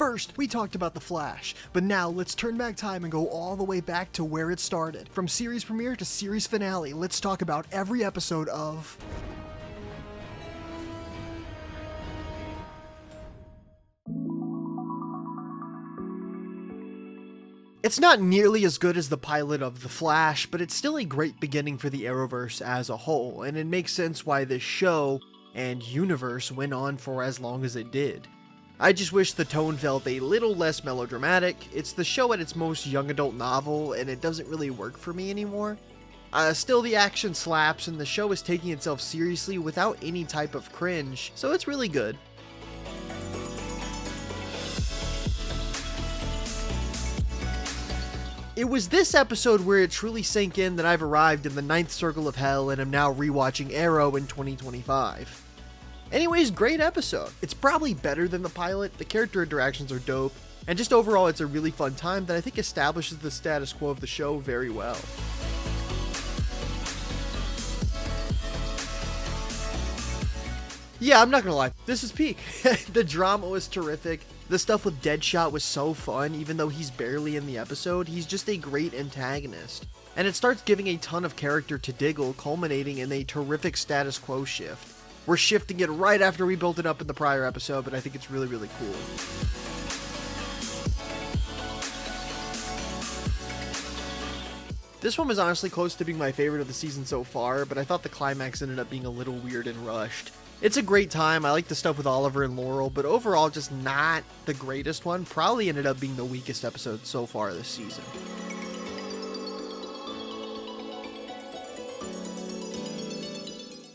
First, we talked about The Flash, but now let's turn back time and go all the way back to where it started. From series premiere to series finale, let's talk about every episode of... It's not nearly as good as the pilot of The Flash, but it's still a great beginning for the Arrowverse as a whole, and it makes sense why this show and universe went on for as long as it did. I just wish the tone felt a little less melodramatic. It's the show at its most young adult novel, and it doesn't really work for me anymore. Still, the action slaps, and the show is taking itself seriously without any type of cringe, so it's really good. It was this episode where it truly sank in that I've arrived in the 9th circle of hell and am now rewatching Arrow in 2025. Anyways, great episode. It's probably better than the pilot, the character interactions are dope, and just overall it's a really fun time that I think establishes the status quo of the show very well. Yeah, I'm not gonna lie, this is peak. The drama was terrific. The stuff with Deadshot was so fun, even though he's barely in the episode, he's just a great antagonist. And it starts giving a ton of character to Diggle, culminating in a terrific status quo shift. We're shifting it right after we built it up in the prior episode, but I think it's really, really cool. This one was honestly close to being my favorite of the season so far, but I thought the climax ended up being a little weird and rushed. It's a great time, I like the stuff with Oliver and Laurel, but overall just not the greatest one. Probably ended up being the weakest episode so far this season.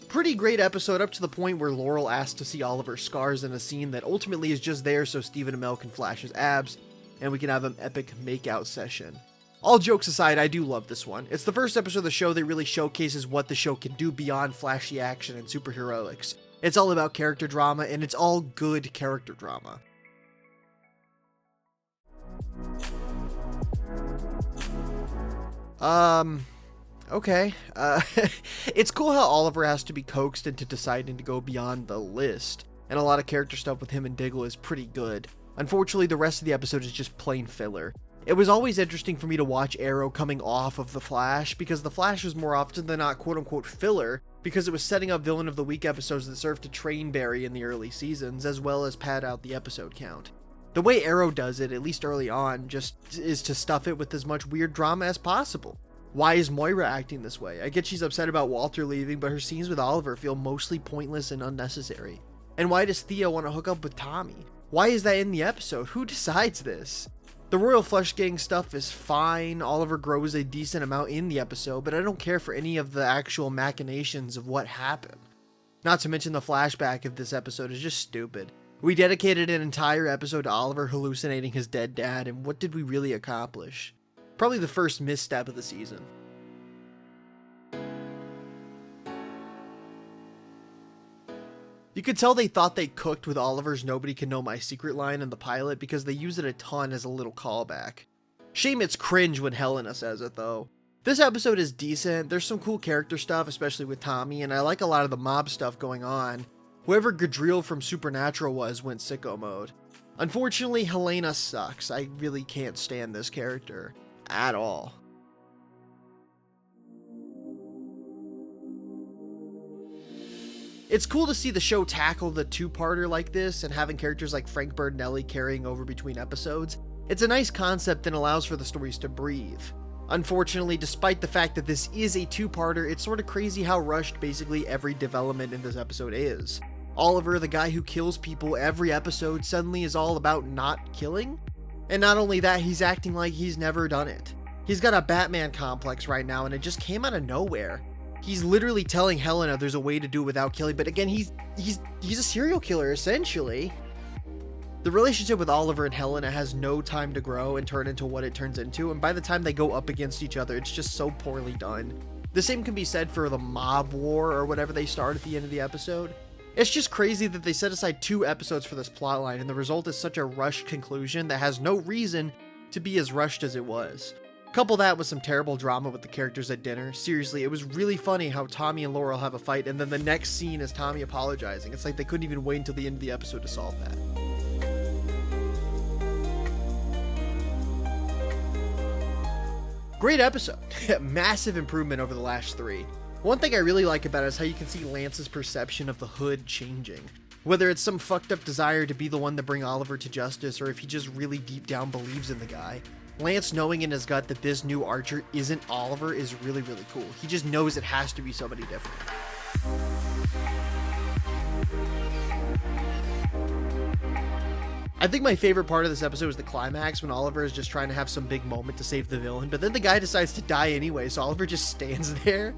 Pretty great episode up to the point where Laurel asks to see Oliver's scars in a scene that ultimately is just there so Stephen Amell can flash his abs, and we can have an epic makeout session. All jokes aside, I do love this one. It's the first episode of the show that really showcases what the show can do beyond flashy action and superheroics. It's all about character drama, and it's all good character drama. Okay. It's cool how Oliver has to be coaxed into deciding to go beyond the list, and a lot of character stuff with him and Diggle is pretty good. Unfortunately, the rest of the episode is just plain filler. It was always interesting for me to watch Arrow coming off of The Flash, because The Flash was more often than not quote-unquote filler, because it was setting up Villain of the Week episodes that served to train Barry in the early seasons, as well as pad out the episode count. The way Arrow does it, at least early on, just is to stuff it with as much weird drama as possible. Why is Moira acting this way? I get she's upset about Walter leaving, but her scenes with Oliver feel mostly pointless and unnecessary. And why does Theo want to hook up with Tommy? Why is that in the episode? Who decides this? The Royal Flush Gang stuff is fine, Oliver grows a decent amount in the episode, but I don't care for any of the actual machinations of what happened. Not to mention the flashback of this episode is just stupid. We dedicated an entire episode to Oliver hallucinating his dead dad, and what did we really accomplish? Probably the first misstep of the season. You could tell they thought they cooked with Oliver's "Nobody Can Know My Secret" line in the pilot because they use it a ton as a little callback. Shame it's cringe when Helena says it though. This episode is decent, there's some cool character stuff, especially with Tommy, and I like a lot of the mob stuff going on. Whoever Gadriel from Supernatural was went sicko mode. Unfortunately, Helena sucks. I really can't stand this character. At all. It's cool to see the show tackle the two-parter like this and having characters like Frank Bertinelli carrying over between episodes. It's a nice concept and allows for the stories to breathe. Unfortunately, despite the fact that this is a two-parter, it's sort of crazy how rushed basically every development in this episode is. Oliver, the guy who kills people every episode, suddenly is all about not killing? And not only that, he's acting like he's never done it. He's got a Batman complex right now and it just came out of nowhere. He's literally telling Helena there's a way to do it without killing, but again, he's a serial killer, essentially. The relationship with Oliver and Helena has no time to grow and turn into what it turns into, and by the time they go up against each other, it's just so poorly done. The same can be said for the mob war or whatever they start at the end of the episode. It's just crazy that they set aside 2 episodes for this plotline, and the result is such a rushed conclusion that has no reason to be as rushed as it was. Couple that with some terrible drama with the characters at dinner. Seriously, it was really funny how Tommy and Laurel have a fight, and then the next scene is Tommy apologizing. It's like they couldn't even wait until the end of the episode to solve that. Great episode. Massive improvement over the last 3. One thing I really like about it is how you can see Lance's perception of the Hood changing. Whether it's some fucked up desire to be the one to bring Oliver to justice, or if he just really deep down believes in the guy. Lance knowing in his gut that this new Archer isn't Oliver is really, really cool. He just knows it has to be somebody different. I think my favorite part of this episode is the climax when Oliver is just trying to have some big moment to save the villain, but then the guy decides to die anyway, so Oliver just stands there.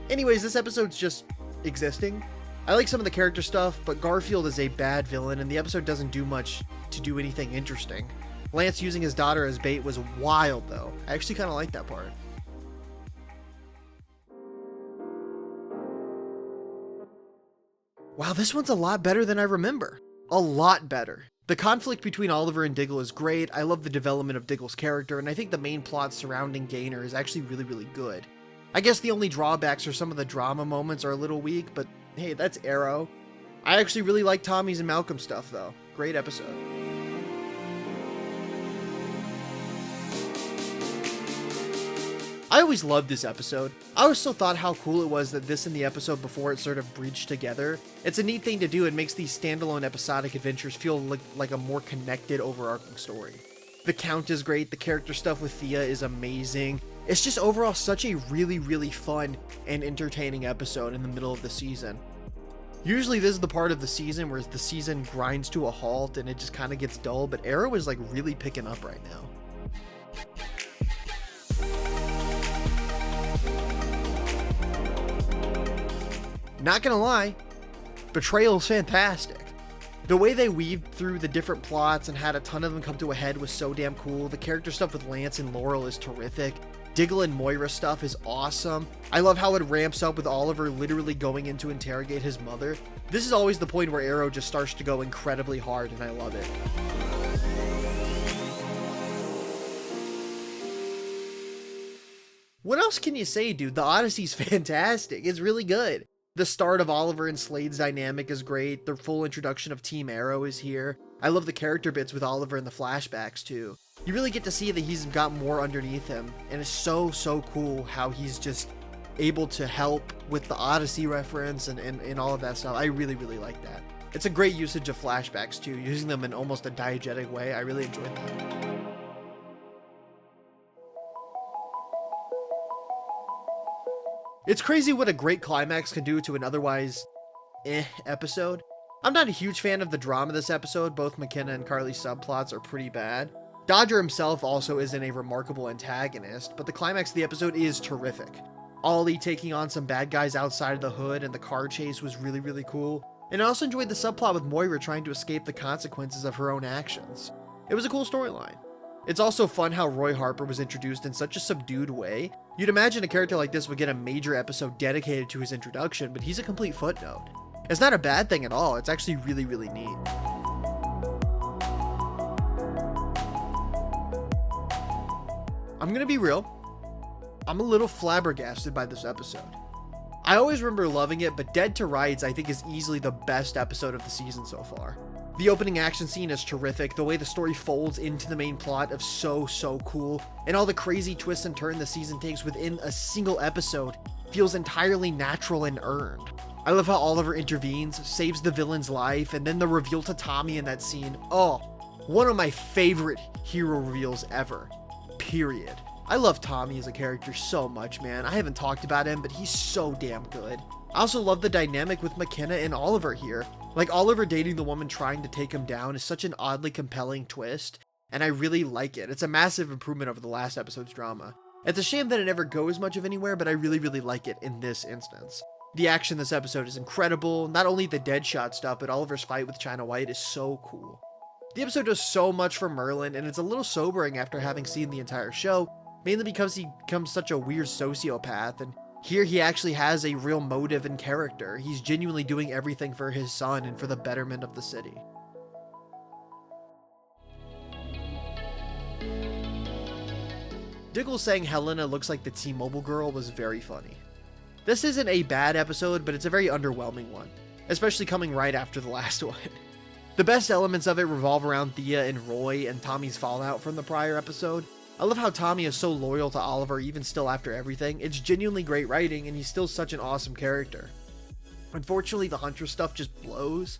Anyways, this episode's just existing. I like some of the character stuff, but Garfield is a bad villain, and the episode doesn't do much to do anything interesting. Lance using his daughter as bait was wild, though. I actually kind of like that part. Wow, this one's a lot better than I remember. A lot better. The conflict between Oliver and Diggle is great. I love the development of Diggle's character, and I think the main plot surrounding Gaynor is actually really, really good. I guess the only drawbacks are some of the drama moments are a little weak, but hey, that's Arrow. I actually really like Tommy's and Malcolm stuff, though. Great episode. I always loved this episode. I always still thought how cool it was that this and the episode before it sort of breached together. It's a neat thing to do. It makes these standalone episodic adventures feel like a more connected, overarching story. The Count is great. The character stuff with Thea is amazing. It's just overall such a really, really fun and entertaining episode in the middle of the season. Usually this is the part of the season where the season grinds to a halt and it just kind of gets dull, but Arrow is like really picking up right now. Not gonna lie, Betrayal's fantastic. The way they weaved through the different plots and had a ton of them come to a head was so damn cool. The character stuff with Lance and Laurel is terrific. Diggle and Moira stuff is awesome. I love how it ramps up with Oliver literally going in to interrogate his mother. This is always the point where Arrow just starts to go incredibly hard, and I love it. What else can you say, dude? The Odyssey's fantastic. It's really good. The start of Oliver and Slade's dynamic is great. The full introduction of Team Arrow is here. I love the character bits with Oliver in the flashbacks too. You really get to see that he's got more underneath him, and it's so cool how he's just able to help with the Odyssey reference and all of that stuff. I really like that. It's a great usage of flashbacks too, using them in almost a diegetic way. I really enjoyed that. It's crazy what a great climax can do to an otherwise episode. I'm not a huge fan of the drama this episode. Both McKenna and Carly's subplots are pretty bad. Dodger himself also isn't a remarkable antagonist, but the climax of the episode is terrific. Ollie taking on some bad guys outside of the hood and the car chase was really cool. And I also enjoyed the subplot with Moira trying to escape the consequences of her own actions. It was a cool storyline. It's also fun how Roy Harper was introduced in such a subdued way. You'd imagine a character like this would get a major episode dedicated to his introduction, but he's a complete footnote. It's not a bad thing at all. It's actually really neat. I'm gonna be real. I'm a little flabbergasted by this episode. I always remember loving it, but Dead to Rights I think is easily the best episode of the season so far. The opening action scene is terrific, the way the story folds into the main plot is so cool, and all the crazy twists and turns the season takes within a single episode feels entirely natural and earned. I love how Oliver intervenes, saves the villain's life, and then the reveal to Tommy in that scene. Oh, one of my favorite hero reveals ever. Period. I love Tommy as a character so much, man. I haven't talked about him, but he's so damn good. I also love the dynamic with McKenna and Oliver here. Like, Oliver dating the woman trying to take him down is such an oddly compelling twist, and I really like it. It's a massive improvement over the last episode's drama. It's a shame that it never goes much of anywhere, but I really like it in this instance. The action this episode is incredible. Not only the Deadshot stuff, but Oliver's fight with China White is so cool. The episode does so much for Merlin, and it's a little sobering after having seen the entire show, mainly because he becomes such a weird sociopath, and here he actually has a real motive and character. He's genuinely doing everything for his son and for the betterment of the city. Diggle saying Helena looks like the T-Mobile girl was very funny. This isn't a bad episode, but it's a very underwhelming one, especially coming right after the last one. The best elements of it revolve around Thea and Roy and Tommy's fallout from the prior episode. I love how Tommy is so loyal to Oliver even still after everything. It's genuinely great writing, and he's still such an awesome character. Unfortunately, the Huntress stuff just blows.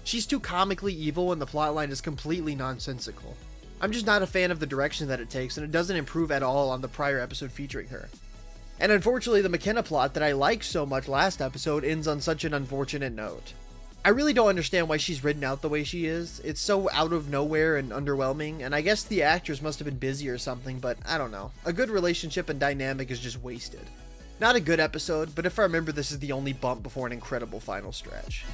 She's too comically evil and the plotline is completely nonsensical. I'm just not a fan of the direction that it takes, and it doesn't improve at all on the prior episode featuring her. And unfortunately, the McKenna plot that I liked so much last episode ends on such an unfortunate note. I really don't understand why she's written out the way she is. It's so out of nowhere and underwhelming, and I guess the actress must have been busy or something, but I don't know. A good relationship and dynamic is just wasted. Not a good episode, but if I remember, this is the only bump before an incredible final stretch.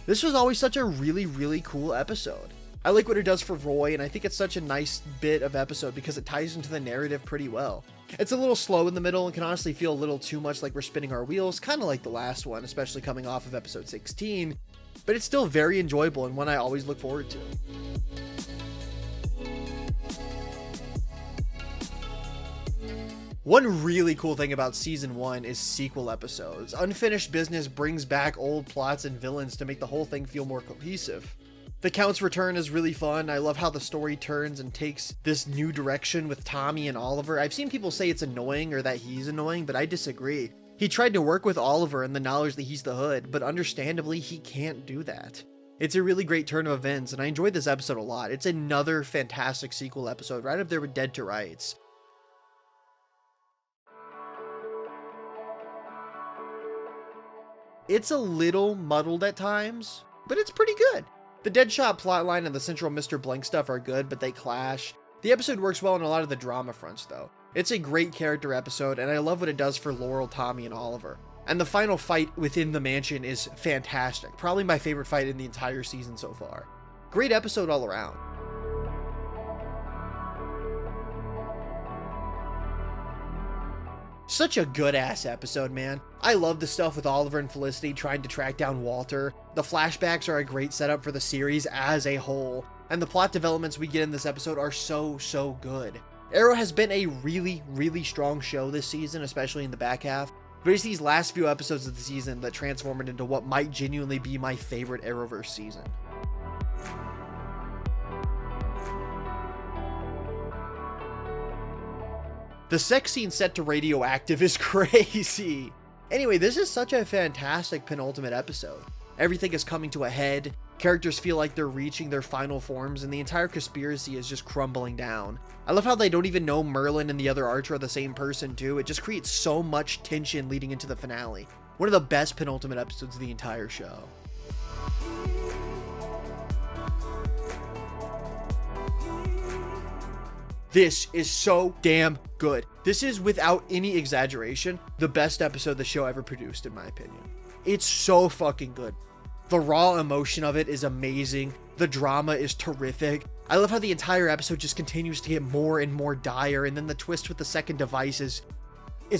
This was always such a really cool episode. I like what it does for Roy, and I think it's such a nice bit of episode because it ties into the narrative pretty well. It's a little slow in the middle and can honestly feel a little too much like we're spinning our wheels, kind of like the last one, especially coming off of episode 16, but it's still very enjoyable and one I always look forward to. One really cool thing about season 1 is sequel episodes. Unfinished Business brings back old plots and villains to make the whole thing feel more cohesive. The Count's return is really fun. I love how the story turns and takes this new direction with Tommy and Oliver. I've seen people say it's annoying or that he's annoying, but I disagree. He tried to work with Oliver in the knowledge that he's the Hood, but understandably he can't do that. It's a really great turn of events, and I enjoyed this episode a lot. It's another fantastic sequel episode, right up there with Dead to Rights. It's a little muddled at times, but it's pretty good. The Deadshot plotline and the central Mr. Blank stuff are good, but they clash. The episode works well on a lot of the drama fronts, though. It's a great character episode, and I love what it does for Laurel, Tommy, and Oliver. And the final fight within the mansion is fantastic. Probably my favorite fight in the entire season so far. Great episode all around. Such a good-ass episode, man. I love the stuff with Oliver and Felicity trying to track down Walter. The flashbacks are a great setup for the series as a whole, and the plot developments we get in this episode are so good. Arrow has been a really strong show this season, especially in the back half, but it's these last few episodes of the season that transform it into what might genuinely be my favorite Arrowverse season. The sex scene set to Radioactive is crazy. Anyway, this is such a fantastic penultimate episode. Everything is coming to a head, characters feel like they're reaching their final forms, and the entire conspiracy is just crumbling down. I love how they don't even know Merlin and the other Archer are the same person too. It just creates so much tension leading into the finale. One of the best penultimate episodes of the entire show. This is so damn good. This is, without any exaggeration, the best episode the show ever produced, in my opinion. It's so fucking good. The raw emotion of it is amazing. The drama is terrific. I love how the entire episode just continues to get more and more dire, and then the twist with the second device is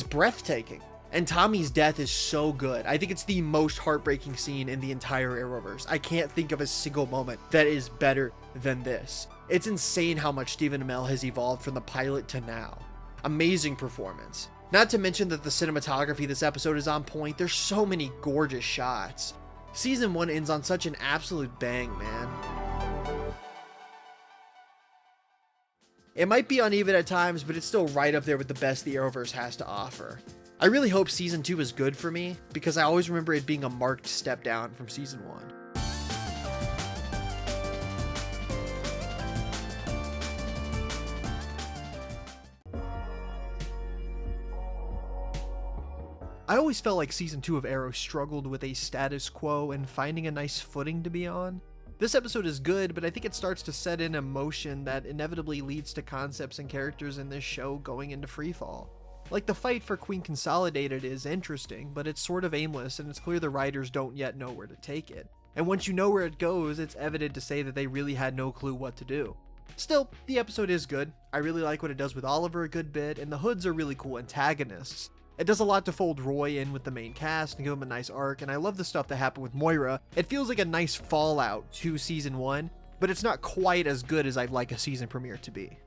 breathtaking. And Tommy's death is so good. I think it's the most heartbreaking scene in the entire Arrowverse. I can't think of a single moment that is better than this. It's insane how much Stephen Amell has evolved from the pilot to now. Amazing performance. Not to mention that the cinematography this episode is on point. There's so many gorgeous shots. Season 1 ends on such an absolute bang, man. It might be uneven at times, but it's still right up there with the best the Arrowverse has to offer. I really hope Season 2 is good for me, because I always remember it being a marked step down from Season 1. I always felt like Season 2 of Arrow struggled with a status quo and finding a nice footing to be on. This episode is good, but I think it starts to set in emotion that inevitably leads to concepts and characters in this show going into freefall. Like, the fight for Queen Consolidated is interesting, but it's sort of aimless, and it's clear the writers don't yet know where to take it. And once you know where it goes, it's evident to say that they really had no clue what to do. Still, the episode is good. I really like what it does with Oliver a good bit, and the Hoods are really cool antagonists. It does a lot to fold Roy in with the main cast and give him a nice arc, and I love the stuff that happened with Moira. It feels like a nice fallout to Season 1, but it's not quite as good as I'd like a season premiere to be.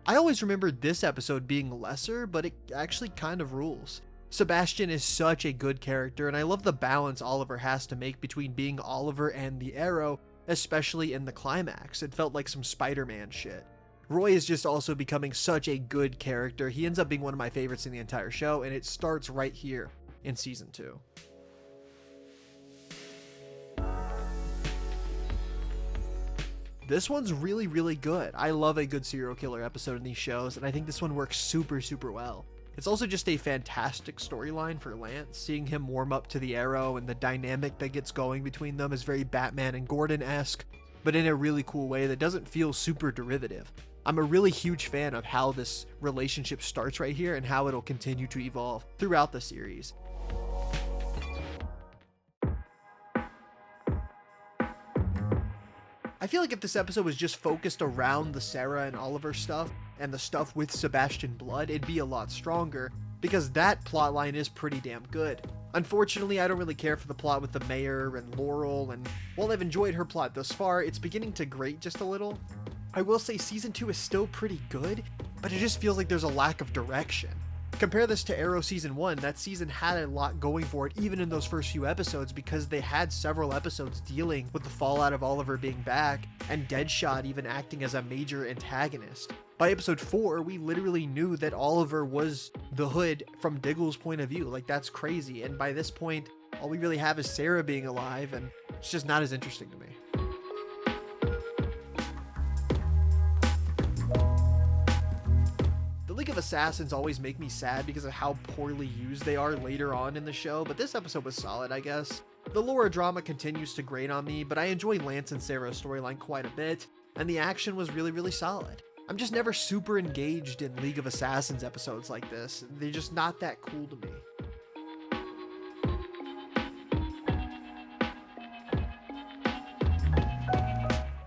I always remembered this episode being lesser, but it actually kind of rules. Sebastian is such a good character, and I love the balance Oliver has to make between being Oliver and the Arrow, especially in the climax. It felt like some Spider-Man shit. Roy is just also becoming such a good character. He ends up being one of my favorites in the entire show, and it starts right here in season 2. This one's really, really good. I love a good serial killer episode in these shows, and I think this one works super, super well. It's also just a fantastic storyline for Lance. Seeing him warm up to the Arrow and the dynamic that gets going between them is very Batman and Gordon-esque, but in a really cool way that doesn't feel super derivative. I'm a really huge fan of how this relationship starts right here and how it'll continue to evolve throughout the series. I feel like if this episode was just focused around the Sarah and Oliver stuff and the stuff with Sebastian Blood, it'd be a lot stronger, because that plotline is pretty damn good. Unfortunately, I don't really care for the plot with the mayor and Laurel, and while I've enjoyed her plot thus far, it's beginning to grate just a little. I will say season 2 is still pretty good, but it just feels like there's a lack of direction. Compare this to Arrow season 1, that season had a lot going for it even in those first few episodes, because they had several episodes dealing with the fallout of Oliver being back, and Deadshot even acting as a major antagonist. By episode 4, we literally knew that Oliver was the Hood from Diggle's point of view. Like, that's crazy, and by this point, all we really have is Sarah being alive, and it's just not as interesting to me. League of Assassins always make me sad because of how poorly used they are later on in the show, but this episode was solid, I guess. The Laura drama continues to grate on me, but I enjoy Lance and Sarah's storyline quite a bit, and the action was really, really solid. I'm just never super engaged in League of Assassins episodes like this. They're just not that cool to me.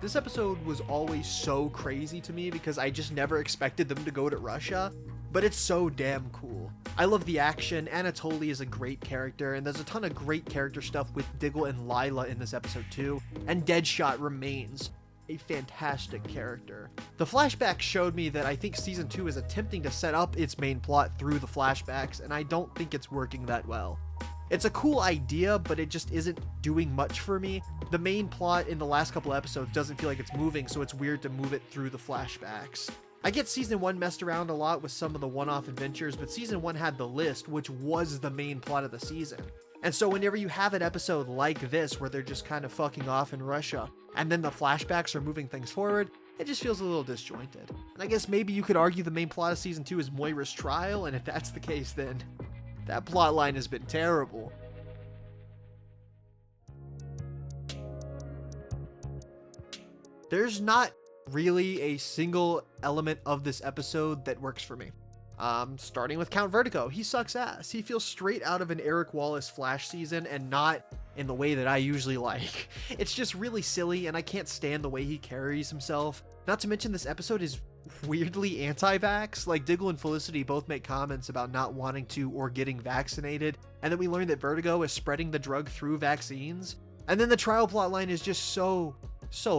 This episode was always so crazy to me because I just never expected them to go to Russia, but it's so damn cool. I love the action. Anatoly is a great character, and there's a ton of great character stuff with Diggle and Lila in this episode too, and Deadshot remains a fantastic character. The flashbacks showed me that I think season 2 is attempting to set up its main plot through the flashbacks, and I don't think it's working that well. It's a cool idea, but it just isn't doing much for me. The main plot in the last couple episodes doesn't feel like it's moving, so it's weird to move it through the flashbacks. I get season 1 messed around a lot with some of the one-off adventures, but season 1 had the list, which was the main plot of the season. And so whenever you have an episode like this, where they're just kind of fucking off in Russia, and then the flashbacks are moving things forward, it just feels a little disjointed. And I guess maybe you could argue the main plot of season 2 is Moira's trial, and if that's the case, then that plotline has been terrible. There's not really a single element of this episode that works for me. Starting with Count Vertigo, he sucks ass. He feels straight out of an Eric Wallace Flash season, and not in the way that I usually like. It's just really silly, and I can't stand the way he carries himself. Not to mention, this episode is weirdly anti-vax. Like, Diggle and Felicity both make comments about not wanting to or getting vaccinated, and then we learn that Vertigo is spreading the drug through vaccines. And then the trial plotline is just so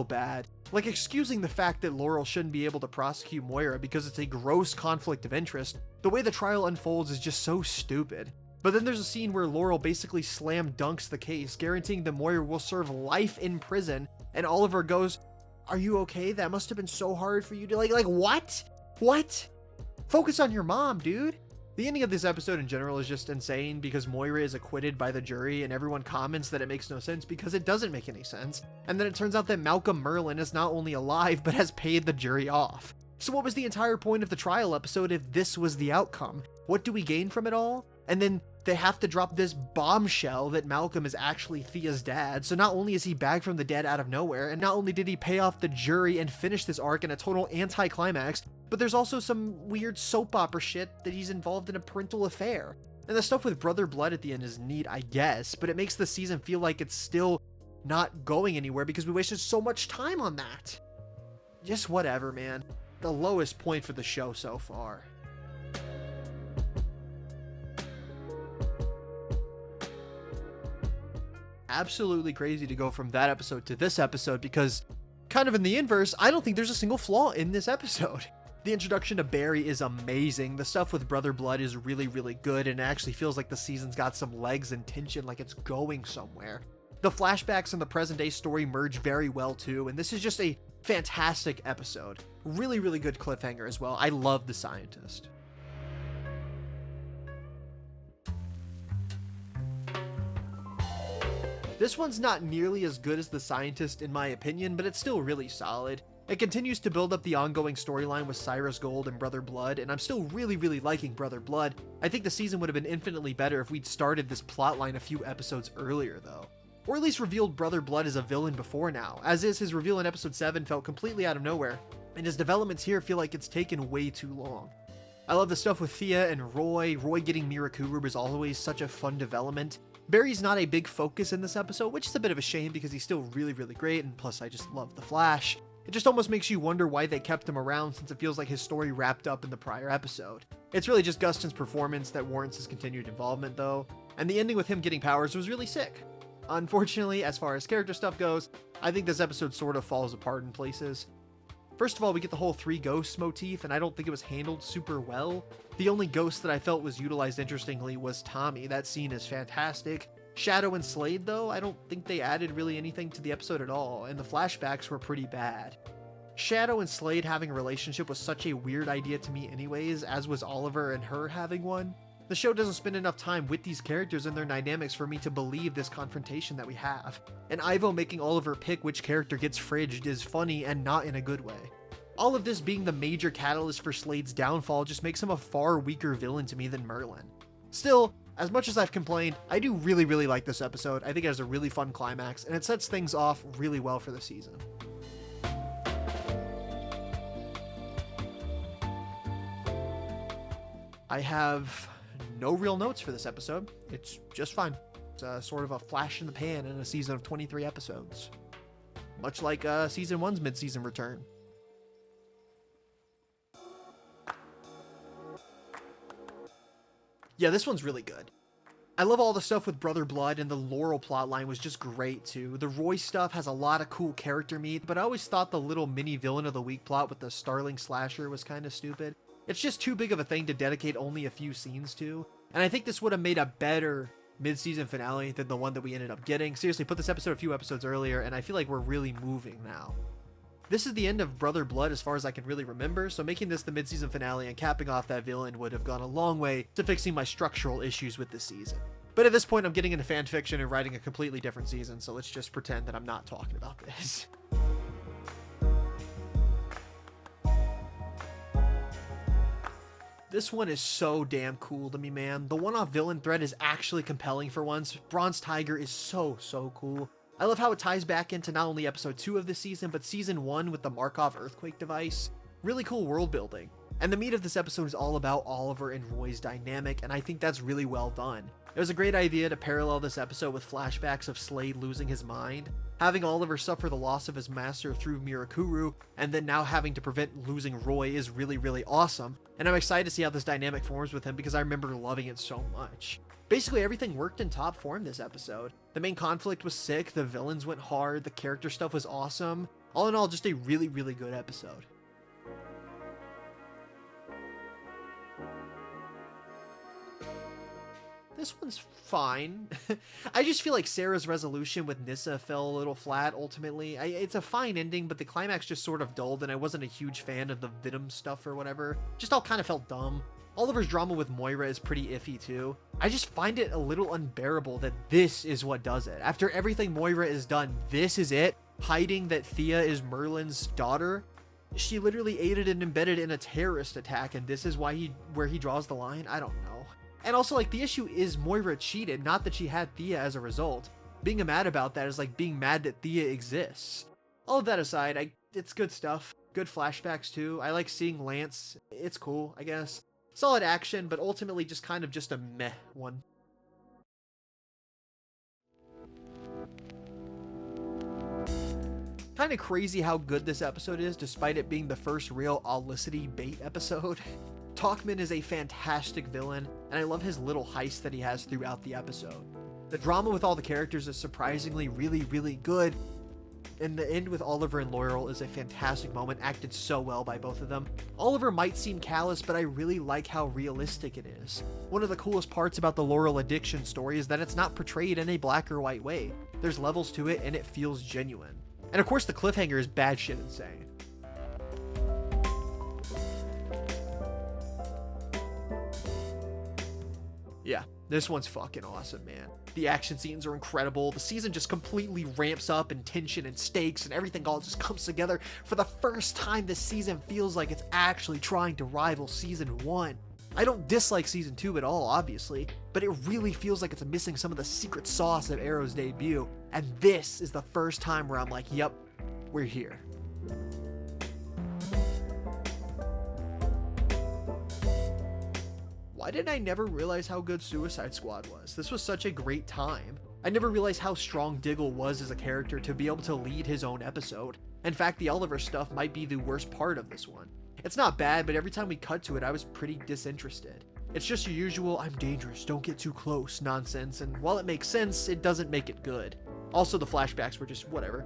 bad. Like, excusing the fact that Laurel shouldn't be able to prosecute Moira because it's a gross conflict of interest, the way the trial unfolds is just so stupid. But then there's a scene where Laurel basically slam dunks the case, guaranteeing that Moira will serve life in prison, and Oliver goes, "Are you okay? That must have been so hard for you to..." Like, what? What? Focus on your mom, dude. The ending of this episode in general is just insane because Moira is acquitted by the jury, and everyone comments that it makes no sense because it doesn't make any sense. And then it turns out that Malcolm Merlyn is not only alive, but has paid the jury off. So what was the entire point of the trial episode if this was the outcome? What do we gain from it all? And then they have to drop this bombshell that Malcolm is actually Thea's dad. So not only is he back from the dead out of nowhere, and not only did he pay off the jury and finish this arc in a total anti-climax, but there's also some weird soap opera shit that he's involved in a parental affair. And the stuff with Brother Blood at the end is neat, I guess, but it makes the season feel like it's still not going anywhere because we wasted so much time on that. Just whatever, man. The lowest point for the show so far. Absolutely crazy to go from that episode to this episode because, kind of in the inverse, I don't think there's a single flaw in this episode. The introduction to Barry is amazing. The stuff with Brother Blood is really, really good, and it actually feels like the season's got some legs and tension, like it's going somewhere. The flashbacks and the present day story merge very well too, and this is just a fantastic episode. Really, really good cliffhanger as well. I love the scientist. This one's not nearly as good as the scientist in my opinion, but it's still really solid. It continues to build up the ongoing storyline with Cyrus Gold and Brother Blood, and I'm still really, really liking Brother Blood. I think the season would have been infinitely better if we'd started this plotline a few episodes earlier though. Or at least revealed Brother Blood as a villain before now, as is his reveal in episode 7 felt completely out of nowhere, and his developments here feel like it's taken way too long. I love the stuff with Thea and Roy. Roy getting Mirakuru is always such a fun development. Barry's not a big focus in this episode, which is a bit of a shame because he's still really, really great, and plus I just love the Flash. It just almost makes you wonder why they kept him around since it feels like his story wrapped up in the prior episode. It's really just Gustin's performance that warrants his continued involvement though, and the ending with him getting powers was really sick. Unfortunately, as far as character stuff goes, I think this episode sort of falls apart in places. First of all, we get the whole 3 ghosts motif, and I don't think it was handled super well. The only ghost that I felt was utilized interestingly was Tommy. That scene is fantastic. Shadow and Slade, though, I don't think they added really anything to the episode at all, and the flashbacks were pretty bad. Shadow and Slade having a relationship was such a weird idea to me anyways, as was Oliver and her having one. The show doesn't spend enough time with these characters and their dynamics for me to believe this confrontation that we have. And Ivo making Oliver pick which character gets fridged is funny and not in a good way. All of this being the major catalyst for Slade's downfall just makes him a far weaker villain to me than Merlin. Still, as much as I've complained, I do really, really like this episode. I think it has a really fun climax, and it sets things off really well for the season. I have no real notes for this episode. It's just fine. It's sort of a flash in the pan in a season of 23 episodes. Much like season 1's mid-season return. Yeah, this one's really good. I love all the stuff with Brother Blood, and the Laurel plotline was just great too. The Roy stuff has a lot of cool character meat, but I always thought the little mini villain of the week plot with the Starling Slasher was kind of stupid. It's just too big of a thing to dedicate only a few scenes to, and I think this would have made a better mid-season finale than the one that we ended up getting. Seriously, put this episode a few episodes earlier, and I feel like we're really moving now. This is the end of Brother Blood as far as I can really remember, so making this the mid-season finale and capping off that villain would have gone a long way to fixing my structural issues with this season. But at this point, I'm getting into fan fiction and writing a completely different season, so let's just pretend that I'm not talking about this. This one is so damn cool to me, man. The one-off villain thread is actually compelling for once. Bronze Tiger is so cool. I love how it ties back into not only episode 2 of this season, but season 1 with the Markov earthquake device. Really cool world building. And the meat of this episode is all about Oliver and Roy's dynamic, and I think that's really well done. It was a great idea to parallel this episode with flashbacks of Slade losing his mind, having Oliver suffer the loss of his master through Mirakuru, and then now having to prevent losing Roy is really awesome, and I'm excited to see how this dynamic forms with him because I remember loving it so much. Basically, everything worked in top form this episode. The main conflict was sick, the villains went hard, the character stuff was awesome. All in all, just a really good episode. This one's fine. I just feel like Sarah's resolution with Nyssa fell a little flat ultimately. It's a fine ending, but the climax just sort of dulled, and I wasn't a huge fan of the Venom stuff or whatever. Just all kind of felt dumb. Oliver's drama with Moira is pretty iffy too. I just find it a little unbearable that this is what does it. After everything Moira is done, this is it? Hiding that Thea is Merlin's daughter? She literally aided and embedded in a terrorist attack, and this is where he draws the line? I don't know. And also, like, the issue is Moira cheated, not that she had Thea as a result. Being mad about that is like being mad that Thea exists. All of that aside, it's good stuff. Good flashbacks too. I like seeing Lance. It's cool, I guess. Solid action, but ultimately just a meh one. Kind of crazy how good this episode is, despite it being the first real Olicity bait episode. Talkman is a fantastic villain, and I love his little heist that he has throughout the episode. The drama with all the characters is surprisingly really good. And the end with Oliver and Laurel is a fantastic moment, acted so well by both of them. Oliver might seem callous, but I really like how realistic it is. One of the coolest parts about the Laurel addiction story is that it's not portrayed in a black or white way. There's levels to it and it feels genuine. And of course the cliffhanger is bad shit insane. Yeah, this one's fucking awesome, man. The action scenes are incredible. The season just completely ramps up in tension and stakes, and everything all just comes together. For the first time, this season feels like it's actually trying to rival season 1. I don't dislike season 2 at all, obviously, but it really feels like it's missing some of the secret sauce of Arrow's debut, and this is the first time where I'm like, yep, we're here. Why did I never realize how good Suicide Squad was? This was such a great time. I never realized how strong Diggle was as a character to be able to lead his own episode. In fact, the Oliver stuff might be the worst part of this one. It's not bad, but every time we cut to it, I was pretty disinterested. It's just your usual, I'm dangerous, don't get too close nonsense, and while it makes sense, it doesn't make it good. Also, the flashbacks were just whatever.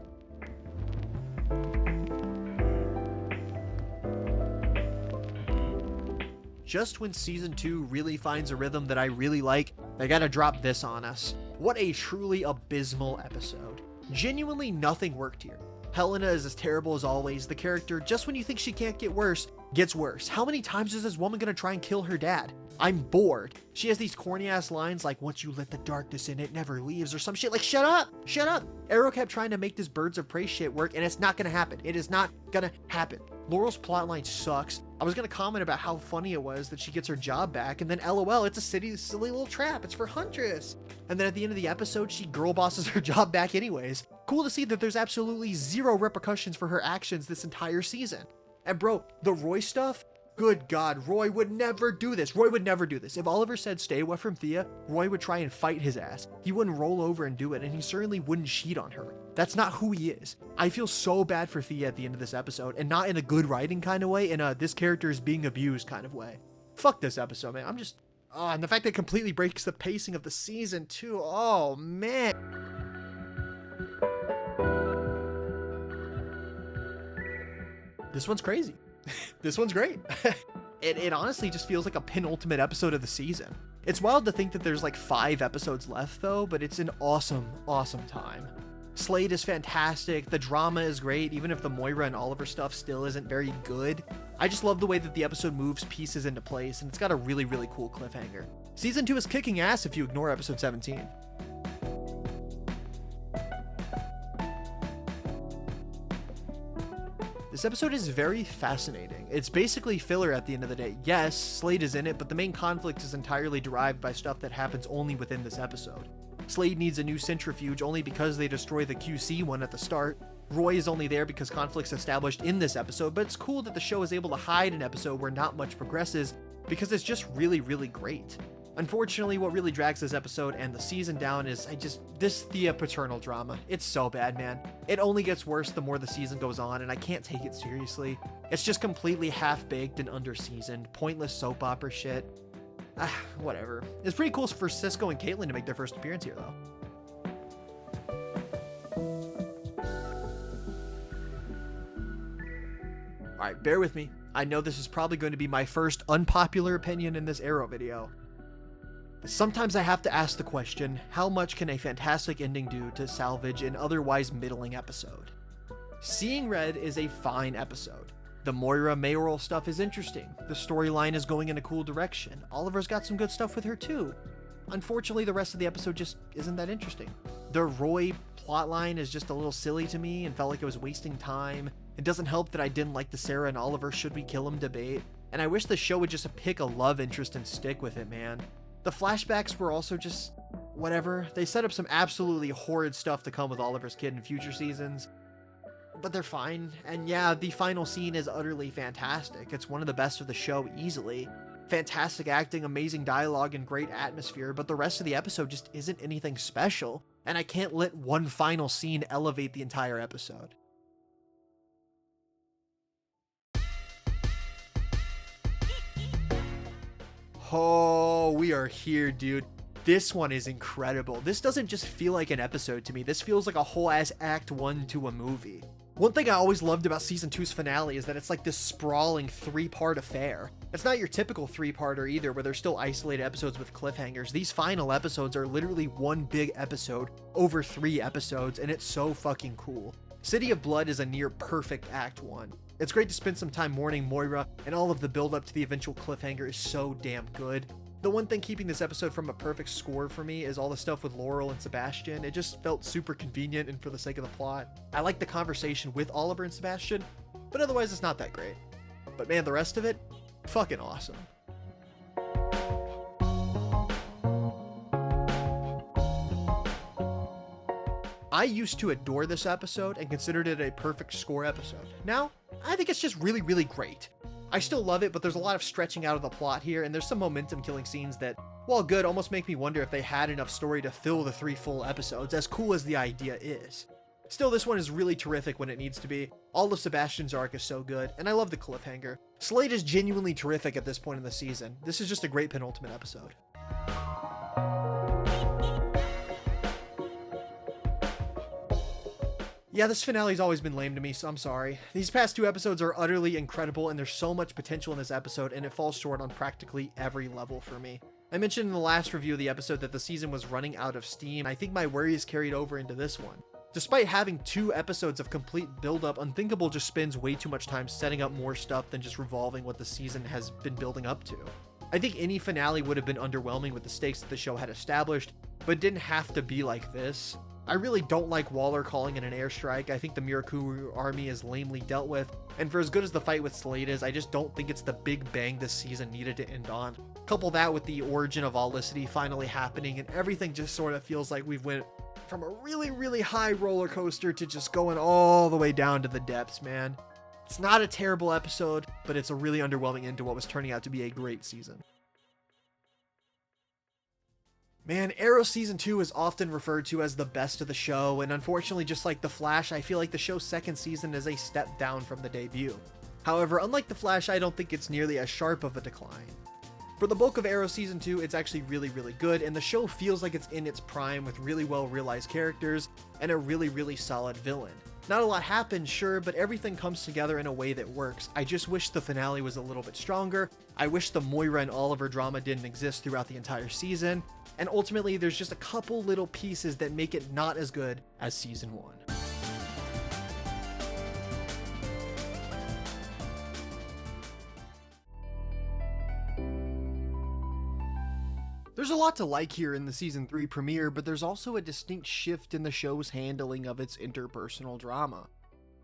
Just when season 2 really finds a rhythm that I really like, they gotta drop this on us. What a truly abysmal episode. Genuinely nothing worked here. Helena is as terrible as always. The character, just when you think she can't get worse, gets worse. How many times is this woman gonna try and kill her dad? I'm bored. She has these corny ass lines like, once you let the darkness in, it never leaves, or some shit like, shut up, shut up. Arrow kept trying to make this Birds of Prey shit work, and it's not gonna happen. It is not gonna happen. Laurel's plotline sucks. I was gonna comment about how funny it was that she gets her job back, and then LOL, it's a silly little trap. It's for Huntress. And then at the end of the episode, she girl bosses her job back anyways. Cool to see that there's absolutely zero repercussions for her actions this entire season. And bro, the Roy stuff, good God, Roy would never do this. Roy would never do this. If Oliver said stay away from Thea, Roy would try and fight his ass. He wouldn't roll over and do it, and he certainly wouldn't cheat on her. That's not who he is. I feel so bad for Thea at the end of this episode, and not in a good writing kind of way, in a this character is being abused kind of way. Fuck this episode, man. I'm just... Oh, and the fact that it completely breaks the pacing of the season, too. Oh, man. This one's crazy. This one's great. It honestly just feels like a penultimate episode of the season. It's wild to think that there's like 5 episodes left though, but it's an awesome, awesome time. Slade is fantastic. The drama is great, even if the Moira and Oliver stuff still isn't very good. I just love the way that the episode moves pieces into place, and it's got a really, really cool cliffhanger. Season 2 is kicking ass if you ignore episode 17. This episode is very fascinating. It's basically filler at the end of the day. Yes, Slade is in it, but the main conflict is entirely derived by stuff that happens only within this episode. Slade needs a new centrifuge only because they destroy the QC one at the start. Roy is only there because conflict's established in this episode, but it's cool that the show is able to hide an episode where not much progresses because it's just really, really great. Unfortunately, what really drags this episode and the season down is this Thea paternal drama. It's so bad, man. It only gets worse the more the season goes on, and I can't take it seriously. It's just completely half-baked and under-seasoned, pointless soap opera shit. Whatever. It's pretty cool for Cisco and Caitlyn to make their first appearance here, though. Alright, bear with me. I know this is probably going to be my first unpopular opinion in this Arrow video. Sometimes I have to ask the question, how much can a fantastic ending do to salvage an otherwise middling episode? Seeing Red is a fine episode. The Moira mayoral stuff is interesting. The storyline is going in a cool direction. Oliver's got some good stuff with her too. Unfortunately, the rest of the episode just isn't that interesting. The Roy plotline is just a little silly to me and felt like it was wasting time. It doesn't help that I didn't like the Sarah and Oliver should we kill him debate. And I wish the show would just pick a love interest and stick with it, man. The flashbacks were also just whatever. They set up some absolutely horrid stuff to come with Oliver's kid in future seasons, but they're fine. And yeah, the final scene is utterly fantastic. It's one of the best of the show easily. Fantastic acting, amazing dialogue, and great atmosphere, but the rest of the episode just isn't anything special, and I can't let one final scene elevate the entire episode. Oh, we are here, dude. this one is incredible. This doesn't just feel like an episode to me. This feels like a whole ass Act 1 to a movie. One thing I always loved about Season 2's finale is that it's like this sprawling 3-part affair. It's not your typical 3-parter either, where there's still isolated episodes with cliffhangers. These final episodes are literally one big episode over 3 episodes, and it's so fucking cool. City of Blood is a near perfect Act 1. It's great to spend some time mourning Moira, and all of the build up to the eventual cliffhanger is so damn good. The one thing keeping this episode from a perfect score for me is all the stuff with Laurel and Sebastian. It just felt super convenient and for the sake of the plot. I like the conversation with Oliver and Sebastian, but otherwise it's not that great. But man, the rest of it, fucking awesome. I used to adore this episode and considered it a perfect score episode. Now, I think it's just really, really great. I still love it, but there's a lot of stretching out of the plot here, and there's some momentum killing scenes that, while good, almost make me wonder if they had enough story to fill the 3 full episodes, as cool as the idea is. Still, this one is really terrific when it needs to be. All of Sebastian's arc is so good, and I love the cliffhanger. Slade is genuinely terrific at this point in the season. This is just a great penultimate episode. Yeah, this finale's always been lame to me, so I'm sorry. These past 2 episodes are utterly incredible, and there's so much potential in this episode, and it falls short on practically every level for me. I mentioned in the last review of the episode that the season was running out of steam. I think my worries carried over into this one. Despite having 2 episodes of complete build-up, Unthinkable just spends way too much time setting up more stuff than just revolving what the season has been building up to. I think any finale would have been underwhelming with the stakes that the show had established, but it didn't have to be like this. I really don't like Waller calling in an airstrike. I think the Mirakuru army is lamely dealt with, and for as good as the fight with Slade is, I just don't think it's the big bang this season needed to end on. Couple that with the origin of Olicity finally happening, and everything just sort of feels like we've went from a really, really high roller coaster to just going all the way down to the depths, man. It's not a terrible episode, but it's a really underwhelming end to what was turning out to be a great season. Man, Arrow Season 2 is often referred to as the best of the show, and unfortunately, just like The Flash, I feel like the show's second season is a step down from the debut. However, unlike The Flash, I don't think it's nearly as sharp of a decline. For the bulk of Arrow Season 2, it's actually really, really good, and the show feels like it's in its prime with really well realized characters and a really, really solid villain. Not a lot happens, sure, but everything comes together in a way that works. I just wish the finale was a little bit stronger. I wish the Moira and Oliver drama didn't exist throughout the entire season. And ultimately, there's just a couple little pieces that make it not as good as Season 1. There's a lot to like here in the Season 3 premiere, but there's also a distinct shift in the show's handling of its interpersonal drama.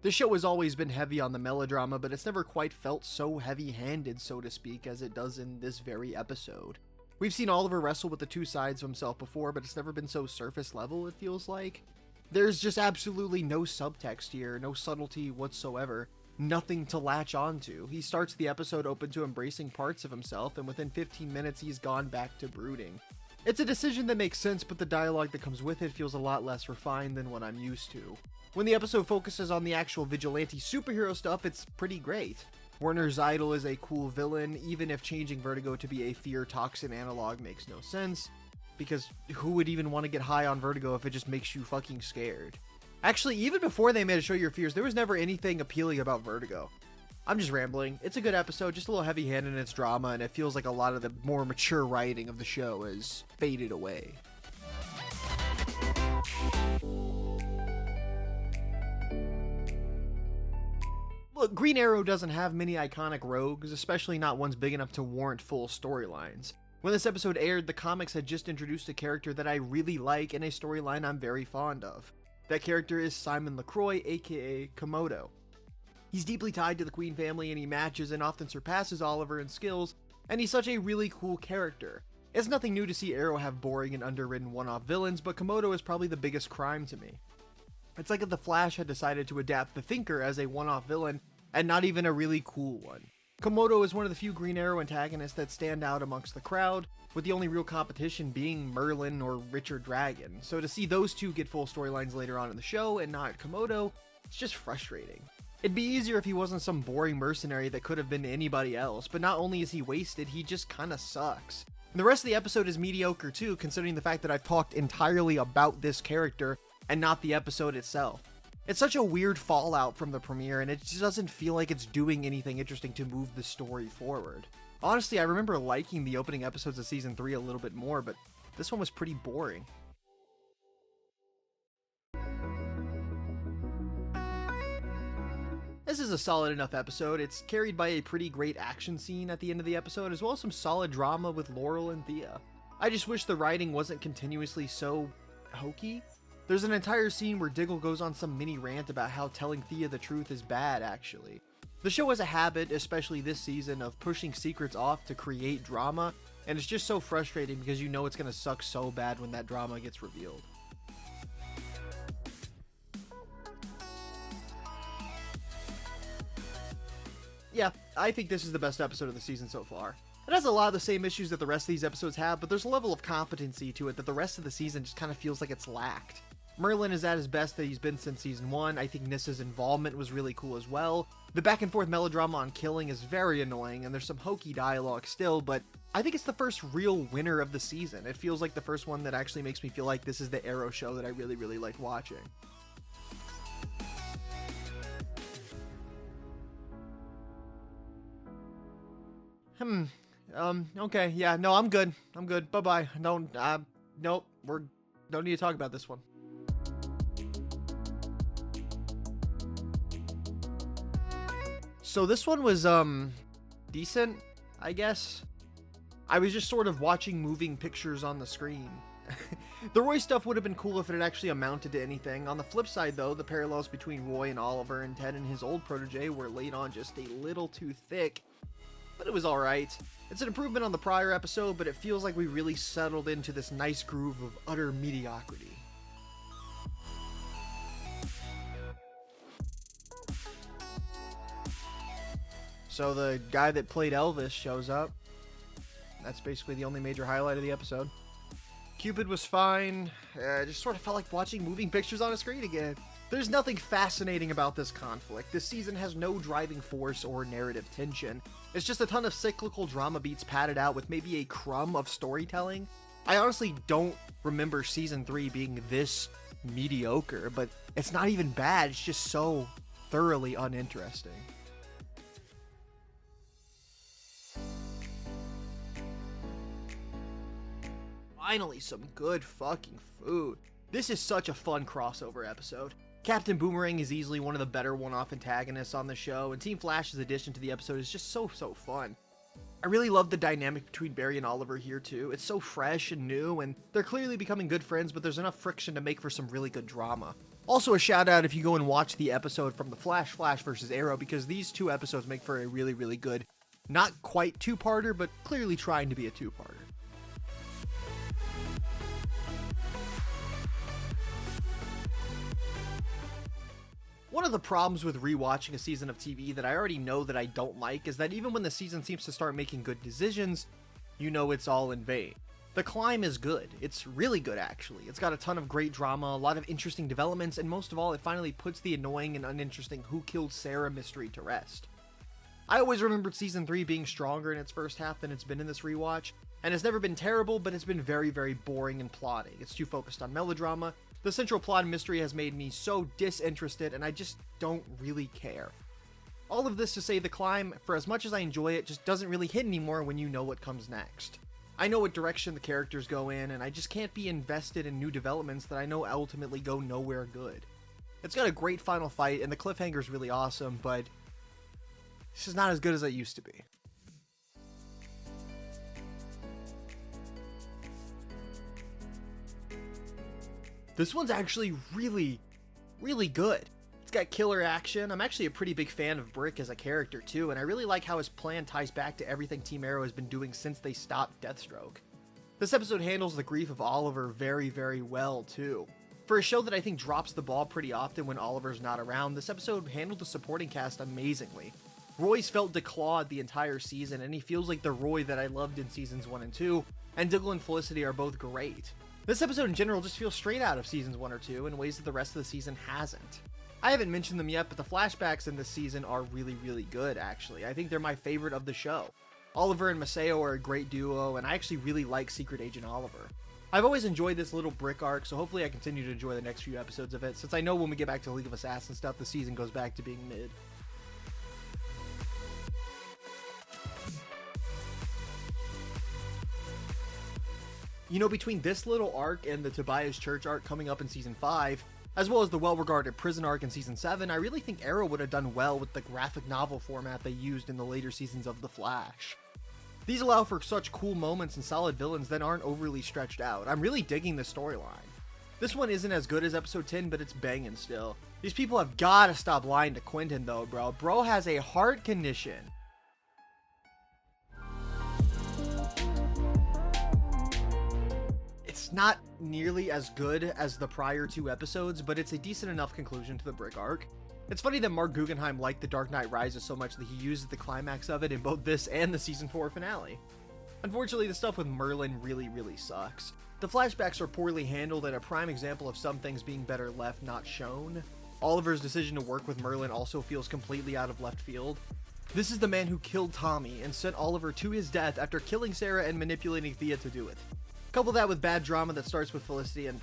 The show has always been heavy on the melodrama, but it's never quite felt so heavy-handed, so to speak, as it does in this very episode. We've seen Oliver wrestle with the 2 sides of himself before, but it's never been so surface level, it feels like. There's just absolutely no subtext here, no subtlety whatsoever, nothing to latch onto. He starts the episode open to embracing parts of himself, and within 15 minutes he's gone back to brooding. It's a decision that makes sense, but the dialogue that comes with it feels a lot less refined than what I'm used to. When the episode focuses on the actual vigilante superhero stuff, it's pretty great. Werner Zeidel is a cool villain, even if changing Vertigo to be a fear toxin analog makes no sense, because who would even want to get high on Vertigo if it just makes you fucking scared? Actually, even before they made it Show Your Fears, there was never anything appealing about Vertigo. I'm just rambling. It's a good episode, just a little heavy-handed in its drama, and it feels like a lot of the more mature writing of the show has faded away. Look, Green Arrow doesn't have many iconic rogues, especially not ones big enough to warrant full storylines. When this episode aired, the comics had just introduced a character that I really like and a storyline I'm very fond of. That character is Simon LaCroix, aka Komodo. He's deeply tied to the Queen family, and he matches and often surpasses Oliver in skills, and he's such a really cool character. It's nothing new to see Arrow have boring and underwritten one-off villains, but Komodo is probably the biggest crime to me. It's like if the Flash had decided to adapt the Thinker as a one-off villain, and not even a really cool one. Komodo is one of the few Green Arrow antagonists that stand out amongst the crowd, with the only real competition being Merlin or Richard Dragon, so to see those two get full storylines later on in the show and not Komodo, it's just frustrating. It'd be easier if he wasn't some boring mercenary that could have been anybody else, but not only is he wasted, he just kinda sucks. And the rest of the episode is mediocre too, considering the fact that I've talked entirely about this character and not the episode itself. It's such a weird fallout from the premiere, and it just doesn't feel like it's doing anything interesting to move the story forward. Honestly, I remember liking the opening episodes of Season 3 a little bit more, but this one was pretty boring. This is a solid enough episode. It's carried by a pretty great action scene at the end of the episode, as well as some solid drama with Laurel and Thea. I just wish the writing wasn't continuously so hokey. There's an entire scene where Diggle goes on some mini rant about how telling Thea the truth is bad, actually. The show has a habit, especially this season, of pushing secrets off to create drama, and it's just so frustrating because you know it's going to suck so bad when that drama gets revealed. Yeah, I think this is the best episode of the season so far. It has a lot of the same issues that the rest of these episodes have, but there's a level of competency to it that the rest of the season just kind of feels like it's lacked. Merlin is at his best that he's been since season 1. I think Nissa's involvement was really cool as well. The back and forth melodrama on killing is very annoying, and there's some hokey dialogue still, but I think it's the first real winner of the season. It feels like the first one that actually makes me feel like this is the Arrow show that I really, really like watching. Okay, yeah, no, I'm good. Bye-bye. Nope, don't need to talk about this one. So this one was, decent, I guess. I was just sort of watching moving pictures on the screen. The Roy stuff would have been cool if it had actually amounted to anything. On the flip side, though, the parallels between Roy and Oliver and Ted and his old protege were laid on just a little too thick. But it was alright. It's an improvement on the prior episode, but it feels like we really settled into this nice groove of utter mediocrity. So the guy that played Elvis shows up. That's basically the only major highlight of the episode. Cupid was fine. I just sort of felt like watching moving pictures on a screen again. There's nothing fascinating about this conflict. This season has no driving force or narrative tension. It's just a ton of cyclical drama beats padded out with maybe a crumb of storytelling. I honestly don't remember season 3 being this mediocre, but it's not even bad. It's just so thoroughly uninteresting. Finally, some good fucking food. This is such a fun crossover episode. Captain Boomerang is easily one of the better one-off antagonists on the show, and Team Flash's addition to the episode is just so fun. I really love the dynamic between Barry and Oliver here too. It's so fresh and new, and they're clearly becoming good friends, but there's enough friction to make for some really good drama. Also a shout out if you go and watch the episode from the Flash versus Arrow, because these two episodes make for a really, really good, not quite two-parter, but clearly trying to be a two-parter. One of the problems with rewatching a season of TV that I already know that I don't like is that even when the season seems to start making good decisions, you know it's all in vain. The Climb is good. It's really good, actually. It's got a ton of great drama, a lot of interesting developments, and most of all, it finally puts the annoying and uninteresting Who Killed Sarah mystery to rest. I always remembered season 3 being stronger in its first half than it's been in this rewatch, and it's never been terrible, but it's been very, very boring and plotting. It's too focused on melodrama. The central plot and mystery has made me so disinterested, and I just don't really care. All of this to say The Climb, for as much as I enjoy it, just doesn't really hit anymore when you know what comes next. I know what direction the characters go in, and I just can't be invested in new developments that I know ultimately go nowhere good. It's got a great final fight, and the cliffhanger's really awesome, but it's just not as good as it used to be. This one's actually really, really good. It's got killer action. I'm actually a pretty big fan of Brick as a character too, and I really like how his plan ties back to everything Team Arrow has been doing since they stopped Deathstroke. This episode handles the grief of Oliver very, very well too. For a show that I think drops the ball pretty often when Oliver's not around, this episode handled the supporting cast amazingly. Roy's felt declawed the entire season, and he feels like the Roy that I loved in seasons 1 and 2, and Diggle and Felicity are both great. This episode in general just feels straight out of seasons 1 or 2 in ways that the rest of the season hasn't. I haven't mentioned them yet, but the flashbacks in this season are really, really good, actually. I think they're my favorite of the show. Oliver and Maceo are a great duo, and I actually really like Secret Agent Oliver. I've always enjoyed this little brick arc, so hopefully I continue to enjoy the next few episodes of it, since I know when we get back to League of Assassins stuff, the season goes back to being mid. You know, between this little arc and the Tobias Church arc coming up in Season 5, as well as the well-regarded prison arc in Season 7, I really think Arrow would have done well with the graphic novel format they used in the later seasons of The Flash. These allow for such cool moments and solid villains that aren't overly stretched out. I'm really digging this storyline. This one isn't as good as episode 10, but it's banging still. These people have gotta stop lying to Quentin though, bro. Bro has a heart condition. It's not nearly as good as the prior 2 episodes, but it's a decent enough conclusion to the brick arc. It's funny that Mark Guggenheim liked The Dark Knight Rises so much that he used the climax of it in both this and the Season 4 finale. Unfortunately, the stuff with Merlin really sucks. The flashbacks are poorly handled and a prime example of some things being better left not shown. Oliver's decision to work with Merlin also feels completely out of left field. This is the man who killed Tommy and sent Oliver to his death after killing Sarah and manipulating Thea to do it. Couple that with bad drama that starts with Felicity and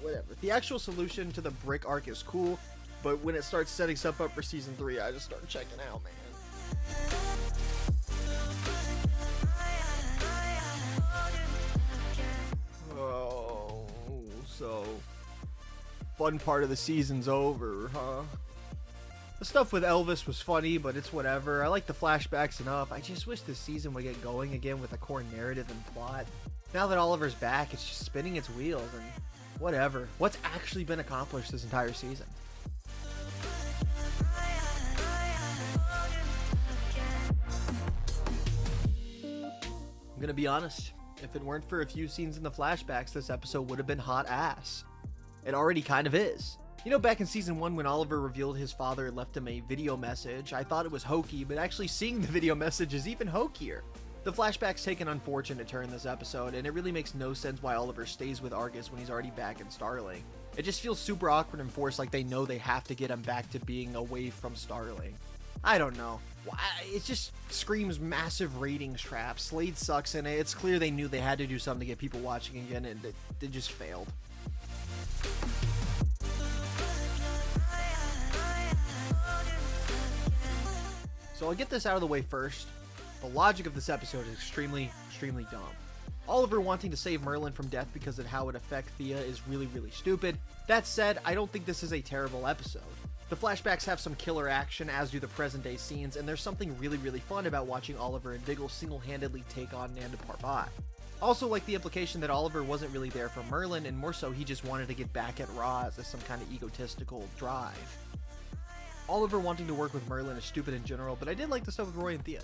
whatever. The actual solution to the brick arc is cool, but when it starts setting stuff up for Season 3, I just start checking out, man. Oh, so fun part of the season's over, huh? The stuff with Elvis was funny, but it's whatever. I like the flashbacks enough. I just wish this season would get going again with a core narrative and plot. Now that Oliver's back, it's just spinning its wheels and whatever. What's actually been accomplished this entire season? I'm gonna be honest. If it weren't for a few scenes in the flashbacks, this episode would have been hot ass. It already kind of is. You know, back in Season 1 when Oliver revealed his father had left him a video message, I thought it was hokey, but actually seeing the video message is even hokier. The flashbacks take an unfortunate turn this episode, and it really makes no sense why Oliver stays with Argus when he's already back in Starling. It just feels super awkward and forced, like they know they have to get him back to being away from Starling. I don't know. It just screams massive ratings trap. Slade sucks in it. It's clear they knew they had to do something to get people watching again, and it just failed. So I'll get this out of the way first. The logic of this episode is extremely dumb. Oliver wanting to save Merlin from death because of how it would affect Thea is really stupid. That said, I don't think this is a terrible episode. The flashbacks have some killer action, as do the present day scenes, and there's something really fun about watching Oliver and Diggle single-handedly take on Nanda Parbat. Also like the implication that Oliver wasn't really there for Merlin, and more so he just wanted to get back at Roz as some kind of egotistical drive. Oliver wanting to work with Merlin is stupid in general, but I did like the stuff with Roy and Thea.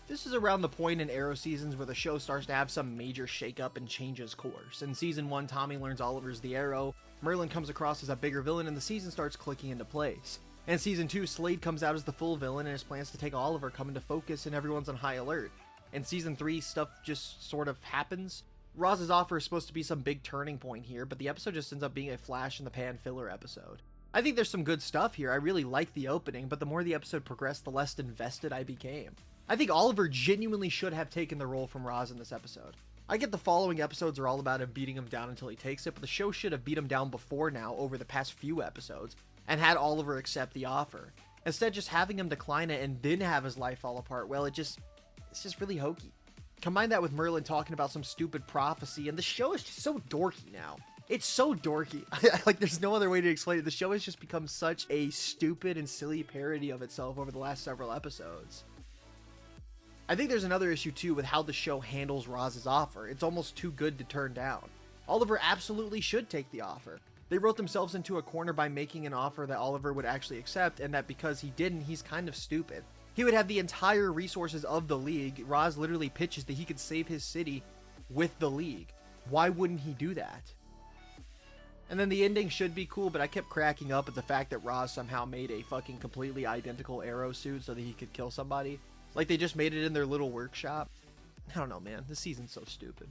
This is around the point in Arrow seasons where the show starts to have some major shakeup and changes course. In Season 1, Tommy learns Oliver's the Arrow, Merlin comes across as a bigger villain, and the season starts clicking into place. In Season 2, Slade comes out as the full villain and his plans to take Oliver come into focus and everyone's on high alert. In Season 3, stuff just sort of happens. Roz's offer is supposed to be some big turning point here, but the episode just ends up being a flash in the pan filler episode. I think there's some good stuff here. I really like the opening, but the more the episode progressed, the less invested I became. I think Oliver genuinely should have taken the role from Roz in this episode. I get the following episodes are all about him beating him down until he takes it, but the show should have beat him down before now over the past few episodes, and had Oliver accept the offer. Instead, just having him decline it and then have his life fall apart, well, it's just really hokey. Combine that with Merlin talking about some stupid prophecy, and the show is just so dorky now. It's so dorky. Like, there's no other way to explain it. The show has just become such a stupid and silly parody of itself over the last several episodes. I think there's another issue too with how the show handles Roz's offer. It's almost too good to turn down. Oliver absolutely should take the offer. They wrote themselves into a corner by making an offer that Oliver would actually accept, and that because he didn't, he's kind of stupid. He would have the entire resources of the League. Roz literally pitches that he could save his city with the League. Why wouldn't he do that? And then the ending should be cool, but I kept cracking up at the fact that Roz somehow made a fucking completely identical Arrow suit so that he could kill somebody. Like they just made it in their little workshop. I don't know, man. This season's so stupid.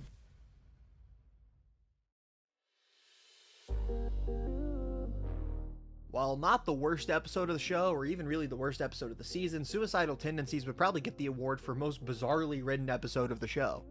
While not the worst episode of the show, or even really the worst episode of the season, Suicidal Tendencies would probably get the award for most bizarrely written episode of the show.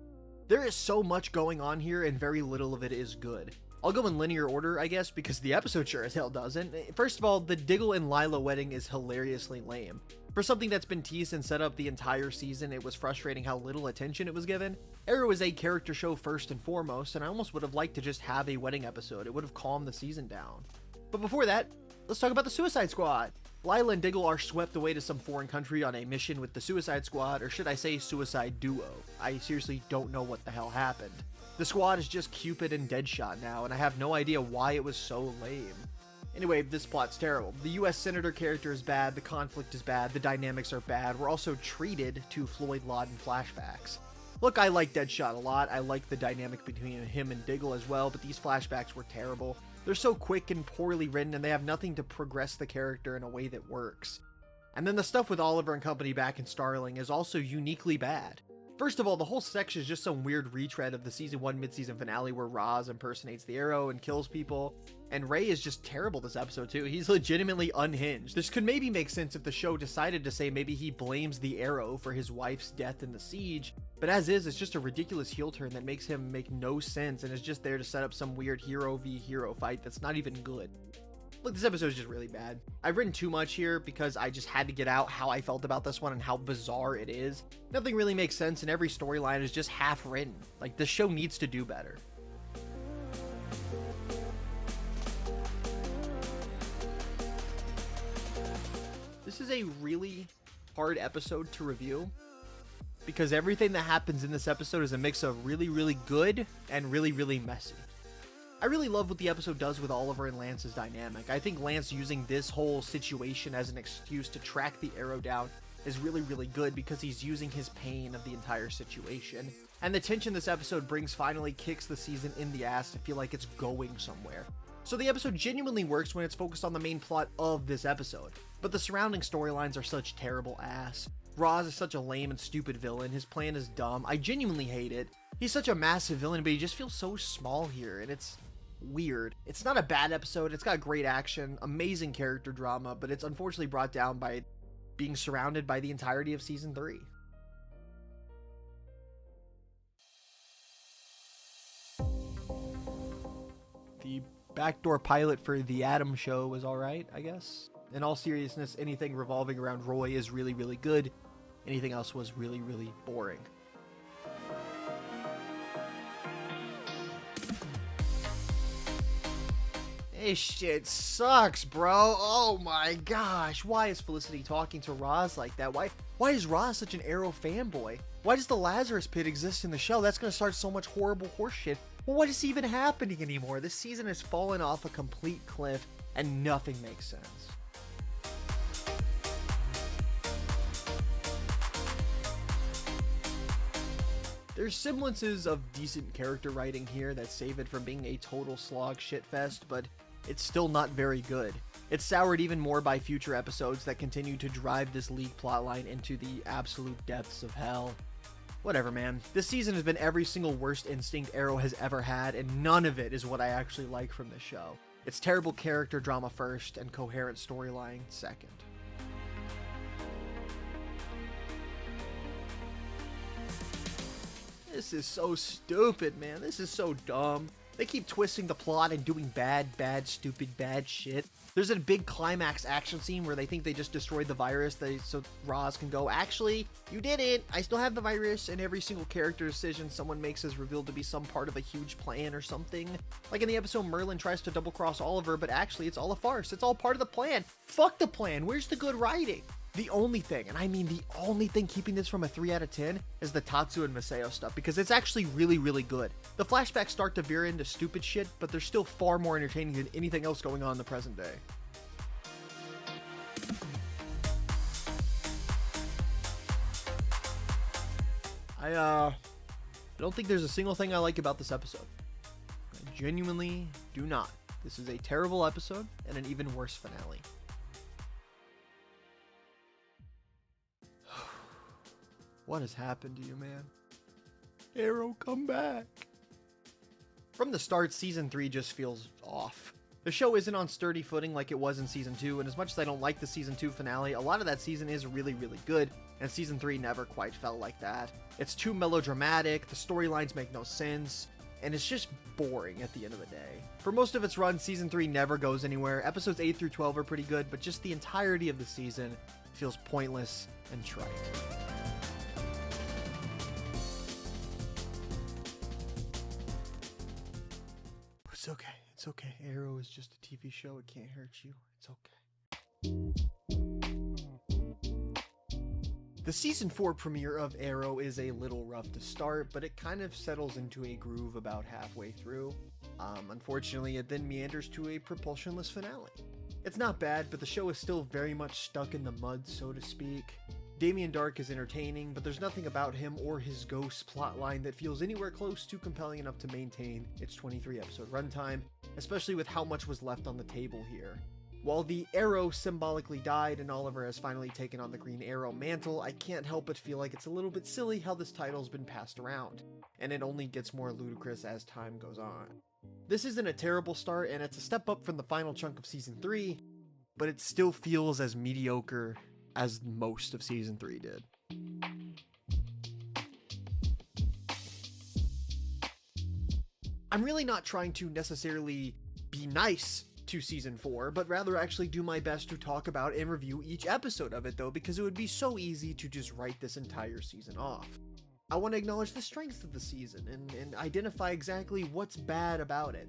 There is so much going on here, and very little of it is good. I'll go in linear order, I guess, because the episode sure as hell doesn't. First of all, the Diggle and Lila wedding is hilariously lame. For something that's been teased and set up the entire season, it was frustrating how little attention it was given. Arrow is a character show first and foremost, and I almost would have liked to just have a wedding episode. It would have calmed the season down. But before that, let's talk about the Suicide Squad. Lila and Diggle are swept away to some foreign country on a mission with the Suicide Squad, or should I say Suicide Duo. I seriously don't know what the hell happened. The squad is just Cupid and Deadshot now, and I have no idea why it was so lame. Anyway, this plot's terrible. The US Senator character is bad, the conflict is bad, the dynamics are bad. We're also treated to Floyd Lawton flashbacks. Look, I like Deadshot a lot. I like the dynamic between him and Diggle as well, but these flashbacks were terrible. They're so quick and poorly written, and they have nothing to progress the character in a way that works. And then the stuff with Oliver and company back in Starling is also uniquely bad. First of all, the whole section is just some weird retread of the season 1 mid-season finale where Roz impersonates the Arrow and kills people. And Ray is just terrible this episode too. He's legitimately unhinged. This could maybe make sense if the show decided to say maybe he blames the Arrow for his wife's death in the siege. But as is, it's just a ridiculous heel turn that makes him make no sense and is just there to set up some weird hero v hero fight that's not even good. Look, this episode is just really bad. I've written too much here because I just had to get out how I felt about this one and how bizarre it is. Nothing really makes sense, and every storyline is just half written. Like, the show needs to do better. This is a really hard episode to review because everything that happens in this episode is a mix of really, really good and really, really messy. I really love what the episode does with Oliver and Lance's dynamic. I think Lance using this whole situation as an excuse to track the Arrow down is really, really good because he's using his pain of the entire situation. And the tension this episode brings finally kicks the season in the ass to feel like it's going somewhere. So the episode genuinely works when it's focused on the main plot of this episode. But the surrounding storylines are such terrible ass. Roz is such a lame and stupid villain. His plan is dumb. I genuinely hate it. He's such a massive villain, but he just feels so small here, and it's weird. It's not a bad episode. It's got great action, amazing character drama, but it's unfortunately brought down by being surrounded by the entirety of season 3. The backdoor pilot for The Adam Show was alright, I guess. In all seriousness, anything revolving around Roy is really, really good. Anything else was really, really boring. This shit sucks, bro. Oh my gosh. Why is Felicity talking to Roz like that? Why is Roz such an Arrow fanboy? Why does the Lazarus Pit exist in the show? That's gonna start so much horrible horseshit. Well, what is even happening anymore? This season has fallen off a complete cliff and nothing makes sense. There's semblances of decent character writing here that save it from being a total slog shitfest, but it's still not very good. It's soured even more by future episodes that continue to drive this league plotline into the absolute depths of hell. Whatever, man. This season has been every single worst instinct Arrow has ever had, and none of it is what I actually like from this show. It's terrible character drama first, and coherent storyline second. This is so stupid, man. This is so dumb. They keep twisting the plot and doing bad, stupid, bad shit. There's a big climax action scene where they think they just destroyed the virus so Roz can go, actually, you didn't. I still have the virus, and every single character decision someone makes is revealed to be some part of a huge plan or something. Like in the episode, Merlin tries to double-cross Oliver, but actually it's all a farce. It's all part of the plan. Fuck the plan. Where's the good writing? The only thing, and I mean the only thing keeping this from a 3 out of 10 is the Tatsu and Maseo stuff, because it's actually really, really good. The flashbacks start to veer into stupid shit, but they're still far more entertaining than anything else going on in the present day. I don't think there's a single thing I like about this episode. I genuinely do not. This is a terrible episode and an even worse finale. What has happened to you, man? Arrow, come back. From the start, season 3 just feels off. The show isn't on sturdy footing like it was in Season 2, and as much as I don't like the Season 2 finale, a lot of that season is really, really good, and Season 3 never quite felt like that. It's too melodramatic, the storylines make no sense, and it's just boring at the end of the day. For most of its run, Season 3 never goes anywhere. Episodes 8 through 12 are pretty good, but just the entirety of the season feels pointless and trite. It's okay. It's okay. Arrow is just a TV show. It can't hurt you. It's okay. The Season 4 premiere of Arrow is a little rough to start, but it kind of settles into a groove about halfway through. Unfortunately, it then meanders to a propulsionless finale. It's not bad, but the show is still very much stuck in the mud, so to speak. Damien Darhk is entertaining, but there's nothing about him or his ghost plotline that feels anywhere close to compelling enough to maintain its 23-episode runtime, especially with how much was left on the table here. While the Arrow symbolically died and Oliver has finally taken on the Green Arrow mantle, I can't help but feel like it's a little bit silly how this title's been passed around, and it only gets more ludicrous as time goes on. This isn't a terrible start, and it's a step up from the final chunk of Season 3, but it still feels as mediocre as most of Season 3 did. I'm really not trying to necessarily be nice to Season 4, but rather actually do my best to talk about and review each episode of it though, because it would be so easy to just write this entire season off. I want to acknowledge the strengths of the season and identify exactly what's bad about it.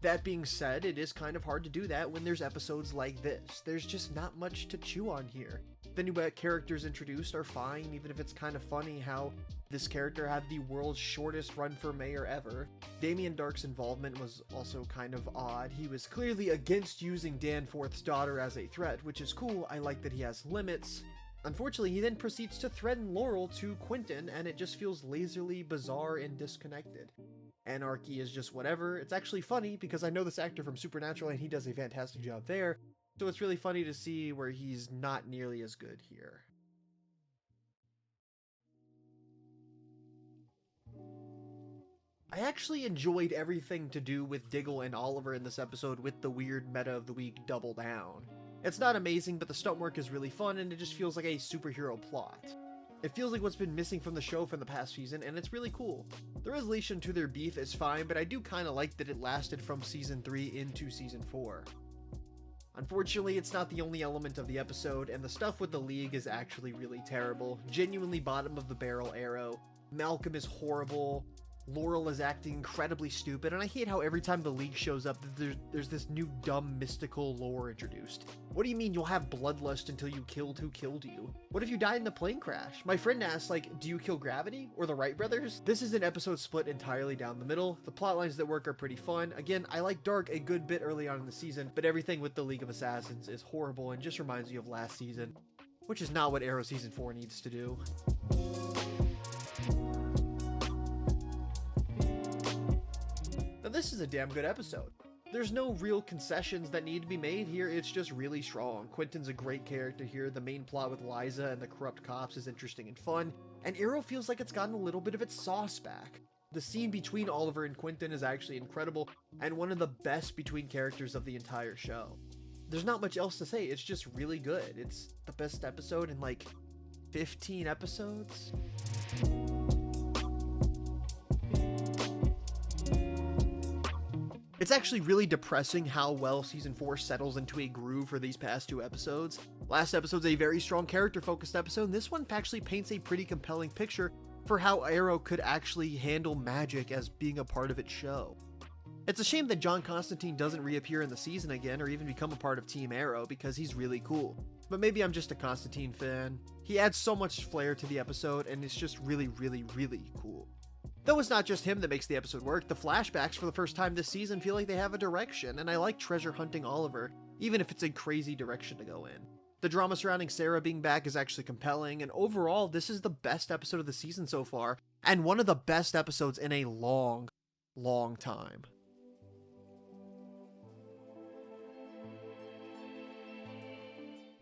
That being said, it is kind of hard to do that when there's episodes like this. There's just not much to chew on here. The new characters introduced are fine, even if it's kind of funny how this character had the world's shortest run for mayor ever. Damien Darhk's involvement was also kind of odd. He was clearly against using Danforth's daughter as a threat, which is cool. I like that he has limits. Unfortunately, he then proceeds to threaten Laurel to Quentin, and it just feels lazily bizarre and disconnected. Anarchy is just whatever. It's actually funny because I know this actor from Supernatural and he does a fantastic job there, so it's really funny to see where he's not nearly as good here. I actually enjoyed everything to do with Diggle and Oliver in this episode with the weird meta of the week double down. It's not amazing, but the stunt work is really fun and it just feels like a superhero plot. It feels like what's been missing from the show from the past season, and it's really cool. The resolution to their beef is fine, but I do kind of like that it lasted from Season 3 into Season 4. Unfortunately, it's not the only element of the episode, and the stuff with the League is actually really terrible. Genuinely bottom of the barrel Arrow. Malcolm is horrible. Laurel is acting incredibly stupid, and I hate how every time the League shows up, there's this new dumb mystical lore introduced. What do you mean you'll have bloodlust until you killed who killed you? What if you died in a plane crash? My friend asked, like, do you kill Gravity? Or the Wright brothers? This is an episode split entirely down the middle. The plotlines that work are pretty fun. Again, I like Darhk a good bit early on in the season, but everything with the League of Assassins is horrible and just reminds me of last season, which is not what Arrow Season 4 needs to do. Now this is a damn good episode. There's no real concessions that need to be made here, it's just really strong. Quentin's a great character here, the main plot with Liza and the corrupt cops is interesting and fun, and Arrow feels like it's gotten a little bit of its sauce back. The scene between Oliver and Quentin is actually incredible, and one of the best between characters of the entire show. There's not much else to say, it's just really good. It's the best episode in like 15 episodes. It's actually really depressing how well Season 4 settles into a groove for these past two episodes. Last episode's a very strong character-focused episode, and this one actually paints a pretty compelling picture for how Arrow could actually handle magic as being a part of its show. It's a shame that John Constantine doesn't reappear in the season again or even become a part of Team Arrow because he's really cool. But maybe I'm just a Constantine fan. He adds so much flair to the episode and it's just really, really, really cool. Though it's not just him that makes the episode work, the flashbacks for the first time this season feel like they have a direction, and I like treasure hunting Oliver, even if it's a crazy direction to go in. The drama surrounding Sarah being back is actually compelling, and overall, this is the best episode of the season so far, and one of the best episodes in a long, long time.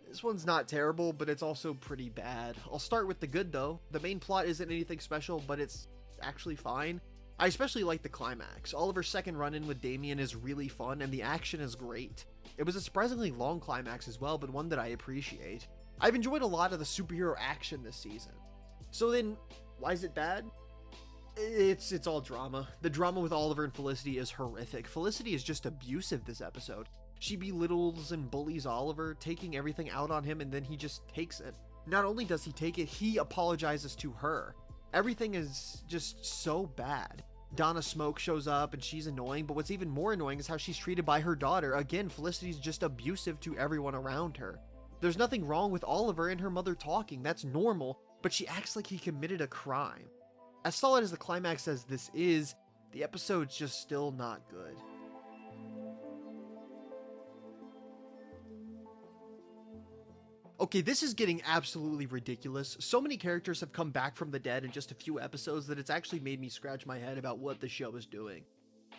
This one's not terrible, but it's also pretty bad. I'll start with the good though. The main plot isn't anything special, but it's actually fine. I especially like the climax. Oliver's second run-in with Damien is really fun, and the action is great. It was a surprisingly long climax as well, but one that I appreciate. I've enjoyed a lot of the superhero action this season. So then, why is it bad? It's all drama. The drama with Oliver and Felicity is horrific. Felicity is just abusive this episode. She belittles and bullies Oliver, taking everything out on him, and then he just takes it. Not only does he take it, he apologizes to her. Everything is just so bad. Donna Smoke shows up and she's annoying, but what's even more annoying is how she's treated by her daughter. Again, Felicity's just abusive to everyone around her. There's nothing wrong with Oliver and her mother talking, that's normal, but she acts like he committed a crime. As solid as the climax as this is, the episode's just still not good. Okay, this is getting absolutely ridiculous. So many characters have come back from the dead in just a few episodes that it's actually made me scratch my head about what the show is doing.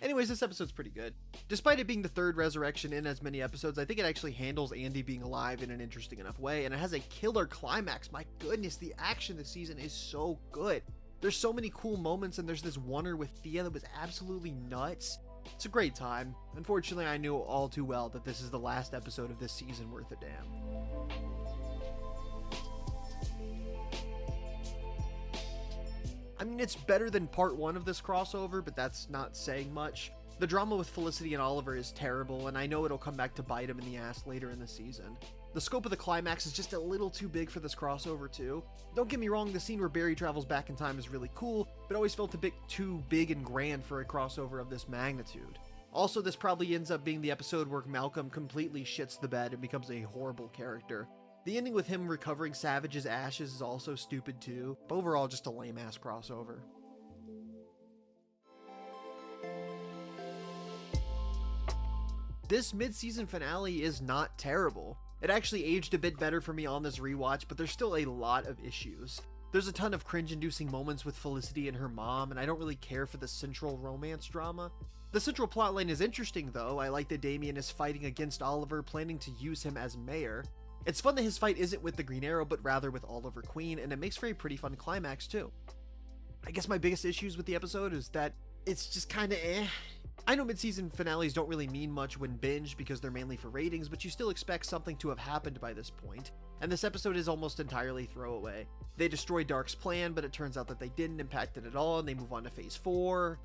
Anyways, this episode's pretty good. Despite it being the third resurrection in as many episodes, I think it actually handles Andy being alive in an interesting enough way, and it has a killer climax. My goodness, the action this season is so good. There's so many cool moments, and there's this oneer with Thea that was absolutely nuts. It's a great time. Unfortunately, I knew all too well that this is the last episode of this season worth a damn. I mean, it's better than part 1 of this crossover, but that's not saying much. The drama with Felicity and Oliver is terrible, and I know it'll come back to bite him in the ass later in the season. The scope of the climax is just a little too big for this crossover too. Don't get me wrong, the scene where Barry travels back in time is really cool, but always felt a bit too big and grand for a crossover of this magnitude. Also, this probably ends up being the episode where Malcolm completely shits the bed and becomes a horrible character. The ending with him recovering Savage's ashes is also stupid too. But overall, just a lame-ass crossover. This mid-season finale is not terrible. It actually aged a bit better for me on this rewatch, but there's still a lot of issues. There's a ton of cringe-inducing moments with Felicity and her mom, and I don't really care for the central romance drama. The central plotline is interesting though. I like that Damien is fighting against Oliver, planning to use him as mayor. It's fun that his fight isn't with the Green Arrow, but rather with Oliver Queen, and it makes for a pretty fun climax too. I guess my biggest issues with the episode is that it's just kinda eh. I know mid-season finales don't really mean much when binged because they're mainly for ratings, but you still expect something to have happened by this point, and this episode is almost entirely throwaway. They destroy Dark's plan, but it turns out that they didn't impact it at all, and they move on to phase 4.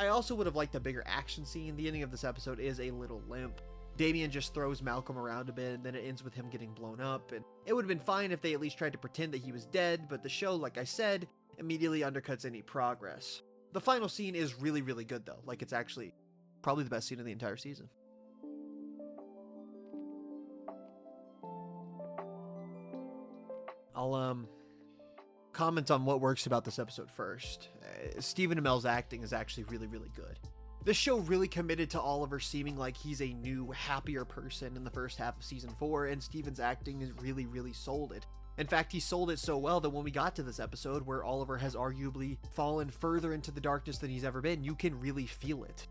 I also would have liked a bigger action scene. The ending of this episode is a little limp. Damien just throws Malcolm around a bit, and then it ends with him getting blown up, and it would have been fine if they at least tried to pretend that he was dead, but the show, like I said, immediately undercuts any progress. The final scene is really, really good though. Like, it's actually probably the best scene of the entire season. I'll, comment on what works about this episode first. Stephen Amell's acting is actually really, really good. This show really committed to Oliver seeming like he's a new, happier person in the first half of season 4, and Stephen's acting is really, really sold it. In fact, he sold it so well that when we got to this episode, where Oliver has arguably fallen further into the darkness than he's ever been, you can really feel it.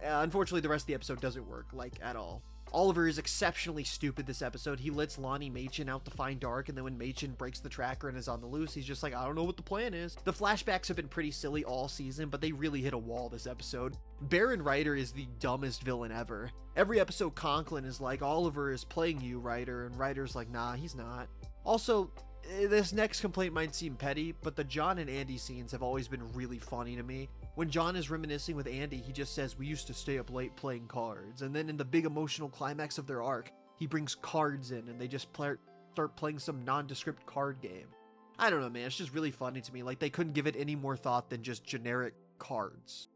Unfortunately, the rest of the episode doesn't work, like, at all. Oliver is exceptionally stupid this episode. He lets Lonnie Machin out to find Dark, and then when Machin breaks the tracker and is on the loose, he's just like, I don't know what the plan is. The flashbacks have been pretty silly all season, but they really hit a wall this episode. Baron Ryder is the dumbest villain ever. Every episode Conklin is like, Oliver is playing you, Ryder, and Ryder's like, nah, he's not. Also, this next complaint might seem petty, but the John and Andy scenes have always been really funny to me. When John is reminiscing with Andy, he just says, we used to stay up late playing cards. And then in the big emotional climax of their arc, he brings cards in and they just start playing some nondescript card game. I don't know, man. It's just really funny to me. Like, they couldn't give it any more thought than just generic cards.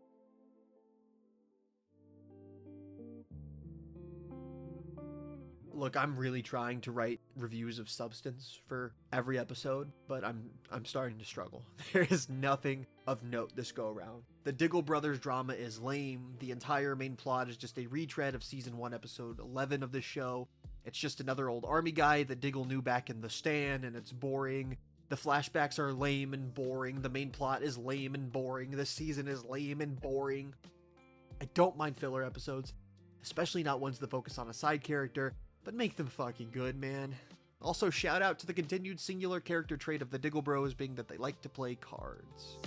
Look, I'm really trying to write reviews of substance for every episode, but I'm starting to struggle. There is nothing of note this go around. The Diggle Brothers drama is lame. The entire main plot is just a retread of season 1 episode 11 of this show. It's just another old army guy that Diggle knew back in The Stand, and it's boring. The flashbacks are lame and boring. The main plot is lame and boring. This season is lame and boring. I don't mind filler episodes, especially not ones that focus on a side character, but make them fucking good, man. Also, shout out to the continued singular character trait of the Diggle Bros being that they like to play cards.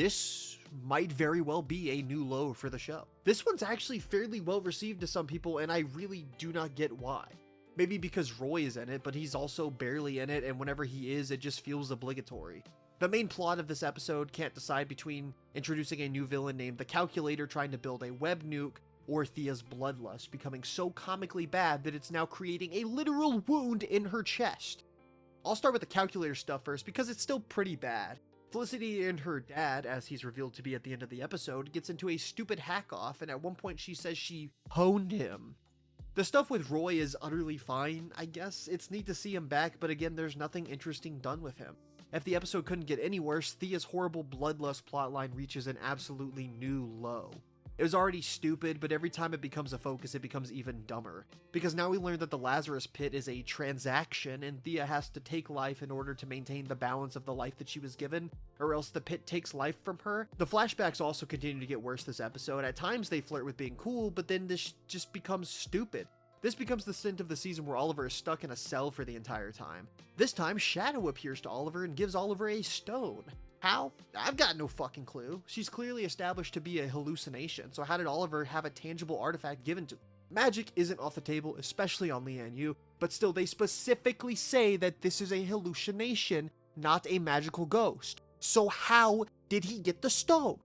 this might very well be a new low for the show. This one's actually fairly well received to some people, and I really do not get why. Maybe because Roy is in it, but he's also barely in it, and whenever he is, it just feels obligatory. The main plot of this episode can't decide between introducing a new villain named the Calculator trying to build a web nuke, or Thea's bloodlust becoming so comically bad that it's now creating a literal wound in her chest. I'll start with the Calculator stuff first because it's still pretty bad. Felicity and her dad, as he's revealed to be at the end of the episode, gets into a stupid hack-off, and at one point she says she honed him. The stuff with Roy is utterly fine, I guess. It's neat to see him back, but again, there's nothing interesting done with him. If the episode couldn't get any worse, Thea's horrible bloodlust plotline reaches an absolutely new low. It was already stupid, but every time it becomes a focus, it becomes even dumber. Because now we learn that the Lazarus Pit is a transaction, and Thea has to take life in order to maintain the balance of the life that she was given, or else the pit takes life from her. The flashbacks also continue to get worse this episode. At times they flirt with being cool, but then this just becomes stupid. This becomes the stint of the season where Oliver is stuck in a cell for the entire time. This time, Shadow appears to Oliver and gives Oliver a stone. How? I've got no fucking clue. She's clearly established to be a hallucination, so how did Oliver have a tangible artifact given to him? Magic isn't off the table, especially on Lian Yu, but still they specifically say that this is a hallucination, not a magical ghost. So how did he get the stone?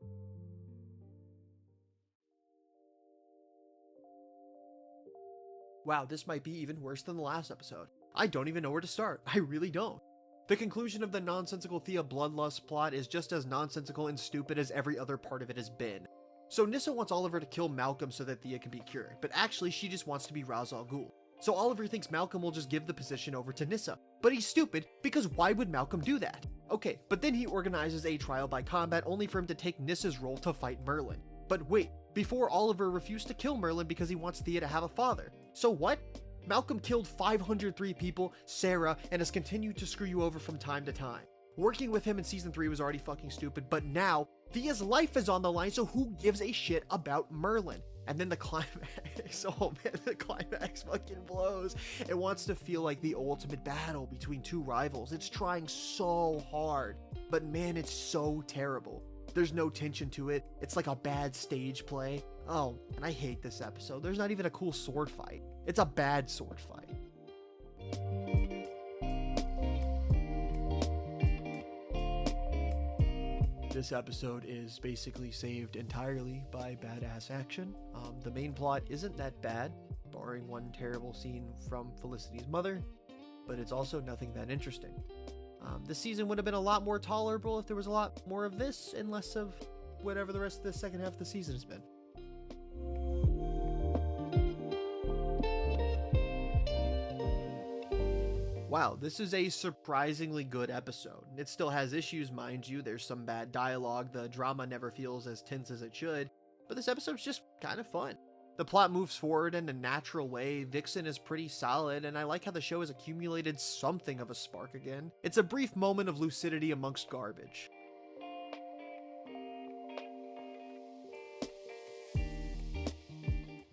Wow, this might be even worse than the last episode. I don't even know where to start. I really don't. The conclusion of the nonsensical Thea bloodlust plot is just as nonsensical and stupid as every other part of it has been. So Nyssa wants Oliver to kill Malcolm so that Thea can be cured, but actually she just wants to be Ra's al Ghul. So Oliver thinks Malcolm will just give the position over to Nyssa, but he's stupid because why would Malcolm do that? Okay, but then he organizes a trial by combat only for him to take Nyssa's role to fight Merlin. But wait, before Oliver refused to kill Merlin because he wants Thea to have a father. So what? Malcolm killed 503 people, Sarah, and has continued to screw you over from time to time. Working with him in season 3 was already fucking stupid, but now Thea's life is on the line, so who gives a shit about Merlin? And then the climax, oh man, the climax fucking blows. It wants to feel like the ultimate battle between two rivals. It's trying so hard, but man, it's so terrible. There's no tension to it. It's like a bad stage play. Oh, and I hate this episode. There's not even a cool sword fight. It's a bad sword fight. This episode is basically saved entirely by badass action. The main plot isn't that bad, barring one terrible scene from Felicity's mother, but it's also nothing that interesting. This season would have been a lot more tolerable if there was a lot more of this and less of whatever the rest of the second half of the season has been. Wow, this is a surprisingly good episode. It still has issues, mind you. There's some bad dialogue, the drama never feels as tense as it should, but this episode's just kind of fun. The plot moves forward in a natural way, Vixen is pretty solid, and I like how the show has accumulated something of a spark again. It's a brief moment of lucidity amongst garbage.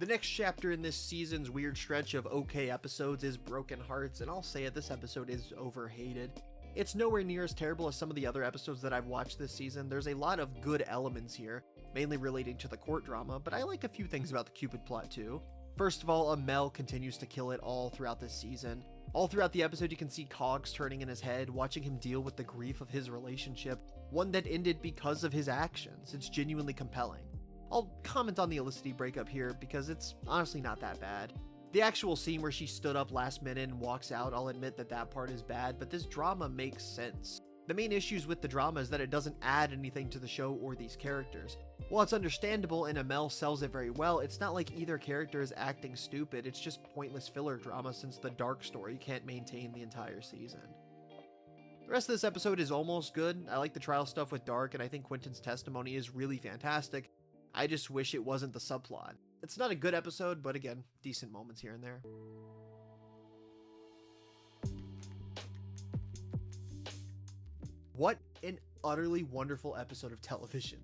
The next chapter in this season's weird stretch of okay episodes is Broken Hearts, and I'll say it, this episode is overhated. It's nowhere near as terrible as some of the other episodes that I've watched this season. There's a lot of good elements here, mainly relating to the court drama, but I like a few things about the Cupid plot too. First of all, Amel continues to kill it all throughout this season. All throughout the episode you can see cogs turning in his head, watching him deal with the grief of his relationship, one that ended because of his actions. It's genuinely compelling. I'll comment on the Elicity breakup here because it's honestly not that bad. The actual scene where she stood up last minute and walks out, I'll admit that that part is bad, but this drama makes sense. The main issues with the drama is that it doesn't add anything to the show or these characters. While it's understandable and Amel sells it very well, it's not like either character is acting stupid, it's just pointless filler drama since the dark story can't maintain the entire season. The rest of this episode is almost good. I like the trial stuff with Dark, and I think Quentin's testimony is really fantastic. I just wish it wasn't the subplot. It's not a good episode, but again, decent moments here and there. What an utterly wonderful episode of television.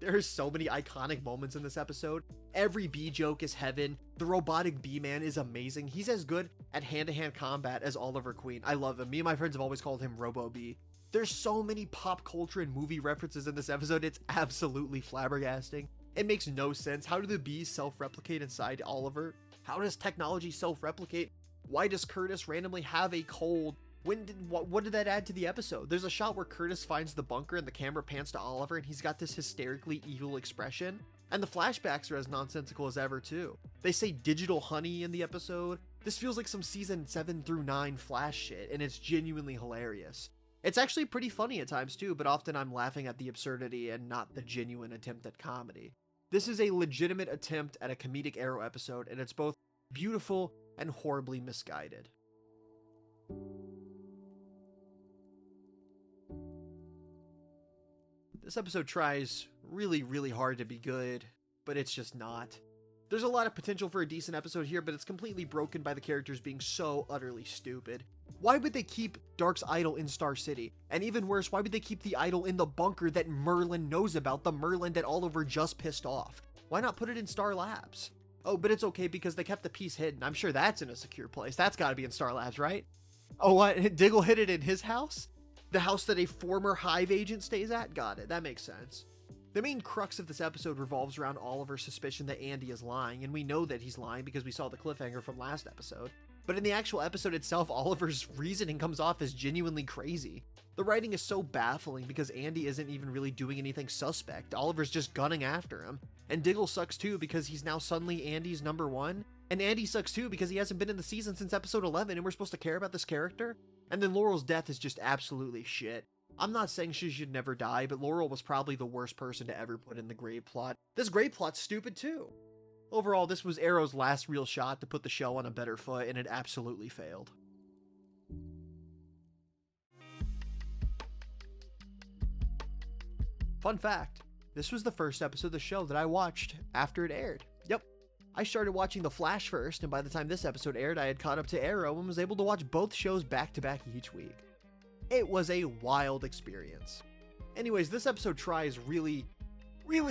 There are so many iconic moments in this episode. Every bee joke is heaven. The robotic bee man is amazing. He's as good at hand-to-hand combat as Oliver Queen. I love him. Me and my friends have always called him Robo Bee. There's so many pop culture and movie references in this episode, it's absolutely flabbergasting. It makes no sense. How do the bees self-replicate inside Oliver? How does technology self-replicate? Why does Curtis randomly have a cold? What did that add to the episode? There's a shot where Curtis finds the bunker and the camera pans to Oliver and he's got this hysterically evil expression. And the flashbacks are as nonsensical as ever too. They say digital honey in the episode. This feels like some season 7 through 9 Flash shit, and it's genuinely hilarious. It's actually pretty funny at times too, but often I'm laughing at the absurdity and not the genuine attempt at comedy. This is a legitimate attempt at a comedic Arrow episode, and it's both beautiful and horribly misguided. This episode tries really hard to be good, but it's just not. There's a lot of potential for a decent episode here, but it's completely broken by the characters being so utterly stupid. Why would they keep Dark's idol in Star City? And even worse, why would they keep the idol in the bunker that Merlin knows about, the Merlin that Oliver just pissed off? Why not put it in Star Labs? Oh, but it's okay because they kept the piece hidden. I'm sure that's in a secure place. That's gotta be in Star Labs, right? Oh, what? Diggle hid it in his house? The house that a former Hive agent stays at? Got it. That makes sense. The main crux of this episode revolves around Oliver's suspicion that Andy is lying, and we know that he's lying because we saw the cliffhanger from last episode. But in the actual episode itself, Oliver's reasoning comes off as genuinely crazy. The writing is so baffling because Andy isn't even really doing anything suspect. Oliver's just gunning after him. And Diggle sucks too because he's now suddenly Andy's number one. And Andy sucks too because he hasn't been in the season since episode 11 and we're supposed to care about this character? And then Laurel's death is just absolutely shit. I'm not saying she should never die, but Laurel was probably the worst person to ever put in the grave plot. This grave plot's stupid too. Overall, this was Arrow's last real shot to put the show on a better foot, and it absolutely failed. Fun fact, this was the first episode of the show that I watched after it aired. Yep. I started watching The Flash first, and by the time this episode aired, I had caught up to Arrow and was able to watch both shows back to back each week. It was a wild experience. Anyways, this episode tries really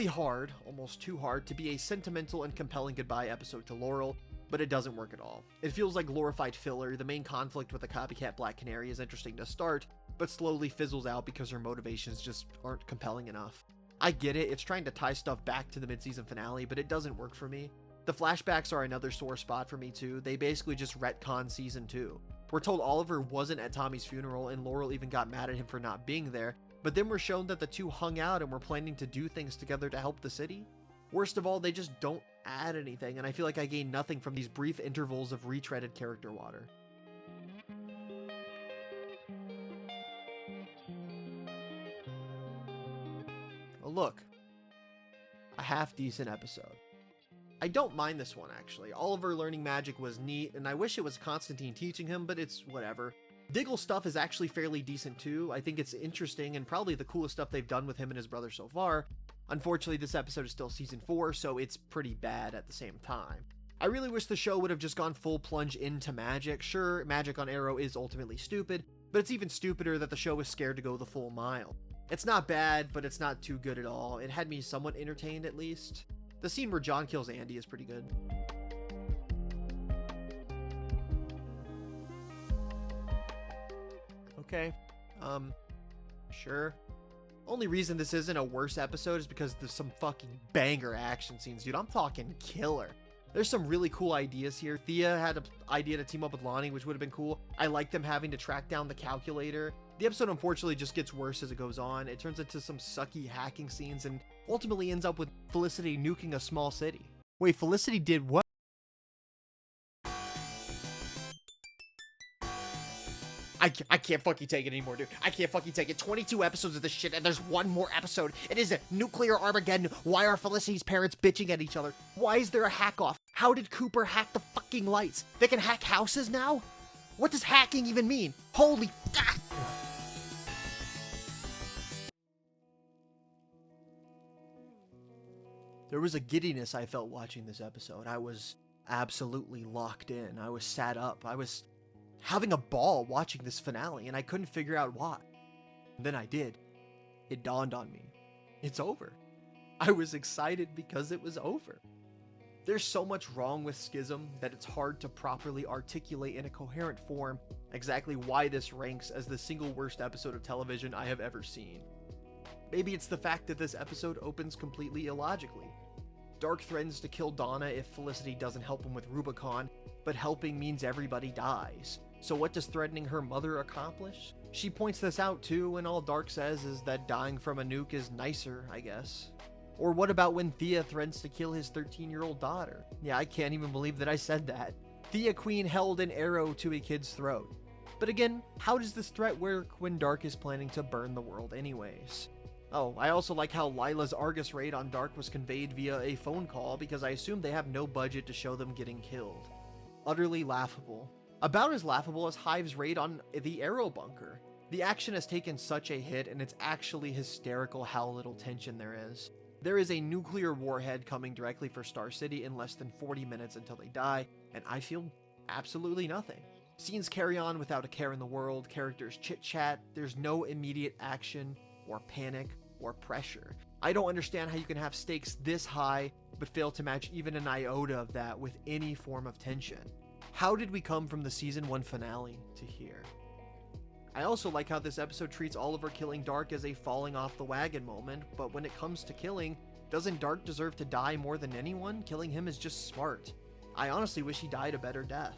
hard, almost too hard, to be a sentimental and compelling goodbye episode to Laurel, but it doesn't work at all. It feels like glorified filler. The main conflict with the copycat Black Canary is interesting to start, but slowly fizzles out because her motivations just aren't compelling enough. I get it, it's trying to tie stuff back to the mid-season finale, but it doesn't work for me. The flashbacks are another sore spot for me too. They basically just retcon season 2. We're told Oliver wasn't at Tommy's funeral and Laurel even got mad at him for not being there, but then we're shown that the two hung out and were planning to do things together to help the city. Worst of all, they just don't add anything, and I feel like I gain nothing from these brief intervals of retreaded character water. Oh, look. A half-decent episode. I don't mind this one, actually. Oliver learning magic was neat, and I wish it was Constantine teaching him, but it's whatever. Diggle's stuff is actually fairly decent too. I think it's interesting and probably the coolest stuff they've done with him and his brother so far. Unfortunately, this episode is still season 4, so it's pretty bad at the same time. I really wish the show would have just gone full plunge into magic. Sure, magic on Arrow is ultimately stupid, but it's even stupider that the show is scared to go the full mile. It's not bad, but it's not too good at all. It had me somewhat entertained at least. The scene where John kills Andy is pretty good. Okay, sure. Only reason this isn't a worse episode is because there's some fucking banger action scenes, dude. I'm talking killer. There's some really cool ideas here. Thea had an idea to team up with Lonnie, which would have been cool. I like them having to track down the calculator. The episode unfortunately just gets worse as it goes on. It turns into some sucky hacking scenes and ultimately ends up with Felicity nuking a small city. Wait, Felicity did what? I can't fucking take it anymore, dude. I can't fucking take it. 22 episodes of this shit, and there's one more episode. It is a nuclear Armageddon. Why are Felicity's parents bitching at each other? Why is there a hack-off? How did Cooper hack the fucking lights? They can hack houses now? What does hacking even mean? Holy... Ah! There was a giddiness I felt watching this episode. I was absolutely locked in. I was sat up. I was having a ball watching this finale, and I couldn't figure out why. And then I did. It dawned on me. It's over. I was excited because it was over. There's so much wrong with Schism that it's hard to properly articulate in a coherent form exactly why this ranks as the single worst episode of television I have ever seen. Maybe it's the fact that this episode opens completely illogically. Dark threatens to kill Donna if Felicity doesn't help him with Rubicon, but helping means everybody dies. So what does threatening her mother accomplish? She points this out too, and all Dark says is that dying from a nuke is nicer, I guess. Or what about when Thea threatens to kill his 13-year-old daughter? Yeah, I can't even believe that I said that. Thea Queen held an arrow to a kid's throat. But again, how does this threat work when Dark is planning to burn the world anyways? Oh, I also like how Lila's Argus raid on Dark was conveyed via a phone call because I assume they have no budget to show them getting killed. Utterly laughable. About as laughable as Hive's raid on the Arrow Bunker. The action has taken such a hit, and it's actually hysterical how little tension there is. There is a nuclear warhead coming directly for Star City in less than 40 minutes until they die, and I feel absolutely nothing. Scenes carry on without a care in the world, characters chit-chat, there's no immediate action, or panic, or pressure. I don't understand how you can have stakes this high, but fail to match even an iota of that with any form of tension. How did we come from the season 1 finale to here? I also like how this episode treats Oliver killing Dark as a falling off the wagon moment, but when it comes to killing, doesn't Dark deserve to die more than anyone? Killing him is just smart. I honestly wish he died a better death.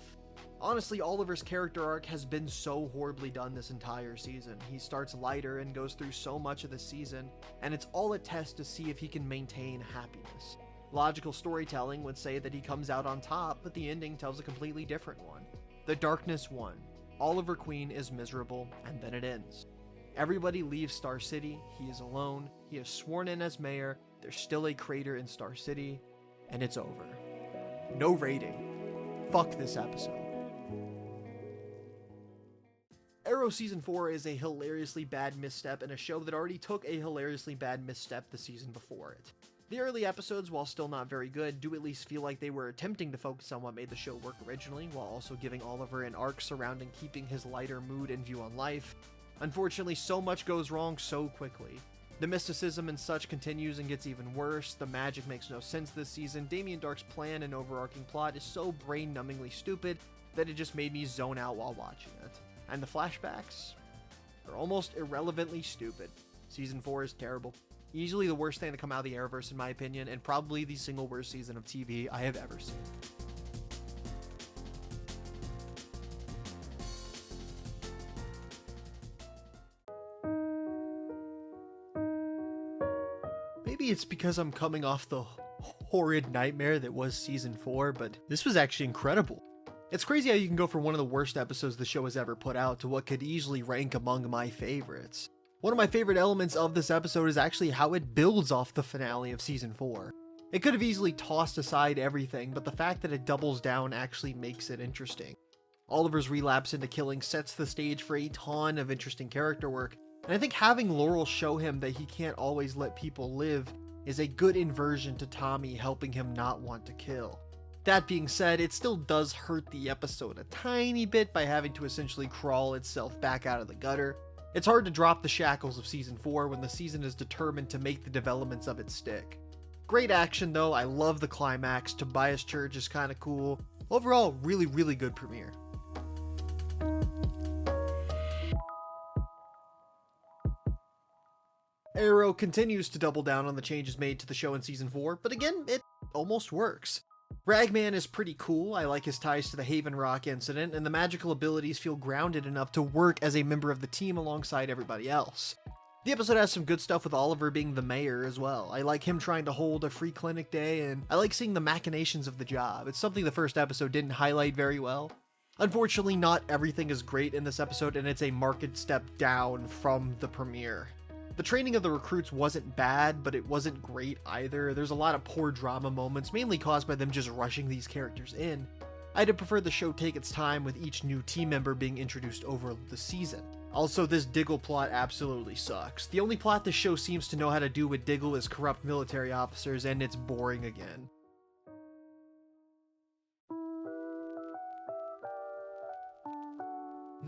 Honestly, Oliver's character arc has been so horribly done this entire season. He starts lighter and goes through so much of the season, and it's all a test to see if he can maintain happiness. Logical storytelling would say that he comes out on top, but the ending tells a completely different one. The darkness won. Oliver Queen is miserable, and then it ends. Everybody leaves Star City, he is alone, he is sworn in as mayor, there's still a crater in Star City, and it's over. No rating. Fuck this episode. Arrow Season 4 is a hilariously bad misstep in a show that already took a hilariously bad misstep the season before it. The early episodes, while still not very good, do at least feel like they were attempting to focus on what made the show work originally, while also giving Oliver an arc surrounding keeping his lighter mood and view on life. Unfortunately, so much goes wrong so quickly. The mysticism and such continues and gets even worse, the magic makes no sense this season, Damien Dark's plan and overarching plot is so brain-numbingly stupid that it just made me zone out while watching it. And the flashbacks are almost irrelevantly stupid. Season 4 is terrible. Easily the worst thing to come out of the Arrowverse in my opinion, and probably the single worst season of TV I have ever seen. Maybe it's because I'm coming off the horrid nightmare that was season 4, but this was actually incredible. It's crazy how you can go from one of the worst episodes the show has ever put out to what could easily rank among my favorites. One of my favorite elements of this episode is actually how it builds off the finale of season 4. It could have easily tossed aside everything, but the fact that it doubles down actually makes it interesting. Oliver's relapse into killing sets the stage for a ton of interesting character work, and I think having Laurel show him that he can't always let people live is a good inversion to Tommy helping him not want to kill. That being said, it still does hurt the episode a tiny bit by having to essentially crawl itself back out of the gutter. It's hard to drop the shackles of season 4 when the season is determined to make the developments of it stick. Great action though, I love the climax, Tobias Church is kinda cool. Overall, really good premiere. Arrow continues to double down on the changes made to the show in season 4, but again, it almost works. Ragman is pretty cool, I like his ties to the Haven Rock incident, and the magical abilities feel grounded enough to work as a member of the team alongside everybody else. The episode has some good stuff with Oliver being the mayor as well. I like him trying to hold a free clinic day, and I like seeing the machinations of the job. It's something the first episode didn't highlight very well. Unfortunately, not everything is great in this episode, and it's a marked step down from the premiere. The training of the recruits wasn't bad, but it wasn't great either. There's a lot of poor drama moments, mainly caused by them just rushing these characters in. I'd have preferred the show take its time with each new team member being introduced over the season. Also, this Diggle plot absolutely sucks. The only plot this show seems to know how to do with Diggle is corrupt military officers, and it's boring again.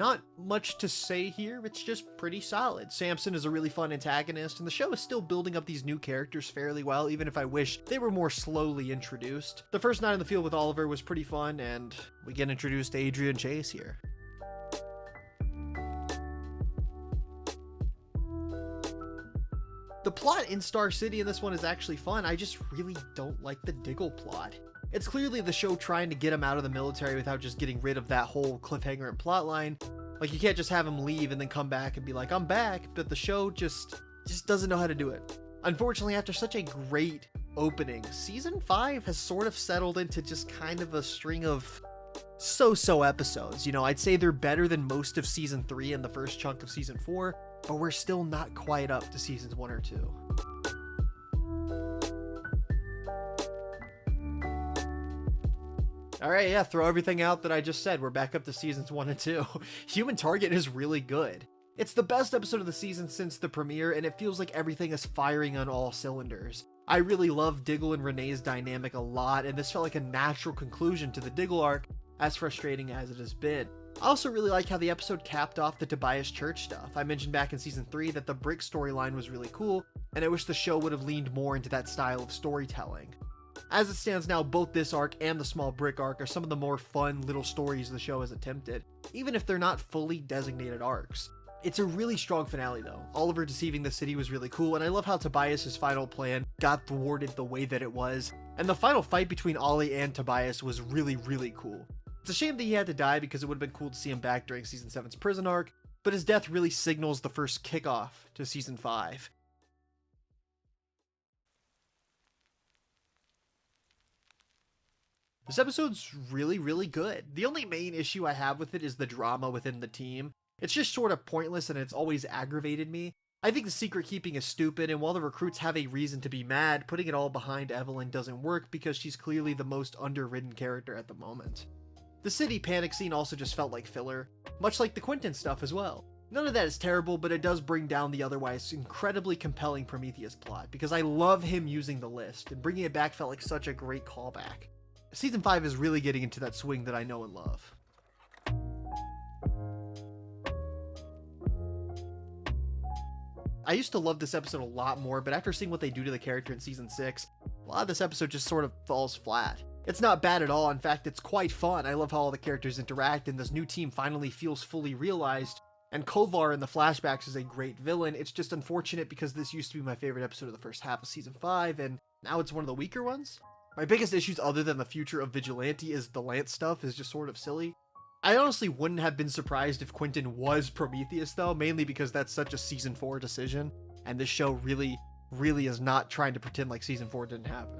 Not much to say here, it's just pretty solid. Samson is a really fun antagonist, and the show is still building up these new characters fairly well, even if I wish they were more slowly introduced. The first night in the field with Oliver was pretty fun, and we get introduced to Adrian Chase here. The plot in Star City in this one is actually fun. I just really don't like the Diggle plot. It's clearly the show trying to get him out of the military without just getting rid of that whole cliffhanger and plotline. Like, you can't just have him leave and then come back and be like, I'm back, but the show just doesn't know how to do it. Unfortunately, after such a great opening, season 5 has sort of settled into just kind of a string of so-so episodes. You know, I'd say they're better than most of season 3 and the first chunk of season 4, but we're still not quite up to seasons 1 or 2. Alright, yeah, throw everything out that I just said. We're back up to seasons 1 and 2. Human Target is really good. It's the best episode of the season since the premiere, and it feels like everything is firing on all cylinders. I really love Diggle and Renee's dynamic a lot, and this felt like a natural conclusion to the Diggle arc, as frustrating as it has been. I also really like how the episode capped off the Tobias Church stuff. I mentioned back in season 3 that the Brick storyline was really cool, and I wish the show would have leaned more into that style of storytelling. As it stands now, both this arc and the Small Brick arc are some of the more fun little stories the show has attempted, even if they're not fully designated arcs. It's a really strong finale though. Oliver deceiving the city was really cool, and I love how Tobias' final plan got thwarted the way that it was, and the final fight between Ollie and Tobias was really, really cool. It's a shame that he had to die because it would have been cool to see him back during season 7's prison arc, but his death really signals the first kickoff to season 5. This episode's really, really good. The only main issue I have with it is the drama within the team. It's just sort of pointless and it's always aggravated me. I think the secret keeping is stupid, and while the recruits have a reason to be mad, putting it all behind Evelyn doesn't work because she's clearly the most underwritten character at the moment. The city panic scene also just felt like filler, much like the Quentin stuff as well. None of that is terrible, but it does bring down the otherwise incredibly compelling Prometheus plot, because I love him using the list, and bringing it back felt like such a great callback. Season 5 is really getting into that swing that I know and love. I used to love this episode a lot more, but after seeing what they do to the character in season 6, a lot of this episode just sort of falls flat. It's not bad at all, in fact it's quite fun. I love how all the characters interact, and this new team finally feels fully realized, and Kovar in the flashbacks is a great villain. It's just unfortunate because this used to be my favorite episode of the first half of season 5, and now it's one of the weaker ones. My biggest issues other than the future of Vigilante is the Lance stuff is just sort of silly. I honestly wouldn't have been surprised if Quentin was Prometheus though, mainly because that's such a season 4 decision, and this show really is not trying to pretend like season 4 didn't happen.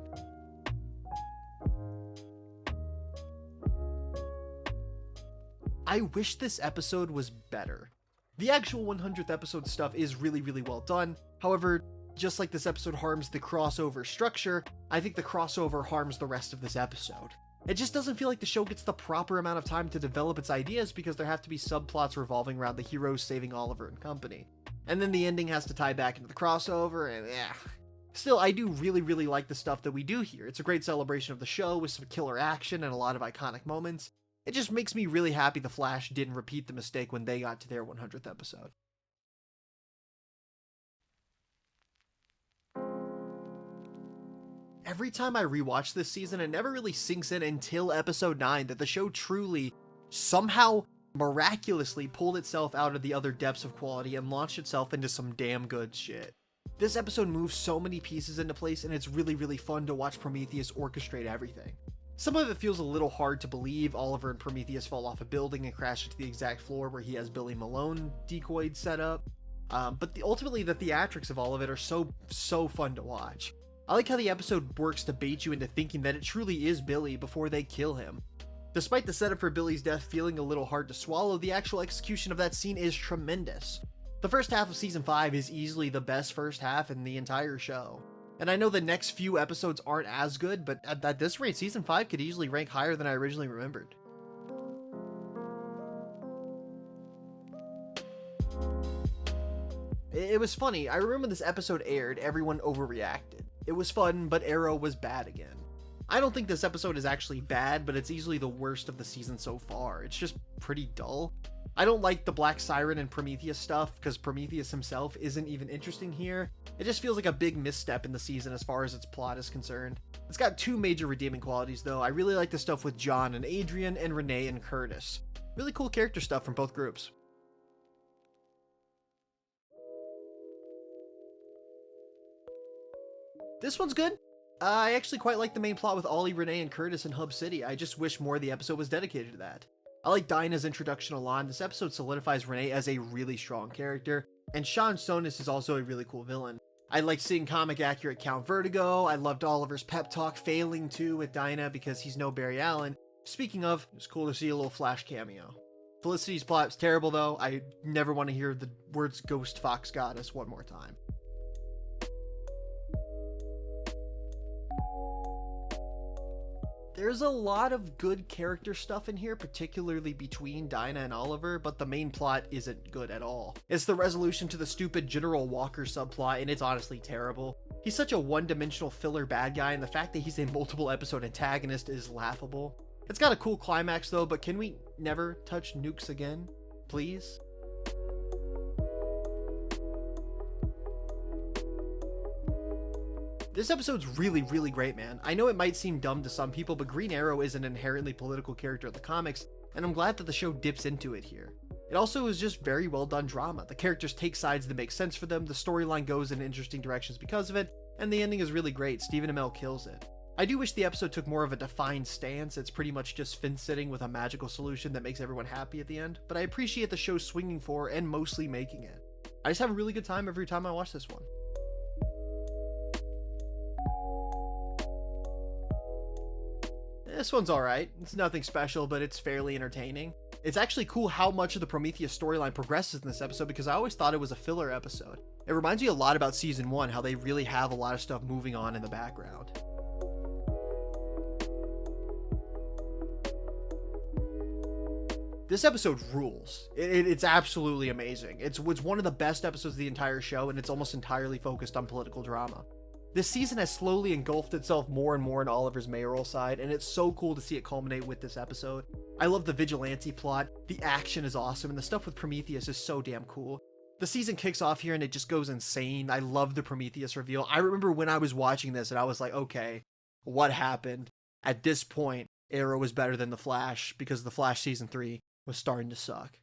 I wish this episode was better. The actual 100th episode stuff is really well done. However, just like this episode harms the crossover structure, I think the crossover harms the rest of this episode. It just doesn't feel like the show gets the proper amount of time to develop its ideas because there have to be subplots revolving around the heroes saving Oliver and company. And then the ending has to tie back into the crossover, and Still, I do really like the stuff that we do here. It's a great celebration of the show with some killer action and a lot of iconic moments. It just makes me really happy The Flash didn't repeat the mistake when they got to their 100th episode. Every time I rewatch this season, it never really sinks in until episode 9 that the show truly, somehow, miraculously pulled itself out of the other depths of quality and launched itself into some damn good shit. This episode moves so many pieces into place, and it's really fun to watch Prometheus orchestrate everything. Some of it feels a little hard to believe. Oliver and Prometheus fall off a building and crash into the exact floor where he has Billy Malone decoyed set up. But ultimately the theatrics of all of it are so fun to watch. I like how the episode works to bait you into thinking that it truly is Billy before they kill him. Despite the setup for Billy's death feeling a little hard to swallow, the actual execution of that scene is tremendous. The first half of season 5 is easily the best first half in the entire show. And I know the next few episodes aren't as good, but at this rate, season 5 could easily rank higher than I originally remembered. It was funny. I remember when this episode aired, everyone overreacted. It was fun, but Arrow was bad again. I don't think this episode is actually bad, but it's easily the worst of the season so far. It's just pretty dull. I don't like the Black Siren and Prometheus stuff, because Prometheus himself isn't even interesting here. It just feels like a big misstep in the season as far as its plot is concerned. It's got two major redeeming qualities though. I really like the stuff with John and Adrian, and Renee and Curtis. Really cool character stuff from both groups. This one's good. I actually quite like the main plot with Ollie, Renee, and Curtis in Hub City. I just wish more of the episode was dedicated to that. I like Dinah's introduction a lot. This episode solidifies Renee as a really strong character, and Sean Sonis is also a really cool villain. I like seeing comic accurate Count Vertigo. I loved Oliver's pep talk failing too with Dinah because he's no Barry Allen. Speaking of, it's cool to see a little Flash cameo. Felicity's plot is terrible though. I never want to hear the words Ghost Fox Goddess one more time. There's a lot of good character stuff in here, particularly between Dinah and Oliver, but the main plot isn't good at all. It's the resolution to the stupid General Walker subplot, and it's honestly terrible. He's such a one-dimensional filler bad guy, and the fact that he's a multiple episode antagonist is laughable. It's got a cool climax though, but can we never touch nukes again? Please? This episode's really, really great, man. I know it might seem dumb to some people, but Green Arrow is an inherently political character in the comics, and I'm glad that the show dips into it here. It also is just very well done drama. The characters take sides that make sense for them, the storyline goes in interesting directions because of it, and the ending is really great. Stephen Amell kills it. I do wish the episode took more of a defined stance. It's pretty much just Finn sitting with a magical solution that makes everyone happy at the end, but I appreciate the show swinging for and mostly making it. I just have a really good time every time I watch this one. This one's alright. It's nothing special, but it's fairly entertaining. It's actually cool how much of the Prometheus storyline progresses in this episode because I always thought it was a filler episode. It reminds me a lot about season 1, how they really have a lot of stuff moving on in the background. This episode rules. It's absolutely amazing. It's one of the best episodes of the entire show, and it's almost entirely focused on political drama. This season has slowly engulfed itself more and more in Oliver's mayoral side, and it's so cool to see it culminate with this episode. I love the vigilante plot, the action is awesome, and the stuff with Prometheus is so damn cool. The season kicks off here and it just goes insane. I love the Prometheus reveal. I remember when I was watching this and I was like, okay, what happened? At this point, Arrow was better than The Flash because The Flash season 3 was starting to suck.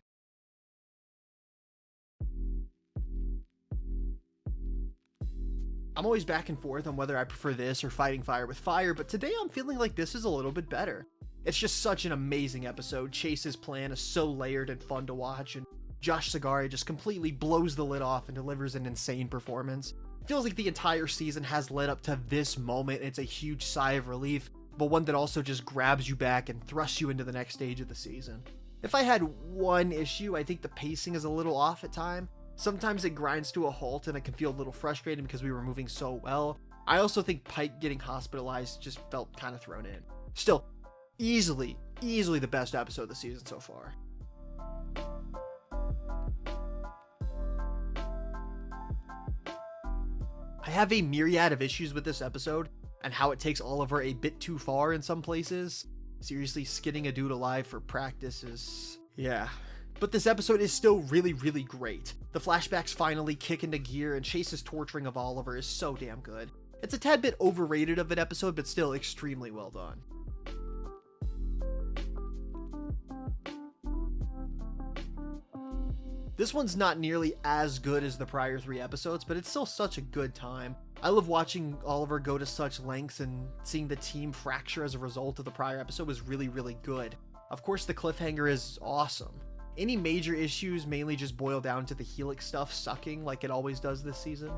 I'm always back and forth on whether I prefer this or Fighting Fire with Fire, but today I'm feeling like this is a little bit better. It's just such an amazing episode. Chase's plan is so layered and fun to watch, and Josh Sagari just completely blows the lid off and delivers an insane performance. It feels like the entire season has led up to this moment, and it's a huge sigh of relief, but one that also just grabs you back and thrusts you into the next stage of the season. If I had one issue, I think the pacing is a little off at times. Sometimes it grinds to a halt and it can feel a little frustrating because we were moving so well. I also think Pike getting hospitalized just felt kind of thrown in. Still, easily the best episode of the season so far. I have a myriad of issues with this episode and how it takes Oliver a bit too far in some places. Seriously, skinning a dude alive for practice is... yeah. But this episode is still really, really great. The flashbacks finally kick into gear, and Chase's torturing of Oliver is so damn good. It's a tad bit overrated of an episode, but still extremely well done. This one's not nearly as good as the prior 3 episodes, but it's still such a good time. I love watching Oliver go to such lengths, and seeing the team fracture as a result of the prior episode was really, really good. Of course, the cliffhanger is awesome. Any major issues mainly just boil down to the Helix stuff sucking like it always does this season.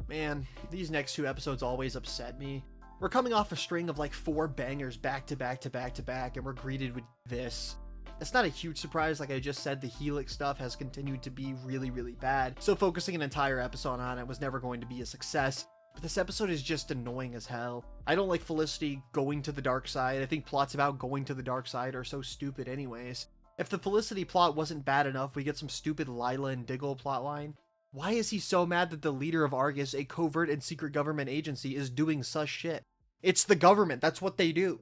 Man, these next 2 episodes always upset me. We're coming off a string of like 4 bangers back to back to back to back, and we're greeted with this. It's not a huge surprise. Like I just said, the Helix stuff has continued to be really, really bad, so focusing an entire episode on it was never going to be a success. But this episode is just annoying as hell. I don't like Felicity going to the dark side. I think plots about going to the dark side are so stupid anyways. If the Felicity plot wasn't bad enough, we get some stupid Lila and Diggle plotline. Why is he so mad that the leader of Argus, a covert and secret government agency, is doing such shit? It's the government, that's what they do.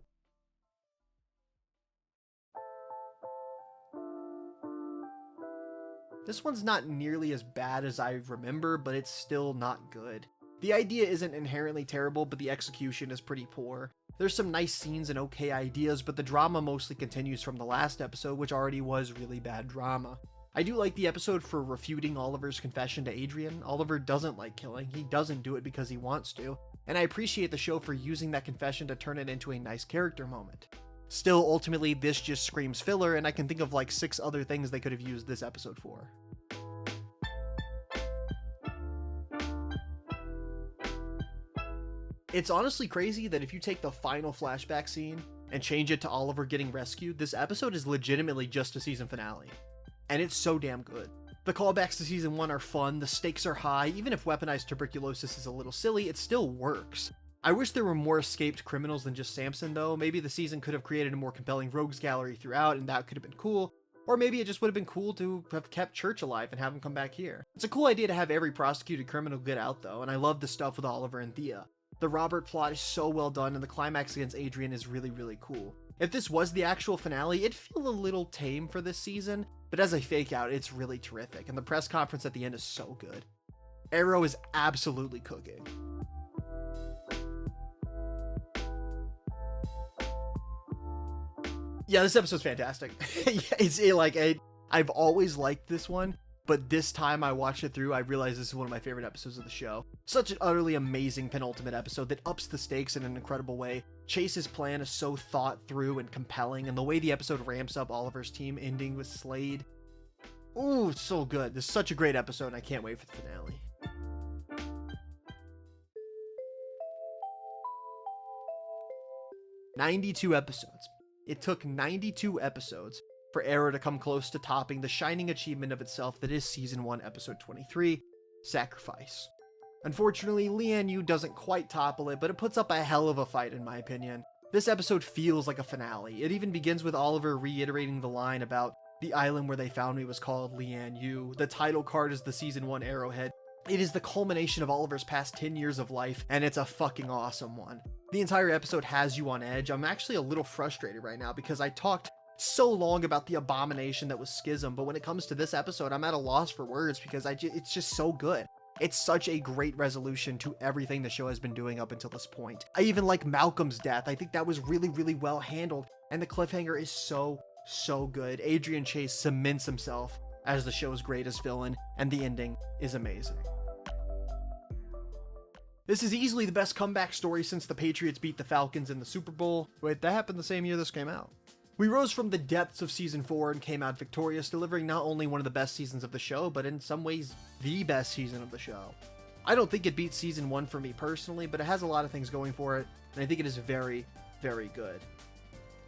This one's not nearly as bad as I remember, but it's still not good. The idea isn't inherently terrible, but the execution is pretty poor. There's some nice scenes and okay ideas, but the drama mostly continues from the last episode, which already was really bad drama. I do like the episode for refuting Oliver's confession to Adrian. Oliver doesn't like killing, he doesn't do it because he wants to, and I appreciate the show for using that confession to turn it into a nice character moment. Still, ultimately, this just screams filler, and I can think of like 6 other things they could have used this episode for. It's honestly crazy that if you take the final flashback scene and change it to Oliver getting rescued, this episode is legitimately just a season finale. And it's so damn good. The callbacks to season 1 are fun, the stakes are high, even if weaponized tuberculosis is a little silly, it still works. I wish there were more escaped criminals than just Samson though. Maybe the season could have created a more compelling rogues gallery throughout, and that could have been cool. Or maybe it just would have been cool to have kept Church alive and have him come back here. It's a cool idea to have every prosecuted criminal get out though, and I love the stuff with Oliver and Thea. The Robert plot is so well done, and the climax against Adrian is really, really cool. If this was the actual finale, it'd feel a little tame for this season, but as a fake out, it's really terrific, and the press conference at the end is so good. Arrow is absolutely cooking. Yeah, this episode's fantastic. I've always liked this one, but this time I watched it through, I realized this is one of my favorite episodes of the show. Such an utterly amazing penultimate episode that ups the stakes in an incredible way. Chase's plan is so thought through and compelling, and the way the episode ramps up Oliver's team ending with Slade. Ooh, so good. This is such a great episode, and I can't wait for the finale. "92 episodes. It took 92 episodes for Arrow to come close to topping the shining achievement of itself that is Season 1, Episode 23, Sacrifice. Unfortunately, Lian Yu doesn't quite topple it, but it puts up a hell of a fight in my opinion. This episode feels like a finale. It even begins with Oliver reiterating the line about the island where they found me was called Lian Yu. The title card is the Season 1 arrowhead. It is the culmination of Oliver's past 10 years of life, and it's a fucking awesome one. The entire episode has you on edge. I'm actually a little frustrated right now because I talked so long about the abomination that was Schism, but when it comes to this episode, I'm at a loss for words because it's just so good. It's such a great resolution to everything the show has been doing up until this point. I even like Malcolm's death. I think that was really, really well handled, and the cliffhanger is so good. Adrian Chase cements himself as the show's greatest villain, and the ending is amazing. This is easily the best comeback story since the Patriots beat the Falcons in the Super Bowl. Wait, that happened the same year this came out. We rose from the depths of Season 4 and came out victorious, delivering not only one of the best seasons of the show, but in some ways, the best season of the show. I don't think it beats Season 1 for me personally, but it has a lot of things going for it, and I think it is very, very good.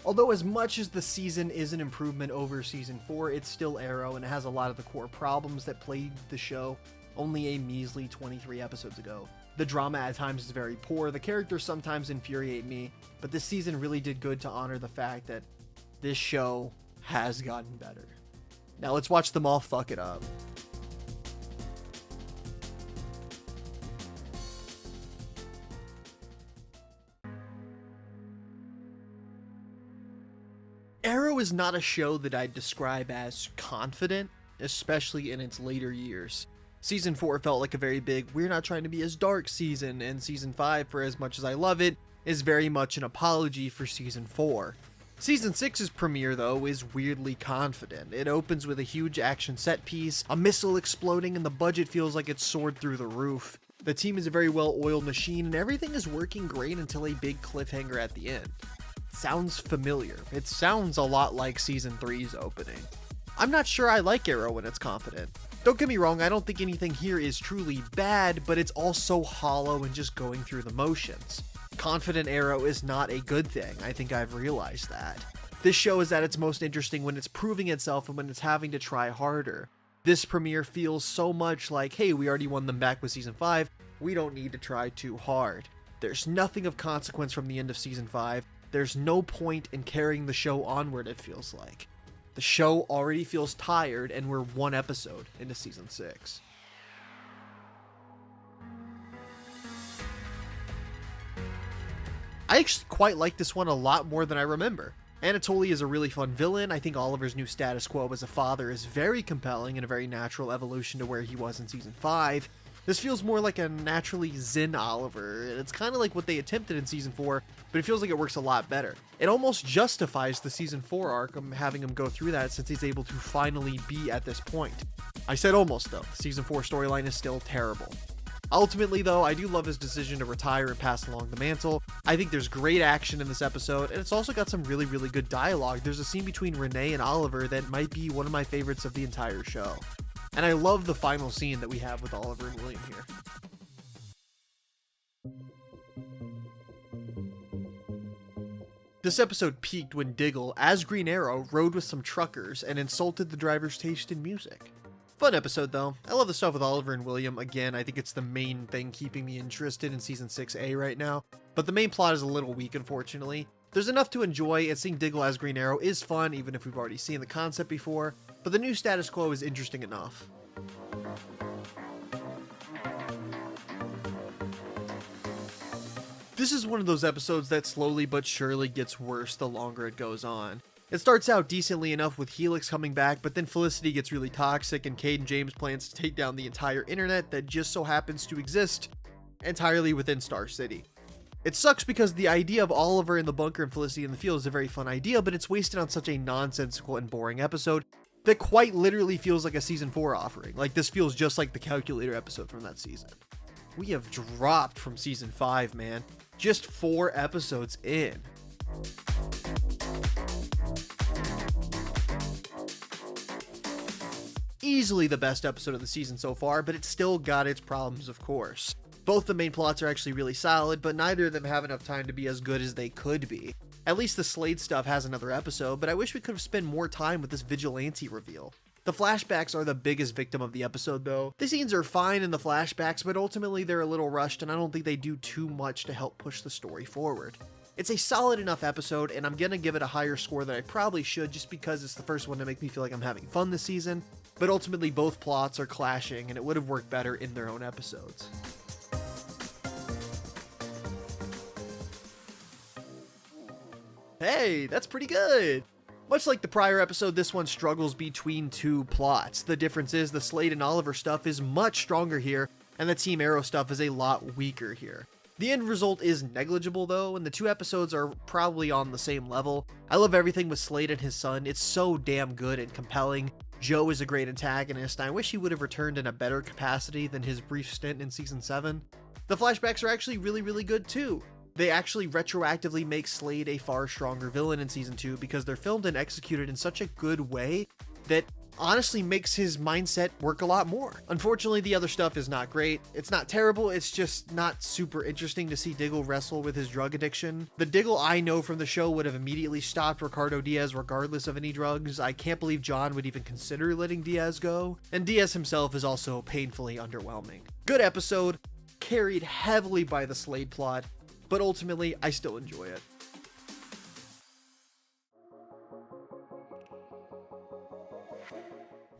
Although as much as the season is an improvement over Season 4, it's still Arrow, and it has a lot of the core problems that plagued the show only a measly 23 episodes ago. The drama at times is very poor, the characters sometimes infuriate me, but this season really did good to honor the fact that this show has gotten better. Now let's watch them all fuck it up. Arrow is not a show that I'd describe as confident, especially in its later years. Season 4 felt like a very big, we're not trying to be as dark season, and Season 5, for as much as I love it, is very much an apology for Season 4. Season 6's premiere, though, is weirdly confident. It opens with a huge action set piece, a missile exploding, and the budget feels like it's soared through the roof. The team is a very well-oiled machine, and everything is working great until a big cliffhanger at the end. It sounds familiar. It sounds a lot like Season 3's opening. I'm not sure I like Arrow when it's confident. Don't get me wrong, I don't think anything here is truly bad, but it's also hollow and just going through the motions. Confident Arrow is not a good thing. I think I've realized that. This show is at its most interesting when it's proving itself and when it's having to try harder. This premiere feels so much like, hey, we already won them back with Season 5, we don't need to try too hard. There's nothing of consequence from the end of Season 5. There's no point in carrying the show onward, it feels like. The show already feels tired, and we're one episode into Season 6. I actually quite like this one a lot more than I remember. Anatoly is a really fun villain. I think Oliver's new status quo as a father is very compelling and a very natural evolution to where he was in season 5. This feels more like a naturally zen Oliver, and it's kind of like what they attempted in season 4, but it feels like it works a lot better. It almost justifies the season 4 arc of having him go through that since he's able to finally be at this point. I said almost though, the season 4 storyline is still terrible. Ultimately though, I do love his decision to retire and pass along the mantle. I think there's great action in this episode, and it's also got some really good dialogue. There's a scene between Renee and Oliver that might be one of my favorites of the entire show. And I love the final scene that we have with Oliver and William here. This episode peaked when Diggle, as Green Arrow, rode with some truckers and insulted the driver's taste in music. Fun episode though. I love the stuff with Oliver and William. Again, I think it's the main thing keeping me interested in season 6A right now, but the main plot is a little weak unfortunately. There's enough to enjoy, and seeing Diggle as Green Arrow is fun even if we've already seen the concept before, but the new status quo is interesting enough. This is one of those episodes that slowly but surely gets worse the longer it goes on. It starts out decently enough with Helix coming back, but then Felicity gets really toxic and Cade and James plans to take down the entire internet that just so happens to exist entirely within Star City. It sucks because the idea of Oliver in the bunker and Felicity in the field is a very fun idea, but it's wasted on such a nonsensical and boring episode that quite literally feels like a season 4 offering. Like this feels just like the calculator episode from that season. We have dropped from season 5, man. Just 4 episodes in. Easily the best episode of the season so far, but it's still got its problems, of course. Both the main plots are actually really solid, but neither of them have enough time to be as good as they could be. At least the Slade stuff has another episode, but I wish we could have spent more time with this vigilante reveal. The flashbacks are the biggest victim of the episode though. The scenes are fine in the flashbacks, but ultimately they're a little rushed and I don't think they do too much to help push the story forward. It's a solid enough episode, and I'm gonna give it a higher score than I probably should just because it's the first one to make me feel like I'm having fun this season, but ultimately both plots are clashing and it would have worked better in their own episodes. Hey, that's pretty good! Much like the prior episode, this one struggles between 2 plots. The difference is the Slade and Oliver stuff is much stronger here, and the Team Arrow stuff is a lot weaker here. The end result is negligible though, and the 2 episodes are probably on the same level. I love everything with Slade and his son. It's so damn good and compelling. Joe is a great antagonist, and I wish he would have returned in a better capacity than his brief stint in season 7. The flashbacks are actually really good too. They actually retroactively make Slade a far stronger villain in season 2 because they're filmed and executed in such a good way that honestly makes his mindset work a lot more. Unfortunately, the other stuff is not great. It's not terrible, it's just not super interesting to see Diggle wrestle with his drug addiction. The Diggle I know from the show would have immediately stopped Ricardo Diaz regardless of any drugs. I can't believe John would even consider letting Diaz go. And Diaz himself is also painfully underwhelming. Good episode, carried heavily by the Slade plot, but ultimately, I still enjoy it.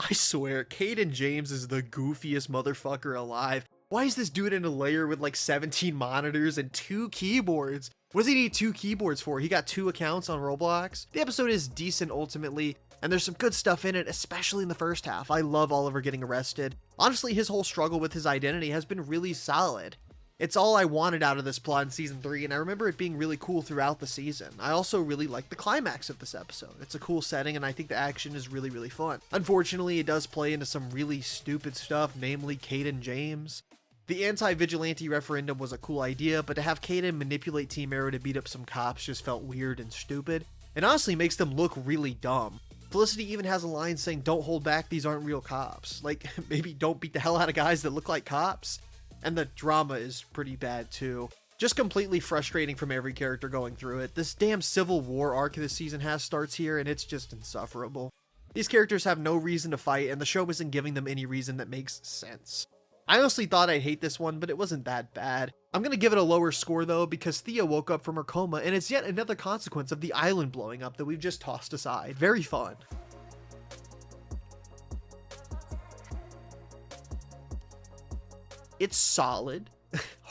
I swear, Cade and James is the goofiest motherfucker alive. Why is this dude in a layer with like 17 monitors and 2 keyboards? What does he need 2 keyboards for? He got 2 accounts on Roblox? The episode is decent ultimately, and there's some good stuff in it, especially in the first half. I love Oliver getting arrested. Honestly, his whole struggle with his identity has been really solid. It's all I wanted out of this plot in season 3, and I remember it being really cool throughout the season. I also really like the climax of this episode. It's a cool setting, and I think the action is really fun. Unfortunately, it does play into some really stupid stuff, namely Cade and James. The anti-vigilante referendum was a cool idea, but to have Cade manipulate Team Arrow to beat up some cops just felt weird and stupid, and honestly makes them look really dumb. Felicity even has a line saying, "Don't hold back, these aren't real cops." Like, maybe don't beat the hell out of guys that look like cops. And the drama is pretty bad too. Just completely frustrating from every character going through it. This damn Civil War arc this season has starts here, and it's just insufferable. These characters have no reason to fight, and the show isn't giving them any reason that makes sense. I honestly thought I'd hate this one, but it wasn't that bad. I'm gonna give it a lower score though, because Thea woke up from her coma, and it's yet another consequence of the island blowing up that we've just tossed aside. Very fun. It's solid.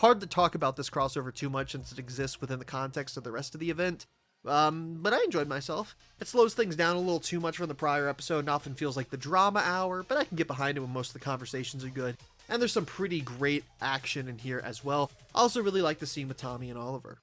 Hard to talk about this crossover too much since it exists within the context of the rest of the event. But I enjoyed myself. It slows things down a little too much from the prior episode and often feels like the drama hour, but I can get behind it when most of the conversations are good. And there's some pretty great action in here as well. I also really like the scene with Tommy and Oliver.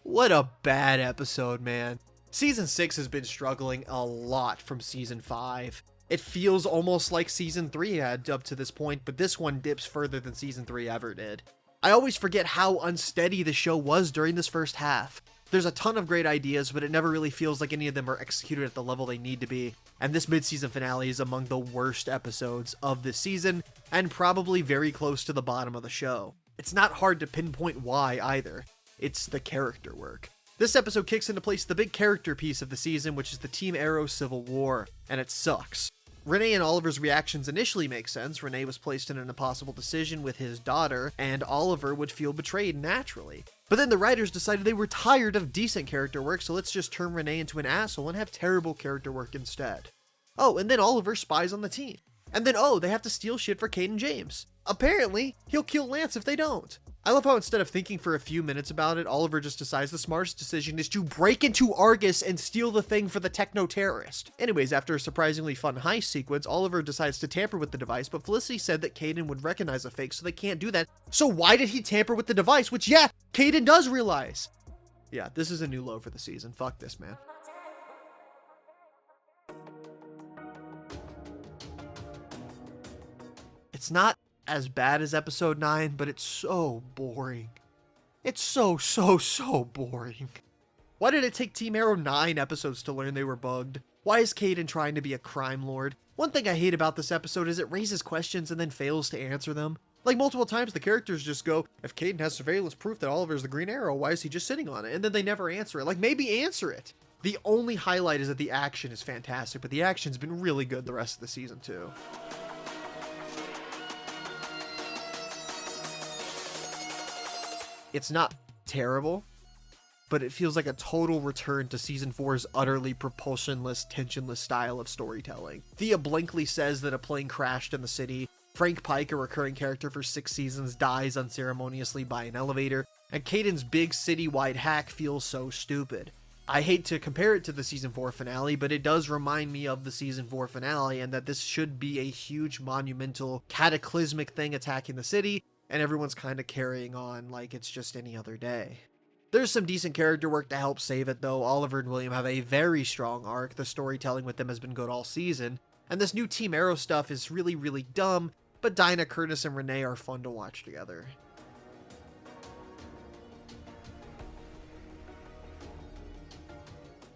What a bad episode, man. Season 6 has been struggling a lot from Season 5. It feels almost like Season 3 had up to this point, but this one dips further than Season 3 ever did. I always forget how unsteady the show was during this first half. There's a ton of great ideas, but it never really feels like any of them are executed at the level they need to be, and this mid-season finale is among the worst episodes of this season, and probably very close to the bottom of the show. It's not hard to pinpoint why either. It's the character work. This episode kicks into place the big character piece of the season, which is the Team Arrow Civil War, and it sucks. Renee and Oliver's reactions initially make sense. Renee was placed in an impossible decision with his daughter, and Oliver would feel betrayed naturally. But then the writers decided they were tired of decent character work, so let's just turn Renee into an asshole and have terrible character work instead. Oh, and then Oliver spies on the team. And then, they have to steal shit for Cade and James. Apparently, he'll kill Lance if they don't. I love how instead of thinking for a few minutes about it, Oliver just decides the smartest decision is to break into Argus and steal the thing for the techno-terrorist. Anyways, after a surprisingly fun heist sequence, Oliver decides to tamper with the device, but Felicity said that Caden would recognize a fake, so they can't do that. So why did he tamper with the device? Which, yeah, Caden does realize. Yeah, this is a new low for the season. Fuck this, man. It's not as bad as episode 9, but it's so boring. It's so boring. Why did it take Team Arrow 9 episodes to learn they were bugged? Why is Caden trying to be a crime lord? One thing I hate about this episode is it raises questions and then fails to answer them. Like multiple times the characters just go, if Caden has surveillance proof that Oliver's the Green Arrow, why is he just sitting on it? And then they never answer it. Like maybe answer it. The only highlight is that the action is fantastic, but the action's been really good the rest of the season too. It's not terrible, but it feels like a total return to Season 4's utterly propulsionless, tensionless style of storytelling. Thea blankly says that a plane crashed in the city, Frank Pike, a recurring character for 6 seasons, dies unceremoniously by an elevator, and Caden's big city-wide hack feels so stupid. I hate to compare it to the Season 4 finale, but it does remind me of the Season 4 finale, and that this should be a huge, monumental, cataclysmic thing attacking the city, and everyone's kind of carrying on like it's just any other day. There's some decent character work to help save it though. Oliver and William have a very strong arc, the storytelling with them has been good all season, and this new Team Arrow stuff is really dumb, but Dinah, Curtis, and Renee are fun to watch together.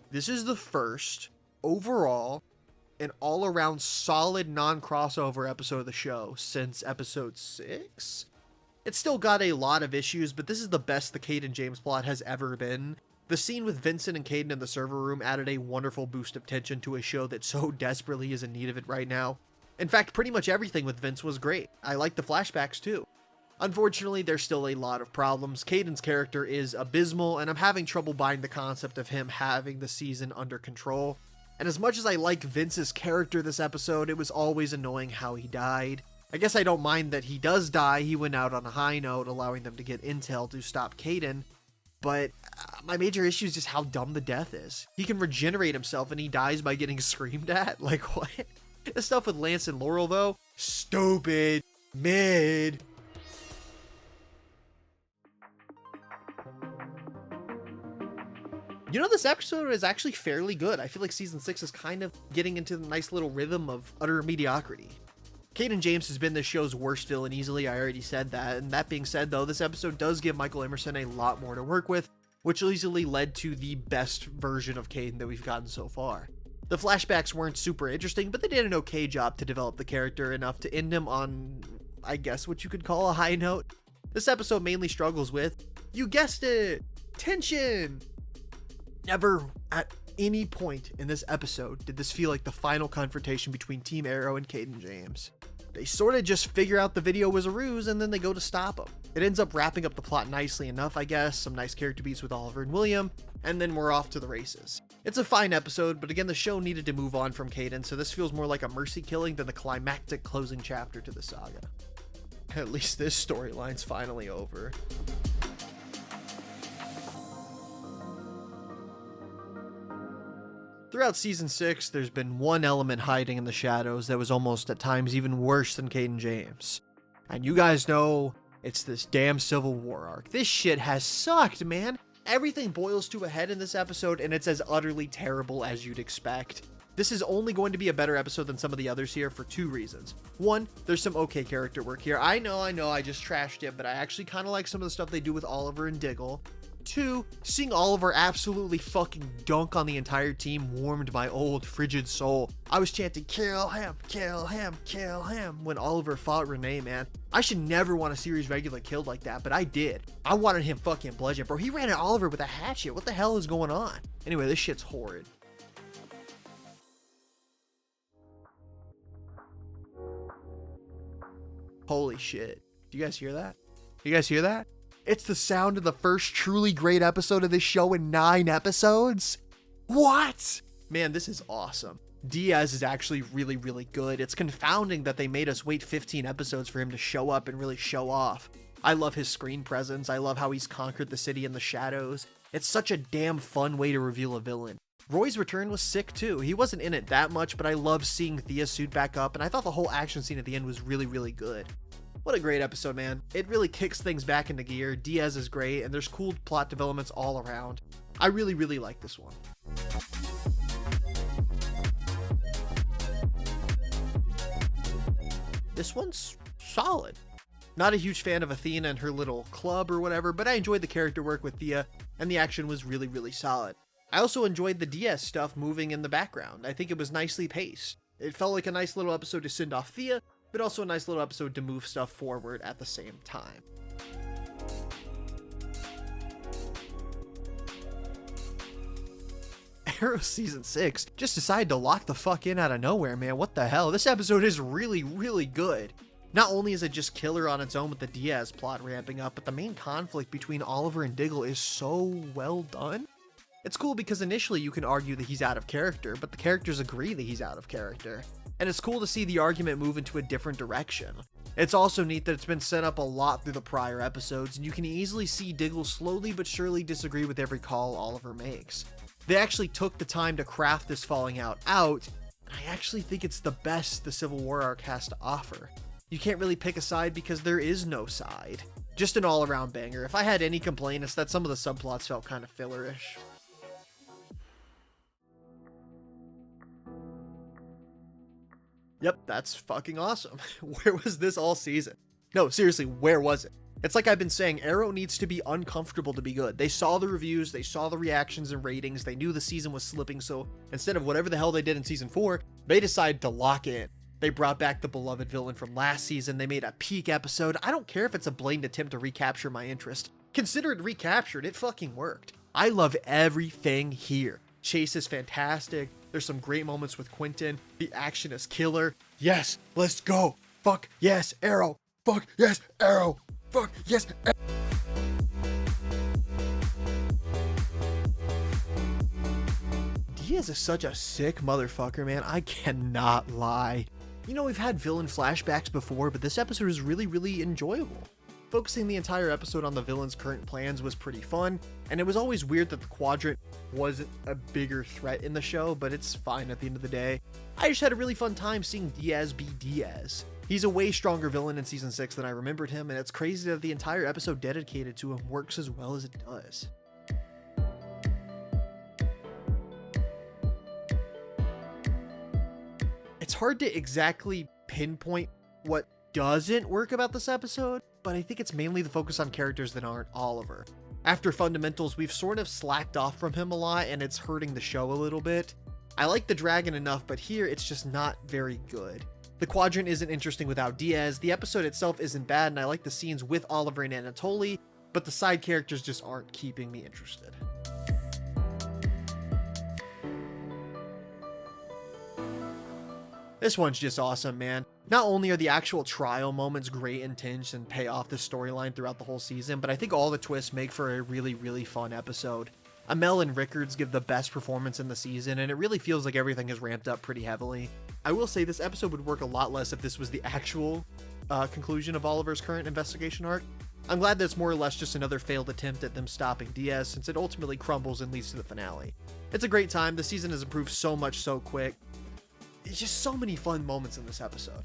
This is the first, overall, and all-around solid non-crossover episode of the show since episode 6? It's still got a lot of issues, but this is the best the Cade and James plot has ever been. The scene with Vincent and Caden in the server room added a wonderful boost of tension to a show that so desperately is in need of it right now. In fact, pretty much everything with Vince was great. I like the flashbacks too. Unfortunately, there's still a lot of problems. Caden's character is abysmal, and I'm having trouble buying the concept of him having the season under control. And as much as I like Vince's character this episode, it was always annoying how he died. I guess I don't mind that he does die. He went out on a high note, allowing them to get intel to stop Caden. But my major issue is just how dumb the death is. He can regenerate himself and he dies by getting screamed at? Like, what? The stuff with Lance and Laurel, though? Stupid. Mid. You know, this episode is actually fairly good. I feel like Season 6 is kind of getting into the nice little rhythm of utter mediocrity. Caden James has been this show's worst villain easily, I already said that. And that being said, though, this episode does give Michael Emerson a lot more to work with, which easily led to the best version of Caden that we've gotten so far. The flashbacks weren't super interesting, but they did an okay job to develop the character enough to end him on, I guess, what you could call a high note. This episode mainly struggles with, you guessed it, tension. Never at any point in this episode did this feel like the final confrontation between Team Arrow and Caden James. They sort of just figure out the video was a ruse and then they go to stop him. It ends up wrapping up the plot nicely enough, I guess. Some nice character beats with Oliver and William, and then we're off to the races. It's a fine episode, but again, the show needed to move on from Caden, so this feels more like a mercy killing than the climactic closing chapter to the saga. At least this storyline's finally over. Throughout season 6, there's been one element hiding in the shadows that was almost at times even worse than Caden James. And you guys know, it's this damn Civil War arc. This shit has sucked, man. Everything boils to a head in this episode, and it's as utterly terrible as you'd expect. This is only going to be a better episode than some of the others here for 2 reasons. 1, there's some okay character work here. I know, I just trashed it, but I actually kind of like some of the stuff they do with Oliver and Diggle. 2, seeing Oliver absolutely fucking dunk on the entire team warmed my old frigid soul. I was chanting, kill him, kill him, kill him, when Oliver fought Renee, man. I should never want a series regular killed like that, but I did. I wanted him fucking bludgeoned, bro. He ran at Oliver with a hatchet. What the hell is going on? Anyway, this shit's horrid. Holy shit. Do you guys hear that? You guys hear that? It's the sound of the first truly great episode of this show in 9 episodes? What? Man, this is awesome. Diaz is actually really, really good. It's confounding that they made us wait 15 episodes for him to show up and really show off. I love his screen presence. I love how he's conquered the city in the shadows. It's such a damn fun way to reveal a villain. Roy's return was sick too. He wasn't in it that much, but I love seeing Thea suit back up, and I thought the whole action scene at the end was really, really good. What a great episode, man. It really kicks things back into gear. Diaz is great, and there's cool plot developments all around. I really, really like this one. This one's solid. Not a huge fan of Athena and her little club or whatever, but I enjoyed the character work with Thea, and the action was really, really solid. I also enjoyed the Diaz stuff moving in the background. I think it was nicely paced. It felt like a nice little episode to send off Thea, but also a nice little episode to move stuff forward at the same time. Arrow Season 6 just decided to lock the fuck in out of nowhere, man. What the hell? This episode is really, really good. Not only is it just killer on its own with the Diaz plot ramping up, but the main conflict between Oliver and Diggle is so well done. It's cool because initially you can argue that he's out of character, but the characters agree that he's out of character. And it's cool to see the argument move into a different direction. It's also neat that it's been set up a lot through the prior episodes, and you can easily see Diggle slowly but surely disagree with every call Oliver makes. They actually took the time to craft this falling out, and I actually think it's the best the Civil War arc has to offer. You can't really pick a side because there is no side. Just an all-around banger. If I had any complaint, it's that some of the subplots felt kind of fillerish. Yep, that's fucking awesome. Where was this all season? No, seriously, where was it? It's like I've been saying, Arrow needs to be uncomfortable to be good. They saw the reviews, they saw the reactions and ratings, they knew the season was slipping, so instead of whatever the hell they did in season 4, they decided to lock in. They brought back the beloved villain from last season, they made a peak episode. I don't care if it's a blatant attempt to recapture my interest. Consider it recaptured, it fucking worked. I love everything here. Chase is fantastic. There's some great moments with Quentin. The action is killer. Yes, let's go. Fuck yes, Arrow. Fuck yes, Arrow. Fuck yes, Arrow. Diaz is such a sick motherfucker, man. I cannot lie. You know, we've had villain flashbacks before, but this episode is really, really enjoyable. Focusing the entire episode on the villain's current plans was pretty fun, and it was always weird that the Quadrant wasn't a bigger threat in the show, but it's fine at the end of the day. I just had a really fun time seeing Diaz be Diaz. He's a way stronger villain in season 6 than I remembered him, and it's crazy that the entire episode dedicated to him works as well as it does. It's hard to exactly pinpoint what doesn't work about this episode, but I think it's mainly the focus on characters that aren't Oliver. After Fundamentals, we've sort of slacked off from him a lot, and it's hurting the show a little bit. I like the dragon enough, but here it's just not very good. The Quadrant isn't interesting without Diaz, the episode itself isn't bad, and I like the scenes with Oliver and Anatoly, but the side characters just aren't keeping me interested. This one's just awesome, man. Not only are the actual trial moments great and tinged and pay off the storyline throughout the whole season, but I think all the twists make for a really, really fun episode. Amel and Rickards give the best performance in the season, and it really feels like everything is ramped up pretty heavily. I will say this episode would work a lot less if this was the actual conclusion of Oliver's current investigation arc. I'm glad that it's more or less just another failed attempt at them stopping Diaz, since it ultimately crumbles and leads to the finale. It's a great time. The season has improved so much so quick. It's just so many fun moments in this episode.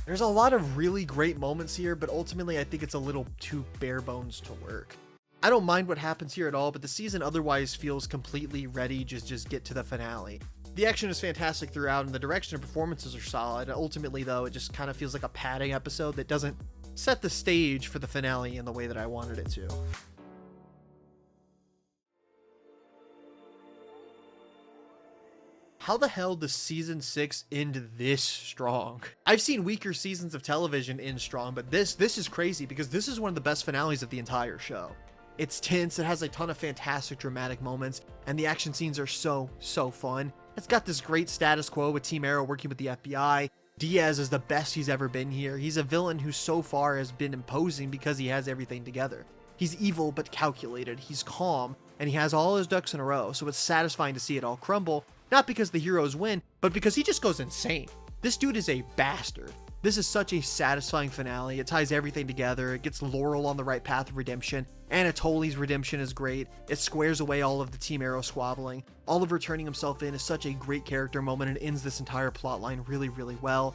There's a lot of really great moments here, but ultimately I think it's a little too bare bones to work. I don't mind what happens here at all, but the season otherwise feels completely ready to just get to the finale. The action is fantastic throughout, and the direction and performances are solid. Ultimately, though, it just kind of feels like a padding episode that doesn't set the stage for the finale in the way that I wanted it to. How the hell does season 6 end this strong? I've seen weaker seasons of television end strong, but this is crazy because this is one of the best finales of the entire show. It's tense, it has a ton of fantastic dramatic moments, and the action scenes are so fun. It's got this great status quo with Team Arrow working with the FBI. Diaz is the best he's ever been here. He's a villain who so far has been imposing because he has everything together. He's evil but calculated, he's calm, and he has all his ducks in a row, so it's satisfying to see it all crumble. Not because the heroes win, but because he just goes insane. This dude is a bastard. This is such a satisfying finale. It ties everything together. It gets Laurel on the right path of redemption. Anatoly's redemption is great. It squares away all of the Team Arrow squabbling. Oliver turning himself in is such a great character moment and ends this entire plotline really well.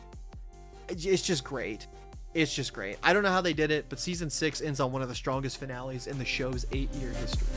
It's just great. It's just great. I don't know how they did it, but season 6 ends on one of the strongest finales in the show's 8-year history.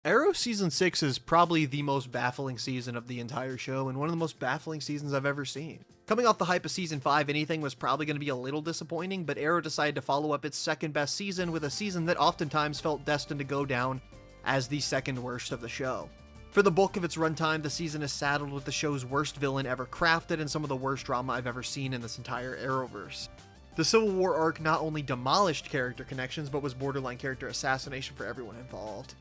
Arrow Season 6 is probably the most baffling season of the entire show, and one of the most baffling seasons I've ever seen. Coming off the hype of Season 5, anything was probably going to be a little disappointing, but Arrow decided to follow up its second best season with a season that oftentimes felt destined to go down as the second worst of the show. For the bulk of its runtime, the season is saddled with the show's worst villain ever crafted and some of the worst drama I've ever seen in this entire Arrowverse. The Civil War arc not only demolished character connections, but was borderline character assassination for everyone involved.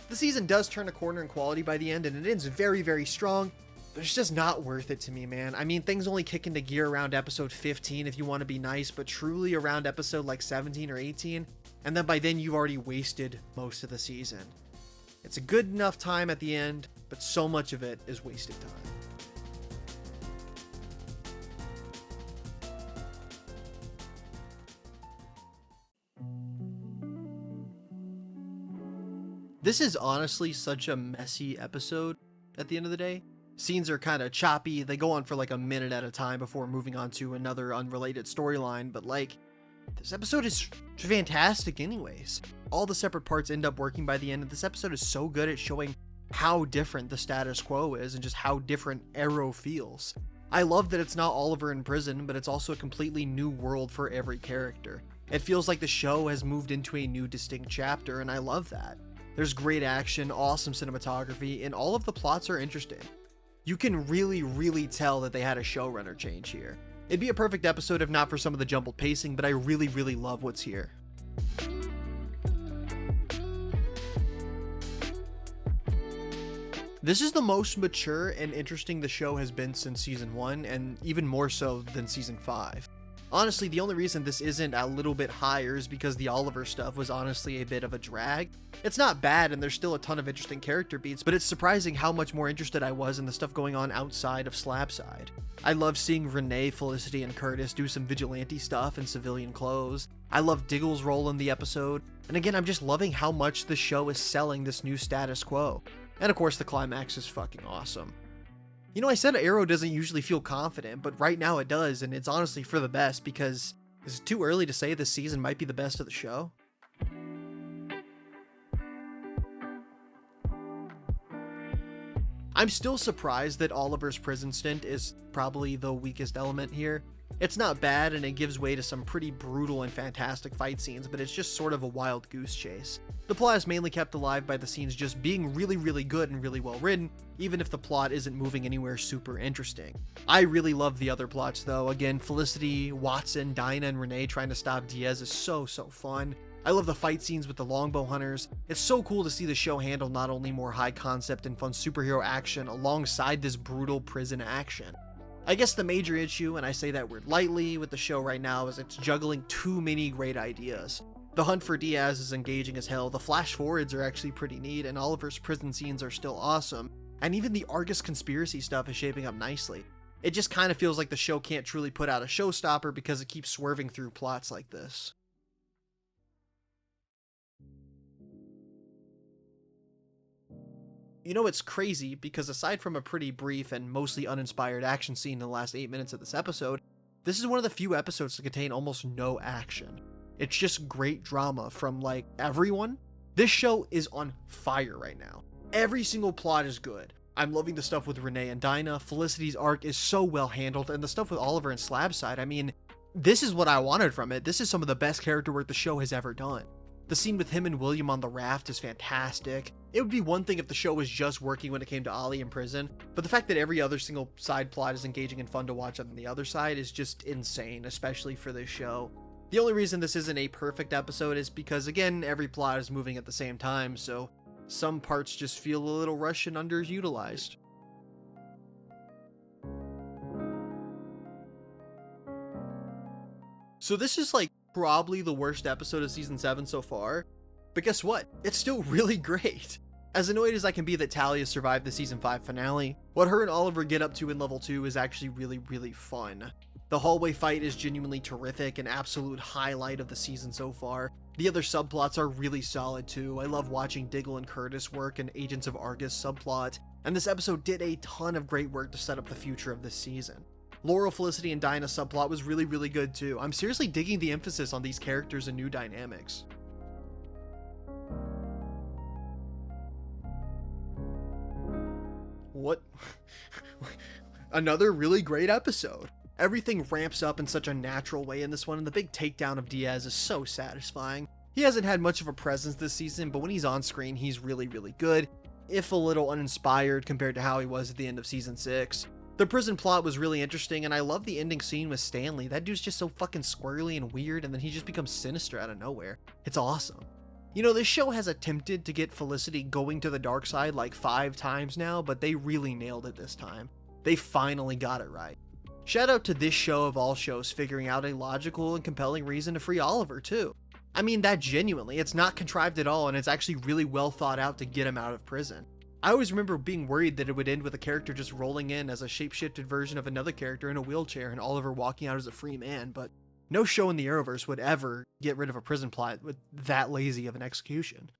The season does turn a corner in quality by the end, and it ends very strong, but it's just not worth it to me, man. I mean, things only kick into gear around episode 15 if you want to be nice, but truly around episode like 17 or 18, and then by then you've already wasted most of the season. It's a good enough time at the end, but so much of it is wasted time. This is honestly such a messy episode at the end of the day. Scenes are kind of choppy. They go on for like a minute at a time before moving on to another unrelated storyline, but like, this episode is fantastic anyways. All the separate parts end up working by the end, and this episode is so good at showing how different the status quo is and just how different Arrow feels. I love that it's not Oliver in prison, but it's also a completely new world for every character. It feels like the show has moved into a new distinct chapter, and I love that. There's great action, awesome cinematography, and all of the plots are interesting. You can really tell that they had a showrunner change here. It'd be a perfect episode if not for some of the jumbled pacing, but I really love what's here. This is the most mature and interesting the show has been since season 1, and even more so than season 5. Honestly, the only reason this isn't a little bit higher is because the Oliver stuff was honestly a bit of a drag. It's not bad, and there's still a ton of interesting character beats, but it's surprising how much more interested I was in the stuff going on outside of Slabside. I love seeing Renee, Felicity, and Curtis do some vigilante stuff in civilian clothes. I love Diggle's role in the episode, and again, I'm just loving how much the show is selling this new status quo. And of course, the climax is fucking awesome. You know, I said Arrow doesn't usually feel confident, but right now it does, and it's honestly for the best because is it too early to say this season might be the best of the show? I'm still surprised that Oliver's prison stint is probably the weakest element here. It's not bad, and it gives way to some pretty brutal and fantastic fight scenes, but it's just sort of a wild goose chase. The plot is mainly kept alive by the scenes just being really good and really well written, even if the plot isn't moving anywhere super interesting. I really love the other plots though. Again, Felicity, Watson, Dinah, and Renee trying to stop Diaz is so fun. I love the fight scenes with the longbow hunters. It's so cool to see the show handle not only more high concept and fun superhero action alongside this brutal prison action. I guess the major issue, and I say that word lightly, with the show right now is it's juggling too many great ideas. The hunt for Diaz is engaging as hell, the flash forwards are actually pretty neat, and Oliver's prison scenes are still awesome, and even the Argus conspiracy stuff is shaping up nicely. It just kind of feels like the show can't truly put out a showstopper because it keeps swerving through plots like this. You know, it's crazy because aside from a pretty brief and mostly uninspired action scene in the last 8 minutes of this episode, this is one of the few episodes to contain almost no action. It's just great drama from, like, everyone. This show is on fire right now. Every single plot is good. I'm loving the stuff with Renee and Dinah. Felicity's arc is so well handled, and the stuff with Oliver and Slabside, I mean, this is what I wanted from it. This is some of the best character work the show has ever done. The scene with him and William on the raft is fantastic. It would be one thing if the show was just working when it came to Ollie in prison, but the fact that every other single side plot is engaging and fun to watch on the other side is just insane, especially for this show. The only reason this isn't a perfect episode is because, again, every plot is moving at the same time, so some parts just feel a little rushed and underutilized. So this is like probably the worst episode of season 7 so far, but guess what? It's still really great. As annoyed as I can be that Talia survived the season 5 finale, what her and Oliver get up to in level 2 is actually really fun. The hallway fight is genuinely terrific, an absolute highlight of the season so far. The other subplots are really solid too. I love watching Diggle and Curtis work an Agents of Argus subplot, and this episode did a ton of great work to set up the future of this season. Laurel, Felicity, and Dinah subplot was really good too. I'm seriously digging the emphasis on these characters and new dynamics. What? Another really great episode. Everything ramps up in such a natural way in this one, and the big takedown of Diaz is so satisfying. He hasn't had much of a presence this season, but when he's on screen, he's really good, if a little uninspired compared to how he was at the end of season 6. The prison plot was really interesting, and I love the ending scene with Stanley. That dude's just so fucking squirrely and weird, and then he just becomes sinister out of nowhere. It's awesome. You know, this show has attempted to get Felicity going to the dark side like 5 times now, but they really nailed it this time. They finally got it right. Shout out to this show of all shows figuring out a logical and compelling reason to free Oliver too. I mean that genuinely, it's not contrived at all, and it's actually really well thought out to get him out of prison. I always remember being worried that it would end with a character just rolling in as a shapeshifted version of another character in a wheelchair and Oliver walking out as a free man, but no show in the Arrowverse would ever get rid of a prison plot with that lazy of an execution.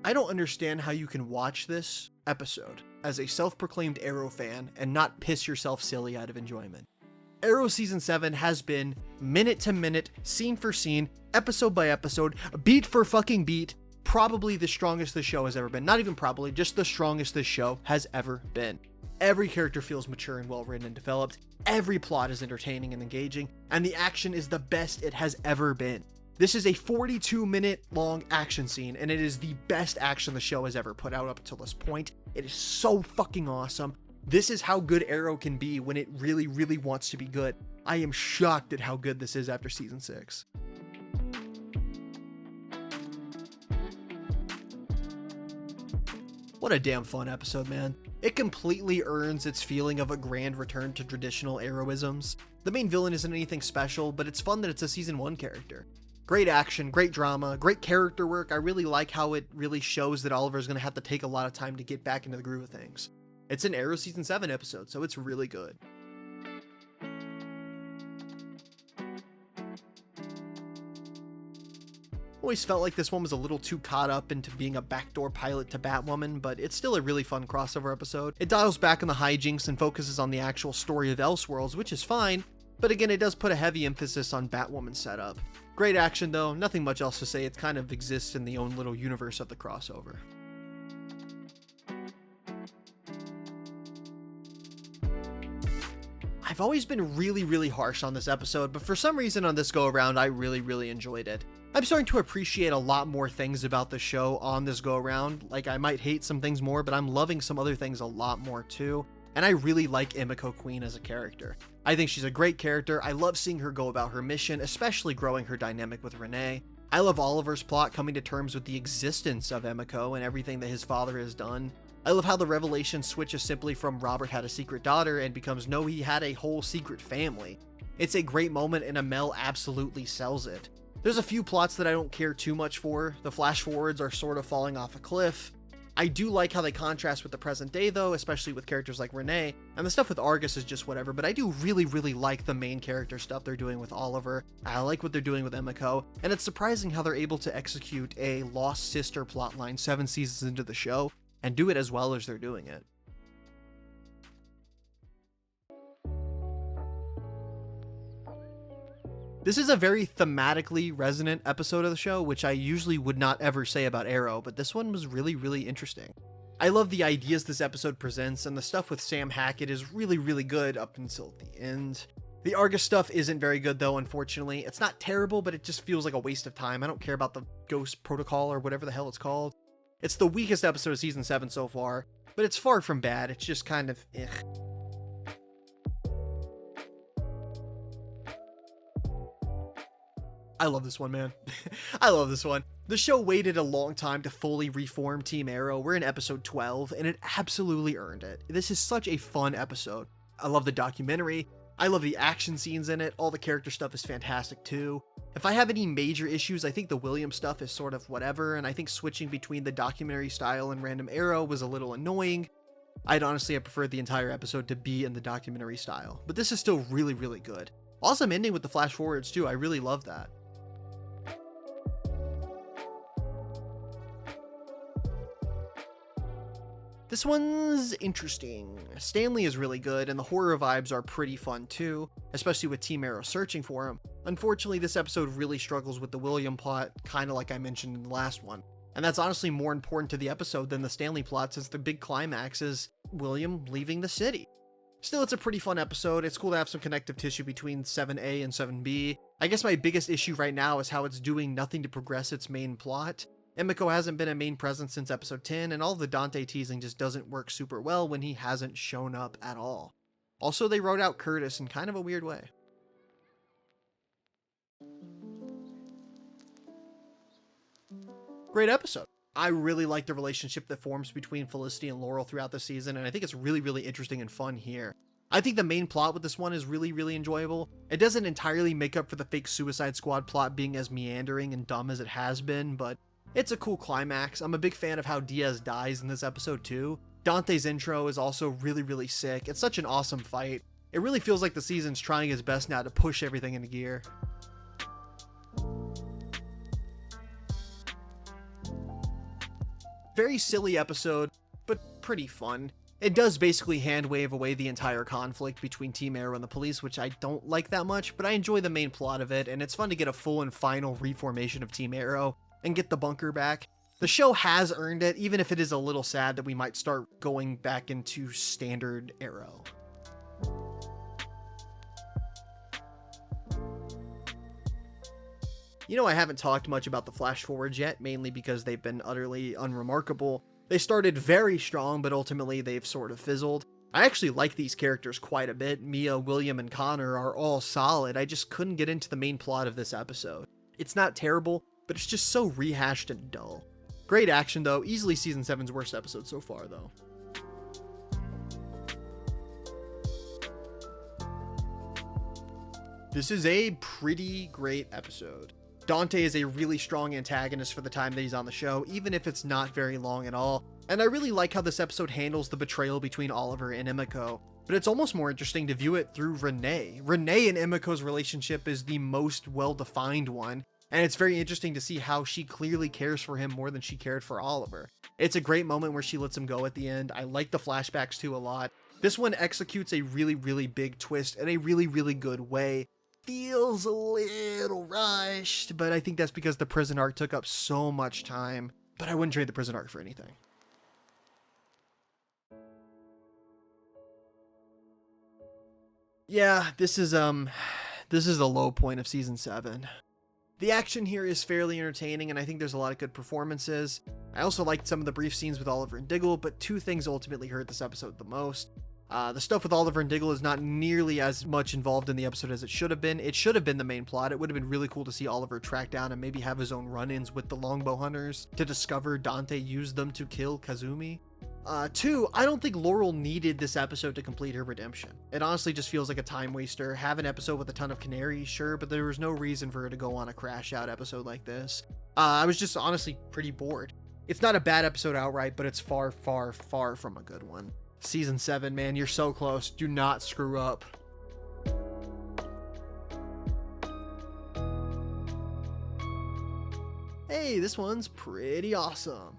I don't understand how you can watch this episode as a self-proclaimed Arrow fan and not piss yourself silly out of enjoyment. Arrow Season 7 has been minute to minute, scene for scene, episode by episode, beat for fucking beat, probably the strongest this show has ever been. Not even probably, just the strongest this show has ever been. Every character feels mature and well written and developed, every plot is entertaining and engaging, and the action is the best it has ever been. This is a 42-minute long action scene, and it is the best action the show has ever put out up until this point. It is so fucking awesome. This is how good Arrow can be when it really wants to be good. I am shocked at how good this is after season 6. What a damn fun episode, man. It completely earns its feeling of a grand return to traditional Arrowisms. The main villain isn't anything special, but it's fun that it's a season 1 character. Great action, great drama, great character work. I really like how it really shows that Oliver's going to have to take a lot of time to get back into the groove of things. It's an Arrow Season 7 episode, so it's really good. Always felt like this one was a little too caught up into being a backdoor pilot to Batwoman, but it's still a really fun crossover episode. It dials back on the hijinks and focuses on the actual story of Elseworlds, which is fine, but again, it does put a heavy emphasis on Batwoman's setup. Great action though, nothing much else to say. It kind of exists in the own little universe of the crossover. I've always been really harsh on this episode, but for some reason on this go around, I really enjoyed it. I'm starting to appreciate a lot more things about the show on this go around. Like, I might hate some things more, but I'm loving some other things a lot more too. And I really like Emiko Queen as a character. I think she's a great character. I love seeing her go about her mission, especially growing her dynamic with Renee. I love Oliver's plot coming to terms with the existence of Emiko and everything that his father has done. I love how the revelation switches simply from Robert had a secret daughter and becomes no, he had a whole secret family. It's a great moment and Amel absolutely sells it. There's a few plots that I don't care too much for. The flash forwards are sort of falling off a cliff. I do like how they contrast with the present day though, especially with characters like Renee, and the stuff with Argus is just whatever, but I do really like the main character stuff they're doing with Oliver. I like what they're doing with Emiko, and it's surprising how they're able to execute a lost sister plotline 7 seasons into the show, and do it as well as they're doing it. This is a very thematically resonant episode of the show, which I usually would not ever say about Arrow, but this one was really interesting. I love the ideas this episode presents, and the stuff with Sam Hackett is really good up until the end. The Argus stuff isn't very good though, unfortunately. It's not terrible, but it just feels like a waste of time. I don't care about the Ghost Protocol or whatever the hell it's called. It's the weakest episode of season 7 so far, but it's far from bad. It's just kind of eh. I love this one, man. I love this one. The show waited a long time to fully reform Team Arrow. We're in episode 12, and it absolutely earned it. This is such a fun episode. I love the documentary. I love the action scenes in it. All the character stuff is fantastic too. If I have any major issues, I think the William stuff is sort of whatever, and I think switching between the documentary style and random Arrow was a little annoying. I'd honestly have preferred the entire episode to be in the documentary style, but this is still really good. Awesome ending with the flash forwards too. I really love that. This one's interesting. Stanley is really good, and the horror vibes are pretty fun too, especially with Team Arrow searching for him. Unfortunately, this episode really struggles with the William plot, kinda like I mentioned in the last one. And that's honestly more important to the episode than the Stanley plot, since the big climax is William leaving the city. Still, it's a pretty fun episode. It's cool to have some connective tissue between 7A and 7B. I guess my biggest issue right now is how it's doing nothing to progress its main plot. Emiko hasn't been a main presence since episode 10, and all the Dante teasing just doesn't work super well when he hasn't shown up at all. Also, they wrote out Curtis in kind of a weird way. Great episode. I really like the relationship that forms between Felicity and Laurel throughout the season, and I think it's really interesting and fun here. I think the main plot with this one is really enjoyable. It doesn't entirely make up for the fake Suicide Squad plot being as meandering and dumb as it has been, but it's a cool climax. I'm a big fan of how Diaz dies in this episode too. Dante's intro is also really sick. It's such an awesome fight. It really feels like the season's trying its best now to push everything into gear. Very silly episode, but pretty fun. It does basically hand wave away the entire conflict between Team Arrow and the police, which I don't like that much, but I enjoy the main plot of it, and it's fun to get a full and final reformation of Team Arrow and get the bunker back. The show has earned it, even if it is a little sad that we might start going back into standard Arrow. You know, I haven't talked much about the flash forwards yet, mainly because they've been utterly unremarkable. They started very strong, but ultimately they've sort of fizzled. I actually like these characters quite a bit. Mia, William, and Connor are all solid. I just couldn't get into the main plot of this episode. It's not terrible, but it's just so rehashed and dull. Great action though, easily season 7's worst episode so far though. This is a pretty great episode. Dante is a really strong antagonist for the time that he's on the show, even if it's not very long at all. And I really like how this episode handles the betrayal between Oliver and Emiko. But it's almost more interesting to view it through Renee. Renee and Emiko's relationship is the most well-defined one, and it's very interesting to see how she clearly cares for him more than she cared for Oliver. It's a great moment where she lets him go at the end. I like the flashbacks too a lot. This one executes a really big twist in a really good way. Feels a little rushed, but I think that's because the prison arc took up so much time. But I wouldn't trade the prison arc for anything. Yeah, this is the low point of season 7. The action here is fairly entertaining, and I think there's a lot of good performances. I also liked some of the brief scenes with Oliver and Diggle, but two things ultimately hurt this episode the most. The stuff with Oliver and Diggle is not nearly as much involved in the episode as it should have been. It should have been the main plot. It would have been really cool to see Oliver track down and maybe have his own run-ins with the longbow hunters to discover Dante used them to kill Kazumi. 2, I don't think Laurel needed this episode to complete her redemption. It honestly just feels like a time waster. Have an episode with a ton of canaries, sure, but there was no reason for her to go on a crash out episode like this. I was just honestly pretty bored. It's not a bad episode outright, but it's far, far, far from a good one. Season 7, man, you're so close. Do not screw up. Hey, this one's pretty awesome.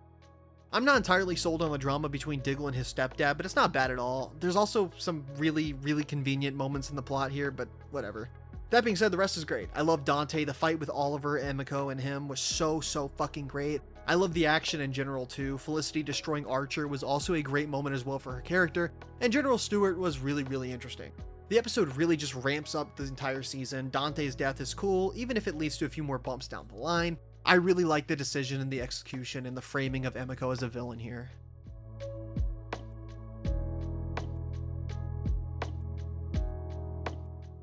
I'm not entirely sold on the drama between Diggle and his stepdad, but it's not bad at all. There's also some really, really convenient moments in the plot here, but whatever. That being said, the rest is great. I love Dante. The fight with Oliver, Emiko, and him was so fucking great. I love the action in general too. Felicity destroying Archer was also a great moment as well for her character, and General Stewart was really, really interesting. The episode really just ramps up the entire season. Dante's death is cool, even if it leads to a few more bumps down the line. I really like the decision and the execution and the framing of Emiko as a villain here.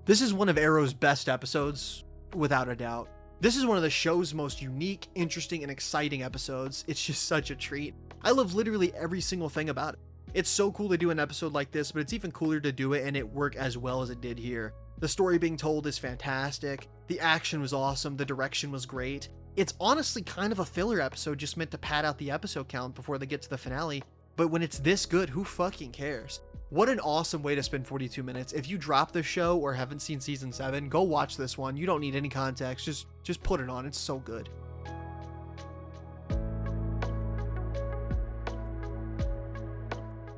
This is one of Arrow's best episodes, without a doubt. This is one of the show's most unique, interesting, and exciting episodes. It's just such a treat. I love literally every single thing about it. It's so cool to do an episode like this, but it's even cooler to do it and it work as well as it did here. The story being told is fantastic. The action was awesome. The direction was great. It's honestly kind of a filler episode just meant to pad out the episode count before they get to the finale. But when it's this good, who fucking cares? What an awesome way to spend 42 minutes. If you drop the show or haven't seen season 7, go watch this one. You don't need any context. Just put it on. It's so good.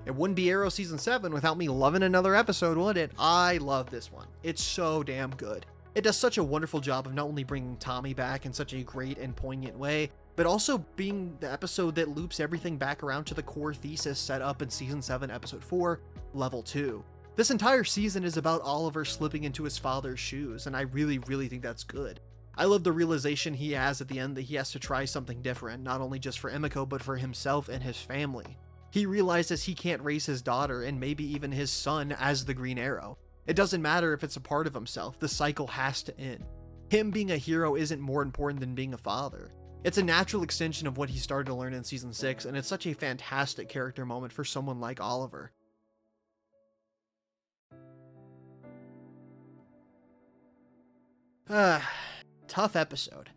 It wouldn't be Arrow season 7 without me loving another episode, would it? I love this one. It's so damn good. It does such a wonderful job of not only bringing Tommy back in such a great and poignant way, but also being the episode that loops everything back around to the core thesis set up in season 7, episode 4, level 2. This entire season is about Oliver slipping into his father's shoes, and I really, really think that's good. I love the realization he has at the end that he has to try something different, not only just for Emiko, but for himself and his family. He realizes he can't raise his daughter and maybe even his son as the Green Arrow. It doesn't matter if it's a part of himself, the cycle has to end. Him being a hero isn't more important than being a father. It's a natural extension of what he started to learn in season 6, and it's such a fantastic character moment for someone like Oliver. Tough episode.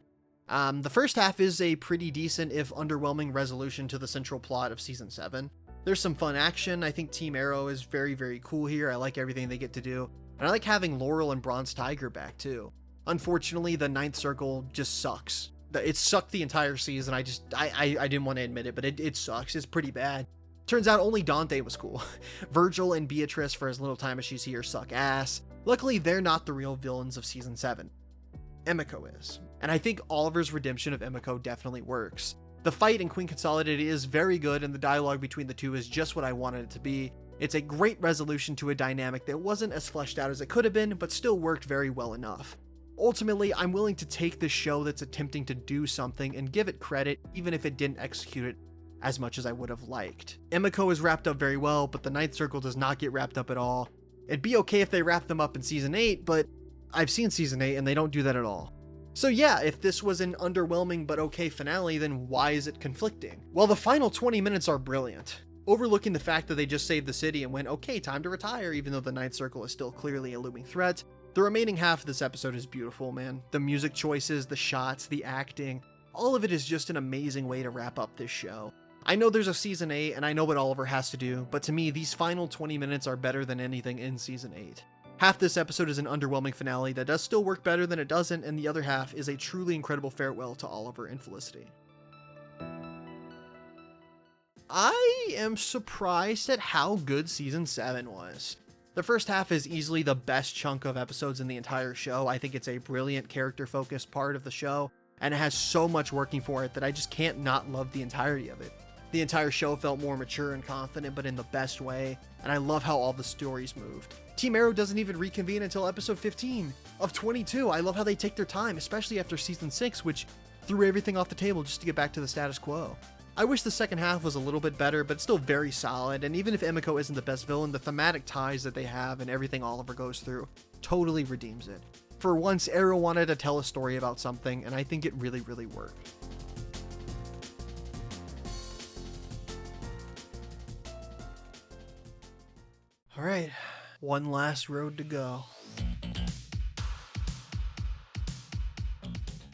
The first half is a pretty decent, if underwhelming, resolution to the central plot of season 7. There's some fun action. I think Team Arrow is very, very cool here. I like everything they get to do. And I like having Laurel and Bronze Tiger back too. Unfortunately, the Ninth Circle just sucks. It sucked the entire season. I didn't want to admit it, but it sucks. It's pretty bad. Turns out only Dante was cool. Virgil and Beatrice, for as little time as she's here, suck ass. Luckily, they're not the real villains of season 7. Emiko is. And I think Oliver's redemption of Emiko definitely works. The fight in Queen Consolidated is very good, and the dialogue between the two is just what I wanted it to be. It's a great resolution to a dynamic that wasn't as fleshed out as it could have been, but still worked very well enough. Ultimately, I'm willing to take this show that's attempting to do something and give it credit, even if it didn't execute it as much as I would have liked. Emiko is wrapped up very well, but the Ninth Circle does not get wrapped up at all. It'd be okay if they wrap them up in season 8, but I've seen season 8 and they don't do that at all. So yeah, if this was an underwhelming but okay finale, then why is it conflicting? Well, the final 20 minutes are brilliant. Overlooking the fact that they just saved the city and went, okay, time to retire, even though the Ninth Circle is still clearly a looming threat, the remaining half of this episode is beautiful, man. The music choices, the shots, the acting, all of it is just an amazing way to wrap up this show. I know there's a season 8 and I know what Oliver has to do, but to me, these final 20 minutes are better than anything in season 8. Half this episode is an underwhelming finale that does still work better than it doesn't, and the other half is a truly incredible farewell to Oliver and Felicity. I am surprised at how good season 7 was. The first half is easily the best chunk of episodes in the entire show. I think it's a brilliant character-focused part of the show, and it has so much working for it that I just can't not love the entirety of it. The entire show felt more mature and confident, but in the best way, and I love how all the stories moved. Team Arrow doesn't even reconvene until episode 15 of 22. I love how they take their time, especially after season 6, which threw everything off the table just to get back to the status quo. I wish the second half was a little bit better, but still very solid, and even if Emiko isn't the best villain, the thematic ties that they have and everything Oliver goes through totally redeems it. For once, Arrow wanted to tell a story about something, and I think it really, really worked. Alright, one last road to go.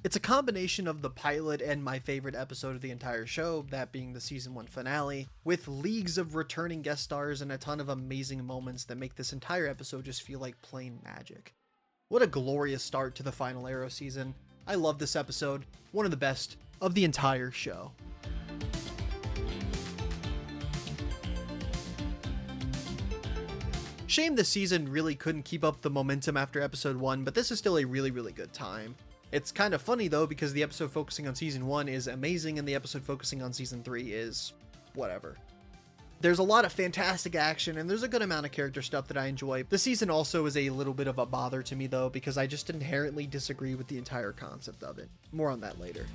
It's a combination of the pilot and my favorite episode of the entire show, that being the season 1 finale, with leagues of returning guest stars and a ton of amazing moments that make this entire episode just feel like plain magic. What a glorious start to the final Arrow season. I love this episode, one of the best of the entire show. Shame this season really couldn't keep up the momentum after episode 1, but this is still a really, really good time. It's kind of funny though, because the episode focusing on season 1 is amazing and the episode focusing on season 3 is whatever. There's a lot of fantastic action and there's a good amount of character stuff that I enjoy. The season also is a little bit of a bother to me though, because I just inherently disagree with the entire concept of it. More on that later.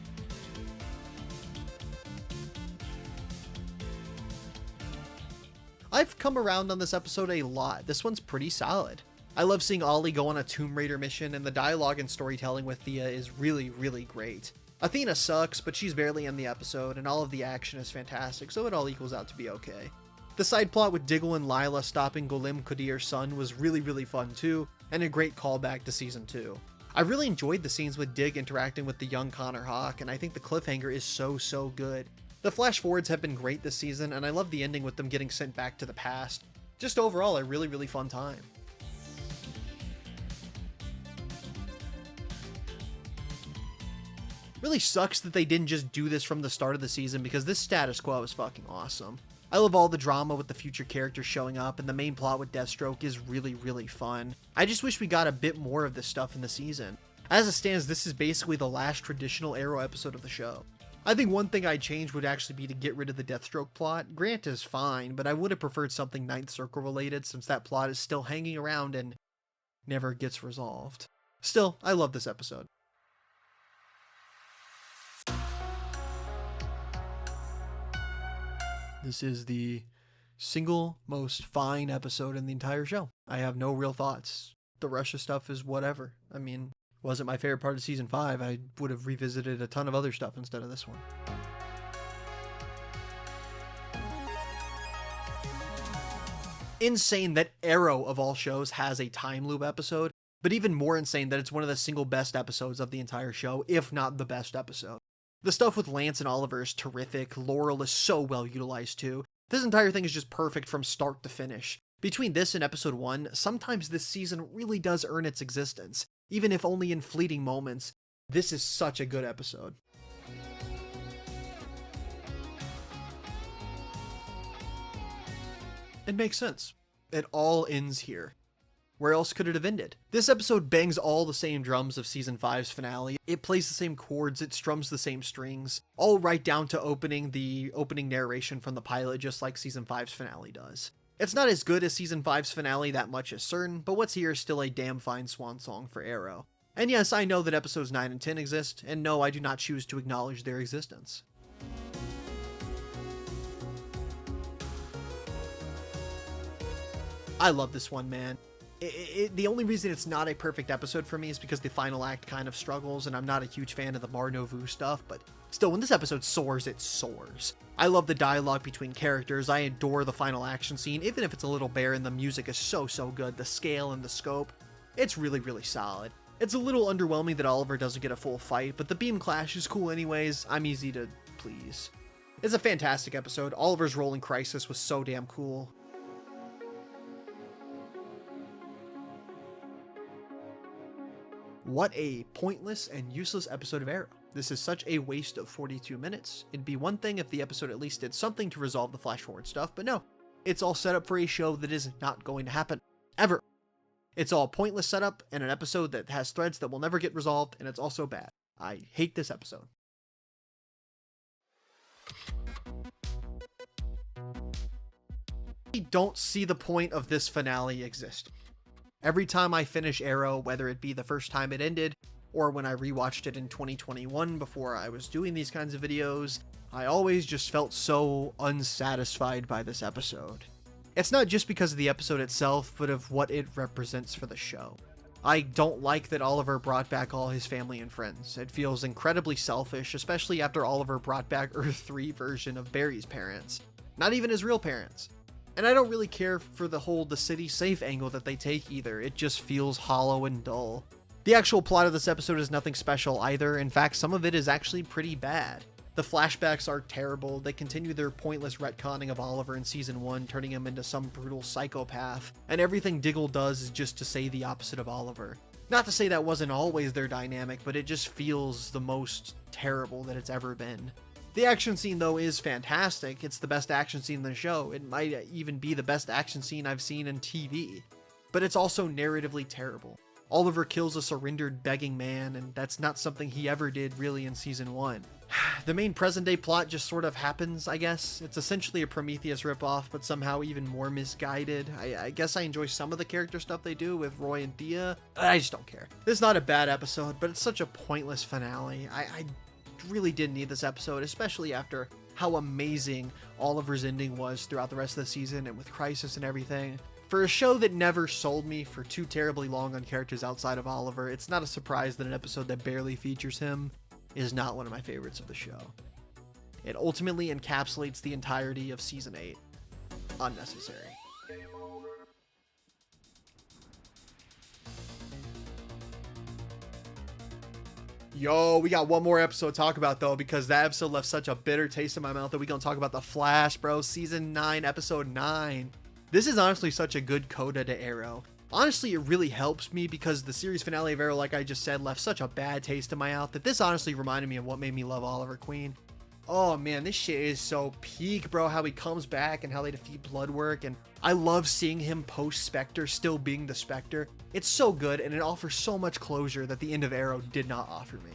I've come around on this episode a lot. This one's pretty solid. I love seeing Ollie go on a Tomb Raider mission, and the dialogue and storytelling with Thea is really, really great. Athena sucks, but she's barely in the episode, and all of the action is fantastic, so it all equals out to be okay. The side plot with Diggle and Lila stopping Golem Qadir's son was really, really fun too, and a great callback to season 2. I really enjoyed the scenes with Dig interacting with the young Connor Hawke, and I think the cliffhanger is so good. The flash forwards have been great this season, and I love the ending with them getting sent back to the past. Just overall, a really, really fun time. Really sucks that they didn't just do this from the start of the season, because this status quo is fucking awesome. I love all the drama with the future characters showing up, and the main plot with Deathstroke is really, really fun. I just wish we got a bit more of this stuff in the season. As it stands, this is basically the last traditional Arrow episode of the show. I think one thing I'd change would actually be to get rid of the Deathstroke plot. Grant is fine, but I would have preferred something Ninth Circle related, since that plot is still hanging around and never gets resolved. Still, I love this episode. This is the single most fine episode in the entire show. I have no real thoughts. The Russia stuff is whatever. I mean, wasn't my favorite part of season 5. I would have revisited a ton of other stuff instead of this one. Insane that Arrow of all shows has a time loop episode, but even more insane that it's one of the single best episodes of the entire show, if not the best episode. The stuff with Lance and Oliver is terrific. Laurel is so well utilized too. This entire thing is just perfect from start to finish. Between this and episode 1, sometimes this season really does earn its existence, even if only in fleeting moments. This is such a good episode. It makes sense. It all ends here. Where else could it have ended? This episode bangs all the same drums of season 5's finale. It plays the same chords, it strums the same strings, all right down to the opening narration from the pilot, just like season 5's finale does. It's not as good as season 5's finale, that much is certain, but what's here is still a damn fine swan song for Arrow. And yes, I know that episodes 9 and 10 exist, and no, I do not choose to acknowledge their existence. I love this one, man. The only reason it's not a perfect episode for me is because the final act kind of struggles, and I'm not a huge fan of the Mar Novu stuff, but still, when this episode soars, it soars. I love the dialogue between characters, I adore the final action scene, even if it's a little bare, and the music is so good, the scale and the scope. It's really, really solid. It's a little underwhelming that Oliver doesn't get a full fight, but the beam clash is cool anyways. I'm easy to please. It's a fantastic episode. Oliver's role in Crisis was so damn cool. What a pointless and useless episode of Arrow. This is such a waste of 42 minutes. It'd be one thing if the episode at least did something to resolve the flash forward stuff, but no. It's all set up for a show that is not going to happen. Ever. It's all pointless setup and an episode that has threads that will never get resolved, and it's also bad. I hate this episode. I don't see the point of this finale existing. Every time I finish Arrow, whether it be the first time it ended, or when I rewatched it in 2021 before I was doing these kinds of videos, I always just felt so unsatisfied by this episode. It's not just because of the episode itself, but of what it represents for the show. I don't like that Oliver brought back all his family and friends. It feels incredibly selfish, especially after Oliver brought back Earth 3 version of Barry's parents. Not even his real parents. And I don't really care for the whole the city safe angle that they take either. It just feels hollow and dull. The actual plot of this episode is nothing special either. In fact, some of it is actually pretty bad. The flashbacks are terrible. They continue their pointless retconning of Oliver in season 1, turning him into some brutal psychopath. And everything Diggle does is just to say the opposite of Oliver. Not to say that wasn't always their dynamic, but it just feels the most terrible that it's ever been. The action scene, though, is fantastic. It's the best action scene in the show. It might even be the best action scene I've seen in TV. But it's also narratively terrible. Oliver kills a surrendered begging man, and that's not something he ever did really in season 1. The main present-day plot just sort of happens, I guess. It's essentially a Prometheus ripoff, but somehow even more misguided. I guess I enjoy some of the character stuff they do with Roy and Thea. I just don't care. This is not a bad episode, but it's such a pointless finale. I really didn't need this episode, especially after how amazing Oliver's ending was throughout the rest of the season and with Crisis and everything. For a show that never sold me for too terribly long on characters outside of Oliver, it's not a surprise that an episode that barely features him is not one of my favorites of the show. It ultimately encapsulates the entirety of season 8. Unnecessary. Yo, we got one more episode to talk about though, because that episode left such a bitter taste in my mouth that we gonna talk about The Flash, bro. Season 9, episode 9. This is honestly such a good coda to Arrow. Honestly, it really helps me because the series finale of Arrow, like I just said, left such a bad taste in my mouth that this honestly reminded me of what made me love Oliver Queen. Oh man, this shit is so peak, bro, how he comes back and how they defeat Bloodwork, and I love seeing him post-Spectre still being the Spectre. It's so good, and it offers so much closure that the end of Arrow did not offer me.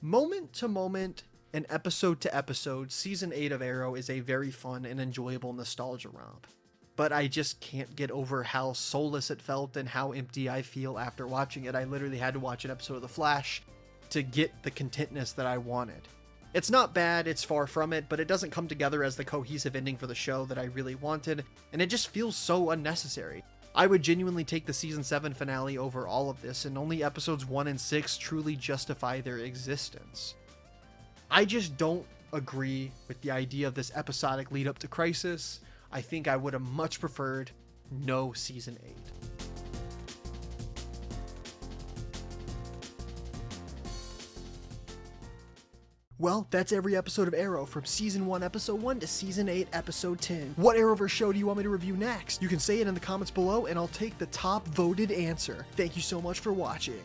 Moment to moment and episode to episode, season 8 of Arrow is a very fun and enjoyable nostalgia romp. But I just can't get over how soulless it felt and how empty I feel after watching it. I literally had to watch an episode of The Flash to get the contentness that I wanted. It's not bad, it's far from it, but it doesn't come together as the cohesive ending for the show that I really wanted, and it just feels so unnecessary. I would genuinely take the season 7 finale over all of this, and only episodes 1 and 6 truly justify their existence. I just don't agree with the idea of this episodic lead up to Crisis. I think I would have much preferred no season 8. Well, that's every episode of Arrow from season 1 episode 1 to season 8 episode 10. What Arrowverse show do you want me to review next? You can say it in the comments below and I'll take the top voted answer. Thank you so much for watching.